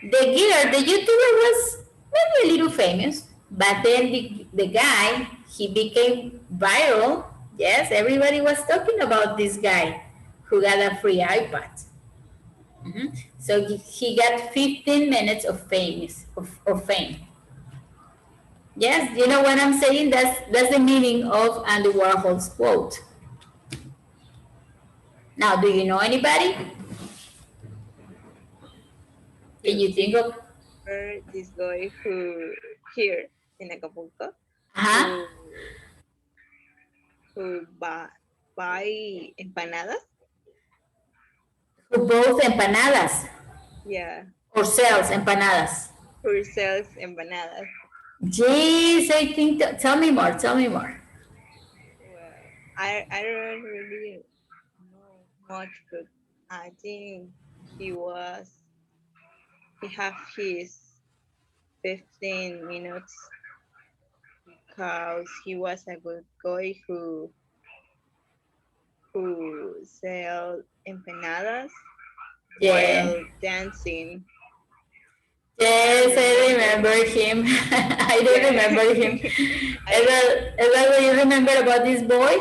The girl, the YouTuber was maybe a little famous, but then the guy, he became viral. Yes, everybody was talking about this guy who got a free iPad. So he got 15 minutes of fame. Yes, you know what I'm saying? That's the meaning of Andy Warhol's quote. Now, do you know anybody? Can you think of? This guy who here in Acapulco Uh-huh. who buy empanadas. Who both empanadas Yeah, or sells empanadas? who sells empanadas. Jeez, I think. Tell me more. Tell me more. Well, I don't really know much, but I think he have his 15 minutes because he was a good guy who sell empanadas Yeah. while dancing. Yes, I remember him. I don't remember him. Eduardo, you remember about this boy?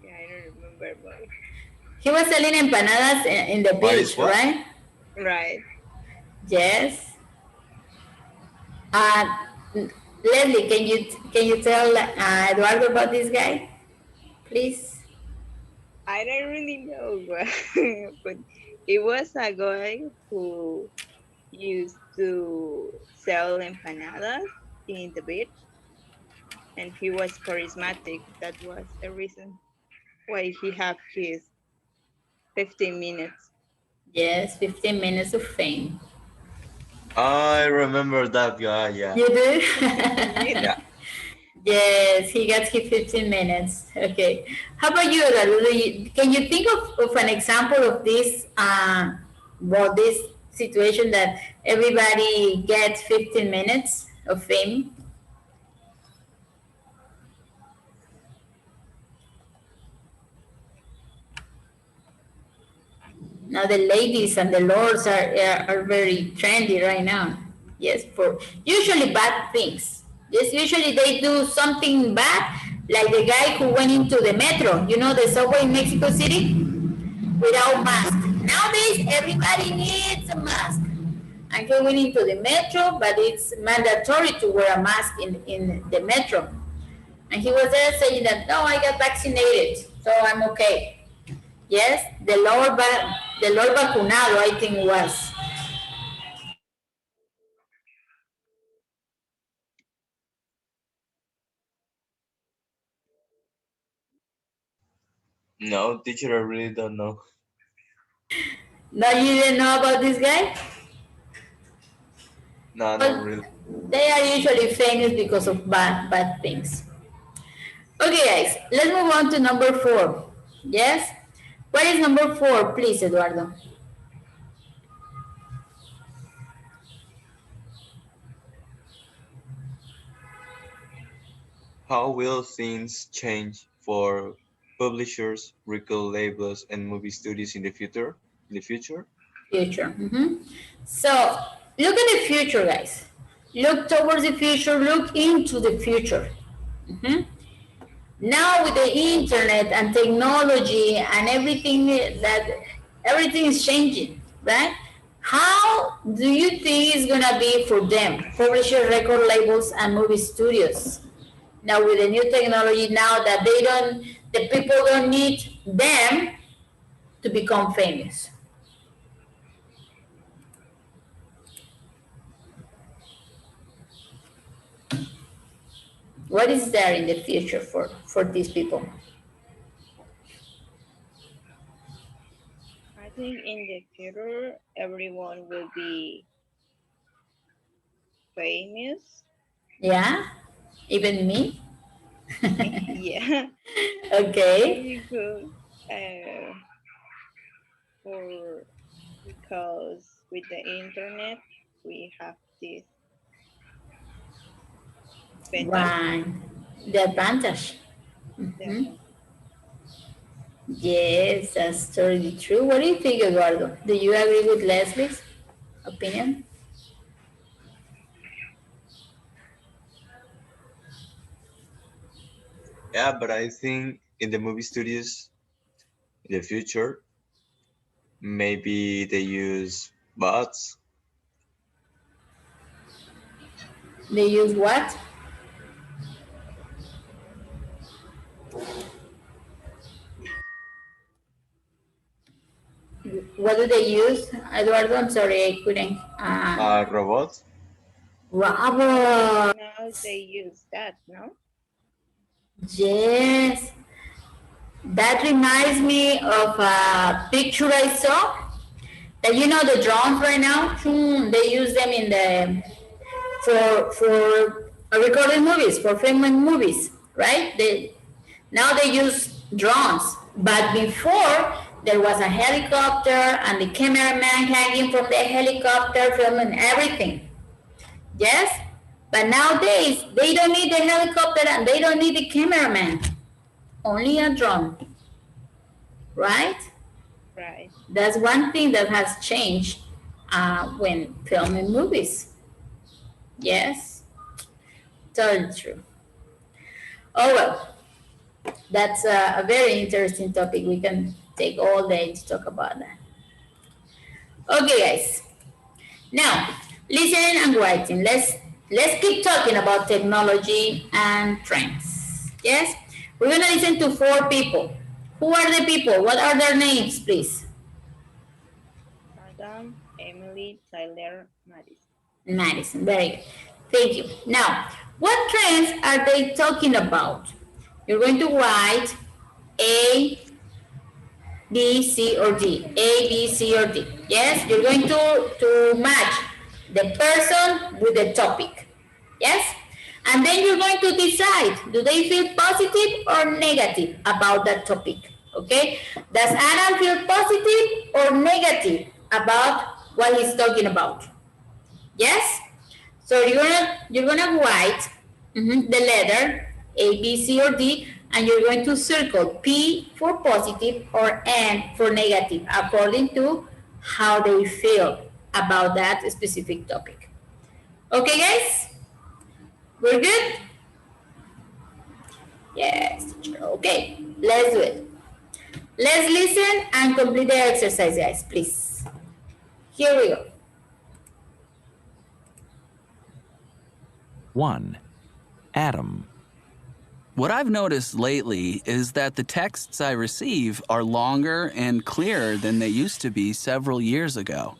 Yeah, I don't remember, but He was selling empanadas in the beach, right? right. Yes. Leslie, can you tell Eduardo about this guy, please? I don't really know, but it was a guy who used to sell empanadas in the beach, and he was charismatic. That was the reason why he had his 15 minutes. Yes, 15 minutes of fame. I remember that guy, yeah. You do? Yeah. Yes, he got his 15 minutes. Okay. How about you, Eduardo? Can you think of an example of this, this situation that everybody gets 15 minutes of fame? Now the ladies and the lords are very trendy right now. Yes, for usually bad things. Yes, usually they do something bad, like the guy who went into the metro, you know, the subway in Mexico City, without mask. Nowadays, everybody needs a mask. And he went into the metro, but it's mandatory to wear a mask in the metro. And he was there saying that, no, I got vaccinated, so I'm okay. Yes, the Lord vacunado, I think it was. No, teacher, I really don't know. No, you didn't know about this guy? No, not really. They are usually famous because of bad things. Okay, guys, let's move on to number 4. Yes? What is number 4, please, Eduardo? How will things change for publishers, record labels, and movie studios in the future? Future. So, look at the future, guys. Look towards the future, look into the future. Now with the internet and technology and everything is changing, right? How do you think it's gonna be for them, publisher, record labels, and movie studios? Now with the new technology, now that the people don't need them to become famous. What is there in the future for these people? I think in the future, everyone will be famous. Yeah, even me. Yeah. Okay. Because, uh, for because with the internet we have this advantage. One, the advantage. Yeah. Yes, that's totally true. What do you think, Eduardo? Do you agree with Leslie's opinion? Yeah, but I think in the movie studios in the future, maybe they use bots. They use what? What do they use, Eduardo? I'm sorry, I couldn't. Robots. Robot. Now they use that, no? Yes. That reminds me of a picture I saw. That you know the drones right now, they use them in the for recording movies, for filming movies, right? Now they use drones, but before there was a helicopter and the cameraman hanging from the helicopter filming everything. Yes, but nowadays they don't need the helicopter and they don't need the cameraman, only a drone, right? Right. That's one thing that has changed when filming movies. Yes, totally true. Oh well, that's a very interesting topic. We can take all day to talk about that. Okay, guys. Now, listening and writing. Let's keep talking about technology and trends. Yes, we're gonna listen to 4 people. Who are the people? What are their names, please? Adam, Emily, Tyler, Madison. Madison, very good. Thank you. Now, what trends are they talking about? You're going to write A, B, C, or D. A, B, C, or D. Yes, you're going to match the person with the topic. Yes? And then you're going to decide, do they feel positive or negative about that topic? Okay? Does Adam feel positive or negative about what he's talking about? Yes? So you're gonna write the letter A, B, C, or D, and you're going to circle P for positive or N for negative, according to how they feel about that specific topic. Okay, guys? We're good? Yes, teacher. Okay, let's do it. Let's listen and complete the exercise, guys, please. Here we go. 1. Adam. What I've noticed lately is that the texts I receive are longer and clearer than they used to be several years ago.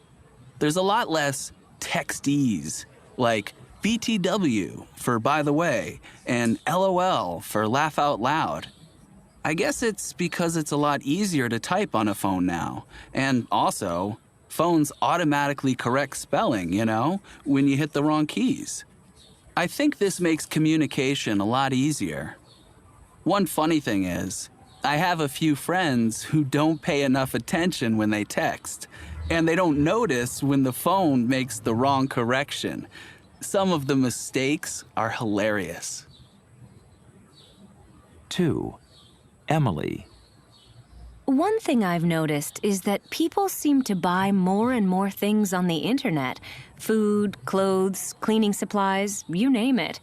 There's a lot less textees, like BTW for by the way, and LOL for laugh out loud. I guess it's because it's a lot easier to type on a phone now, and also, phones automatically correct spelling, when you hit the wrong keys. I think this makes communication a lot easier. One funny thing is, I have a few friends who don't pay enough attention when they text, and they don't notice when the phone makes the wrong correction. Some of the mistakes are hilarious. 2. Emily. One thing I've noticed is that people seem to buy more and more things on the internet. Food, clothes, cleaning supplies, you name it.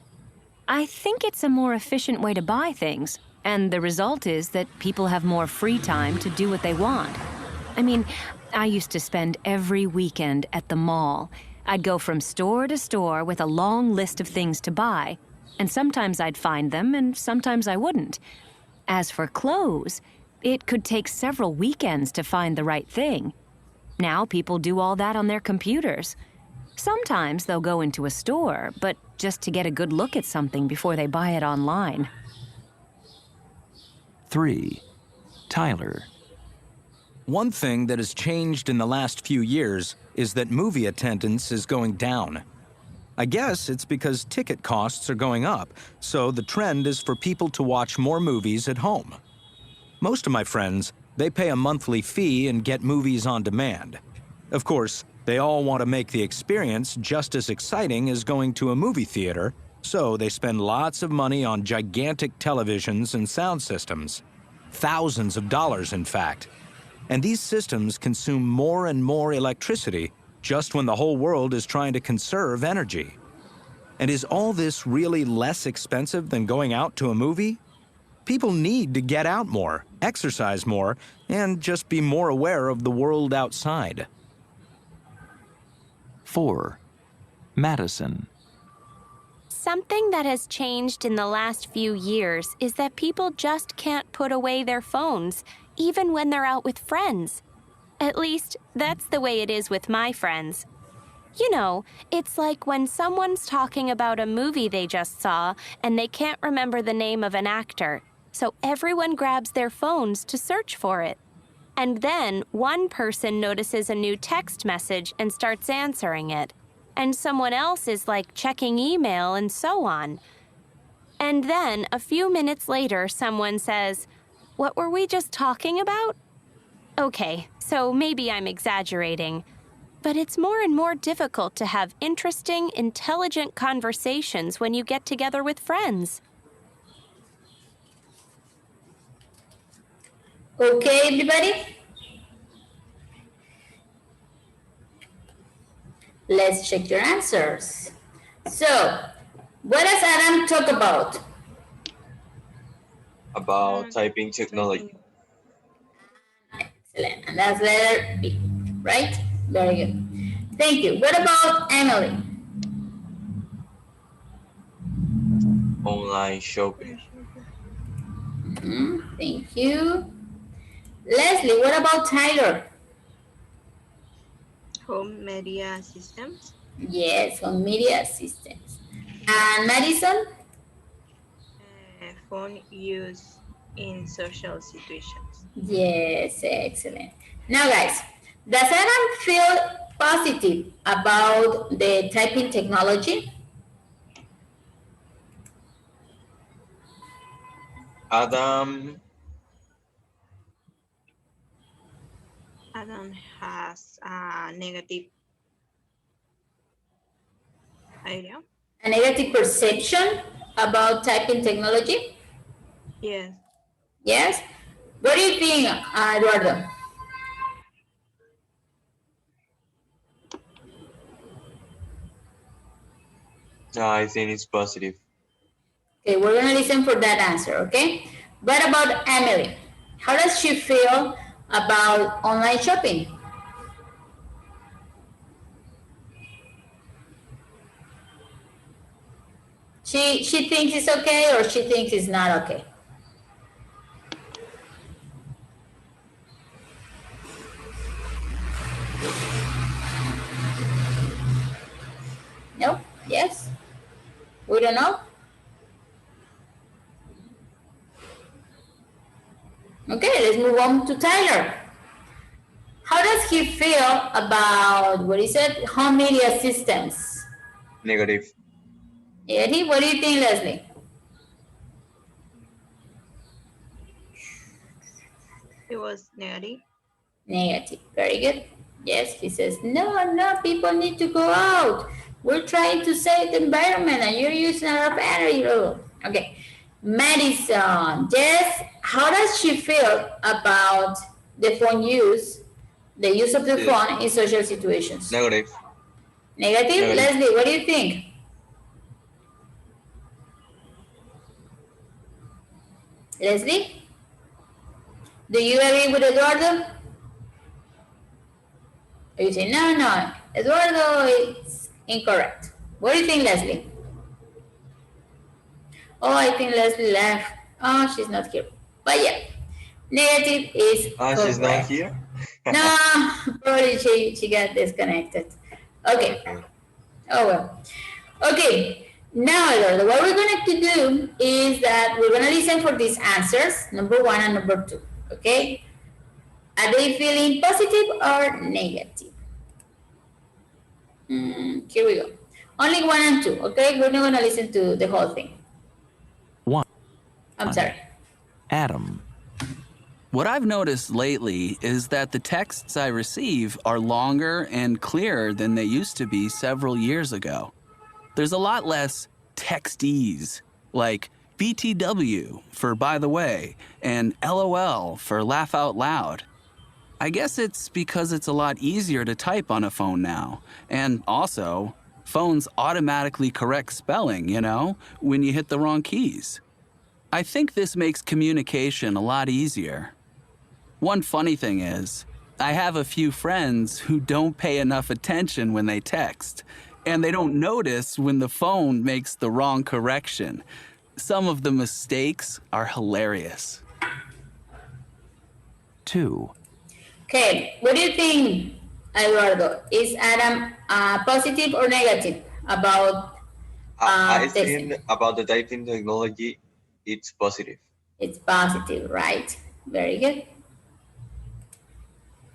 I think it's a more efficient way to buy things, and the result is that people have more free time to do what they want. I mean, I used to spend every weekend at the mall. I'd go from store to store with a long list of things to buy, and sometimes I'd find them and sometimes I wouldn't. As for clothes, it could take several weekends to find the right thing. Now people do all that on their computers. Sometimes they'll go into a store, but just to get a good look at something before they buy it online. 3. Tyler. One thing that has changed in the last few years is that movie attendance is going down. I guess it's because ticket costs are going up, so the trend is for people to watch more movies at home. Most of my friends, they pay a monthly fee and get movies on demand. Of course, they all want to make the experience just as exciting as going to a movie theater, so they spend lots of money on gigantic televisions and sound systems. Thousands of dollars, in fact. And these systems consume more and more electricity just when the whole world is trying to conserve energy. And is all this really less expensive than going out to a movie? People need to get out more, exercise more, and just be more aware of the world outside. 4. Madison. Something that has changed in the last few years is that people just can't put away their phones, even when they're out with friends. At least, that's the way it is with my friends. You know, it's like when someone's talking about a movie they just saw and they can't remember the name of an actor, so everyone grabs their phones to search for it. And then one person notices a new text message and starts answering it. And someone else is like checking email and so on. And then a few minutes later, someone says, "What were we just talking about?" Okay, so maybe I'm exaggerating. But it's more and more difficult to have interesting, intelligent conversations when you get together with friends. Okay, everybody? Let's check your answers. So, what does Adam talk about? About typing technology. Excellent. And that's letter B, right? Very good. Thank you. What about Emily? Online shopping. Thank you. Leslie, what about Tyler? Home media systems. Yes, home media systems. And Madison? Phone use in social situations. Yes, excellent. Now, guys, does Adam feel positive about the typing technology? Adam Has a negative idea. A negative perception about typing technology? Yes. Yes? What do you think, Eduardo? I think it's positive. Okay, we're going to listen for that answer, okay? What about Emily? How does she feel about online shopping? She thinks it's okay or she thinks it's not okay? No? Yes? We don't know? Okay, let's move on to Tyler. How does he feel about, what is it, home media systems? Negative. Eddie, what do you think, Leslie? It was negative. Negative, very good. Yes, he says, no, people need to go out. We're trying to save the environment and you're using our battery. Okay, Madison, Jess, how does she feel about the use of the Yes. phone in social situations? Negative. Negative? Leslie, what do you think? Leslie? Do you agree with Eduardo? Or you say, no, Eduardo is incorrect. What do you think, Leslie? Oh, I think Leslie left. Oh, she's not here. But yeah, negative is correct. She's not here? No, probably she got disconnected. Okay. Oh well. Okay. Now, Eduardo, what we're going to do is that we're going to listen for these answers, number 1 and number 2. Okay? Are they feeling positive or negative? Here we go. Only 1 and 2, okay? We're not going to listen to the whole thing. 1. I'm sorry. Adam. What I've noticed lately is that the texts I receive are longer and clearer than they used to be several years ago. There's a lot less textees, like BTW for by the way, and LOL for laugh out loud. I guess it's because it's a lot easier to type on a phone now. And also, phones automatically correct spelling, when you hit the wrong keys. I think this makes communication a lot easier. One funny thing is, I have a few friends who don't pay enough attention when they text, and they don't notice when the phone makes the wrong correction. Some of the mistakes are hilarious. 2. Okay, what do you think, Eduardo? Is Adam positive or negative about I texting? think about the typing technology, it's positive. It's positive, right? Very good.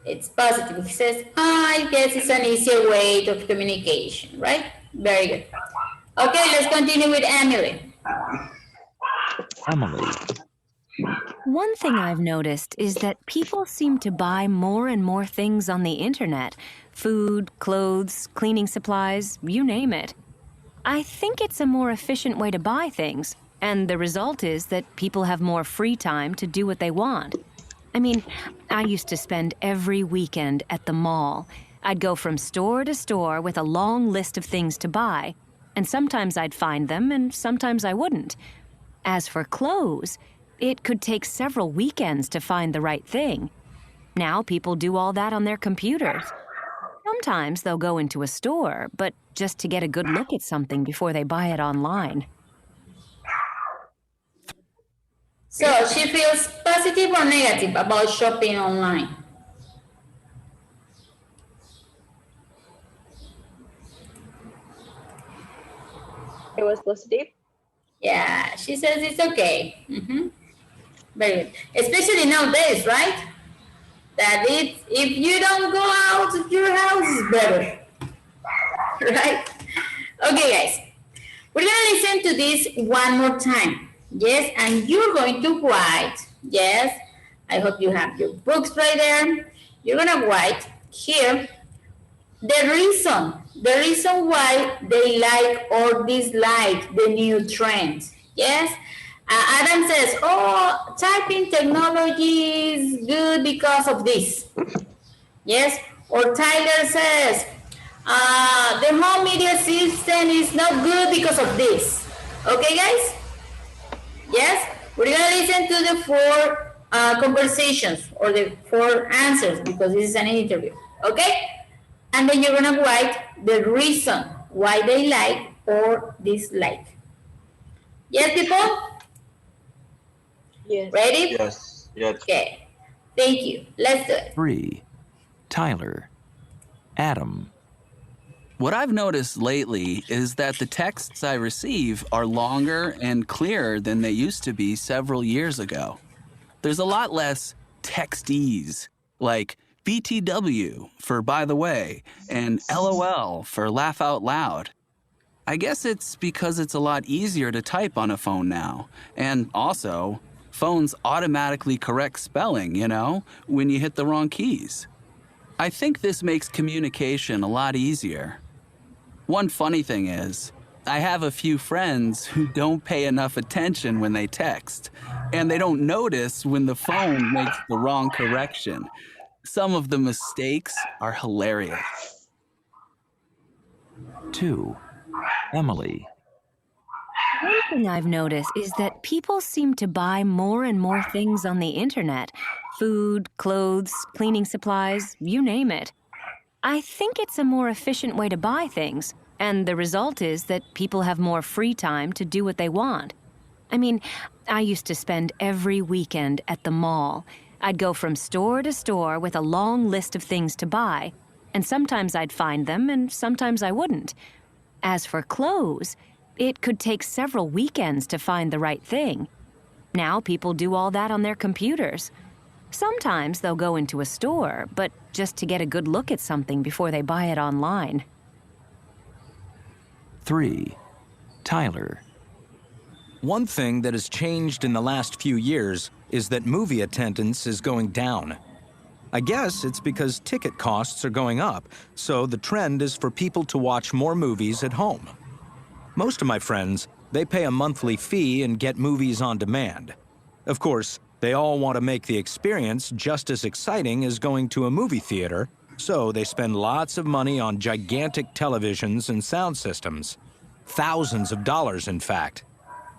It's positive. He says, I guess it's an easier way of communication, right? Very good. Okay, let's continue with Emily. Emily. One thing I've noticed is that people seem to buy more and more things on the internet. Food, clothes, cleaning supplies, you name it. I think it's a more efficient way to buy things, and the result is that people have more free time to do what they want. I mean, I used to spend every weekend at the mall. I'd go from store to store with a long list of things to buy, and sometimes I'd find them and sometimes I wouldn't. As for clothes, it could take several weekends to find the right thing. Now people do all that on their computers. Sometimes they'll go into a store, but just to get a good look at something before they buy it online. So she feels positive or negative about shopping online? It was positive. Yeah, she says it's okay. Very good. Especially nowadays, right? That if you don't go out of your house, it's better. Right? Okay, guys. We're going to listen to this one more time. Yes, and you're going to write. Yes, I hope you have your books right there. You're going to write here the reason why they like or dislike the new trend. Yes, Adam says, oh, typing technology is good because of this. Yes, or Tyler says, the home media system is not good because of this. Okay, guys? Yes, we're going to listen to the 4 conversations or the 4 answers because this is an interview. Okay? And then you're going to write the reason why they like or dislike. Yes, people? Yes. Ready? Yes. Okay. Thank you. Let's do it. 3. Tyler. Adam. What I've noticed lately is that the texts I receive are longer and clearer than they used to be several years ago. There's a lot less textees, like BTW for by the way, and LOL for laugh out loud. I guess it's because it's a lot easier to type on a phone now. And also, phones automatically correct spelling, when you hit the wrong keys. I think this makes communication a lot easier. One funny thing is, I have a few friends who don't pay enough attention when they text, And they don't notice when the phone makes the wrong correction. Some of the mistakes are hilarious. 2. Emily. One thing I've noticed is that people seem to buy more and more things on the internet. Food, clothes, cleaning supplies, you name it. I think it's a more efficient way to buy things, and the result is that people have more free time to do what they want. I mean, I used to spend every weekend at the mall. I'd go from store to store with a long list of things to buy, and sometimes I'd find them and sometimes I wouldn't. As for clothes, it could take several weekends to find the right thing. Now people do all that on their computers. Sometimes they'll go into a store, but just to get a good look at something before they buy it online. 3. Tyler. One thing that has changed in the last few years is that movie attendance is going down. I guess it's because ticket costs are going up, so the trend is for people to watch more movies at home. Most of my friends, they pay a monthly fee and get movies on demand. Of course, they all want to make the experience just as exciting as going to a movie theater, so they spend lots of money on gigantic televisions and sound systems. Thousands of dollars, in fact.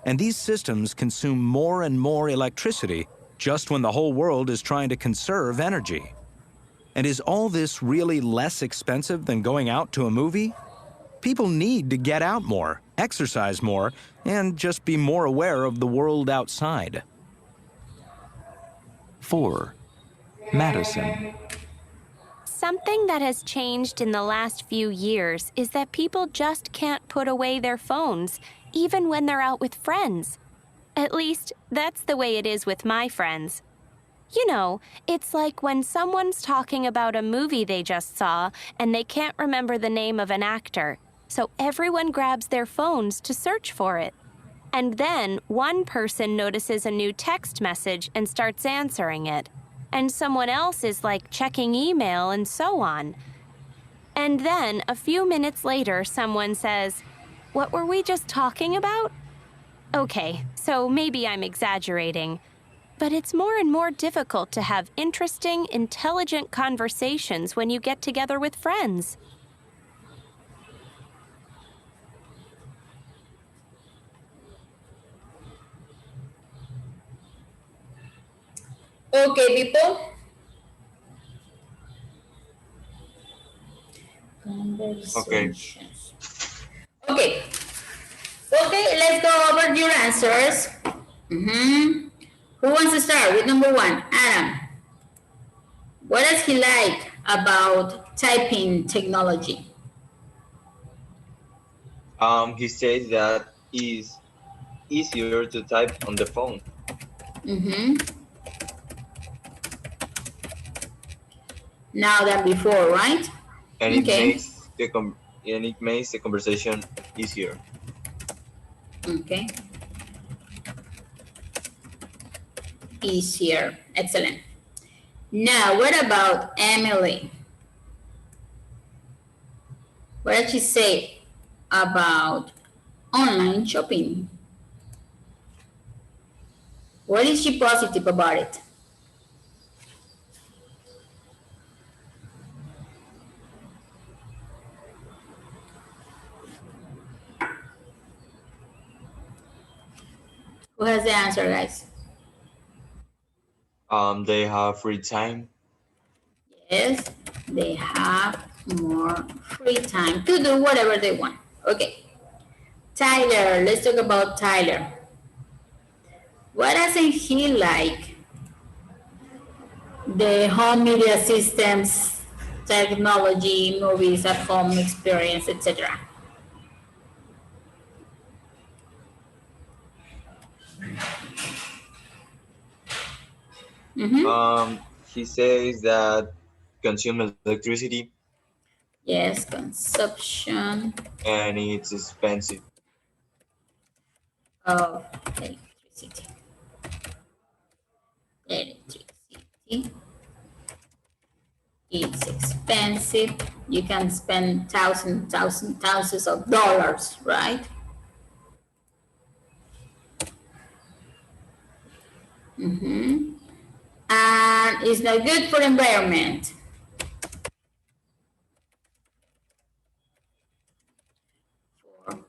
And these systems consume more and more electricity just when the whole world is trying to conserve energy. And is all this really less expensive than going out to a movie? People need to get out more, exercise more, and just be more aware of the world outside. 4. Madison. Something that has changed in the last few years is that people just can't put away their phones, even when they're out with friends. At least, that's the way it is with my friends. You know, it's like when someone's talking about a movie they just saw and they can't remember the name of an actor, so everyone grabs their phones to search for it. And then one person notices a new text message and starts answering it. And someone else is like checking email and so on. And then a few minutes later, someone says, "What were we just talking about?" Okay, so maybe I'm exaggerating. But it's more and more difficult to have interesting, intelligent conversations when you get together with friends. Okay, people. Okay. Okay. Okay, let's go over your answers. Who wants to start with number 1? Adam. What does he like about typing technology? He says that it's easier to type on the phone. Now than before, right? And it makes the conversation easier. Okay. Easier. Excellent. Now, what about Emily? What did she say about online shopping? What is she positive about it? Who has the answer, guys? They have free time. Yes, they have more free time to do whatever they want. Okay. Tyler, let's talk about Tyler. What doesn't he like? The home media systems, technology, movies at home experience, etc. He says that consumes electricity. Yes, consumption And it's expensive. of electricity. Electricity. It's expensive. You can spend thousands of dollars, right? And it's not good for environment. For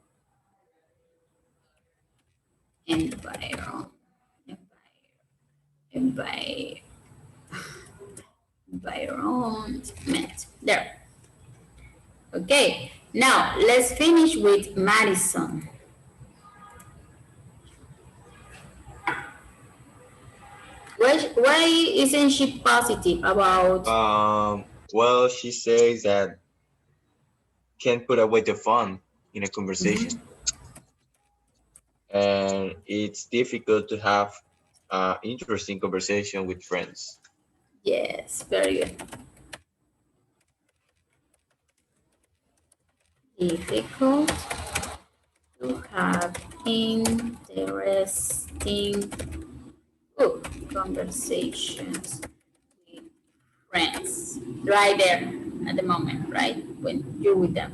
environment. There. Okay, now let's finish with Madison. Why isn't she positive about? Well, she says that can't put away the fun in a conversation, and it's difficult to have interesting conversation with friends. Yes, very good. Difficult to have interesting conversations with friends. Right there at the moment, right? When you're with them.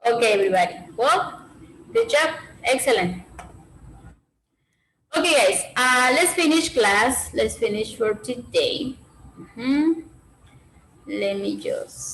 Okay, everybody. Well, good job. Excellent. Okay, guys. Let's finish class. Let's finish for today. Let me just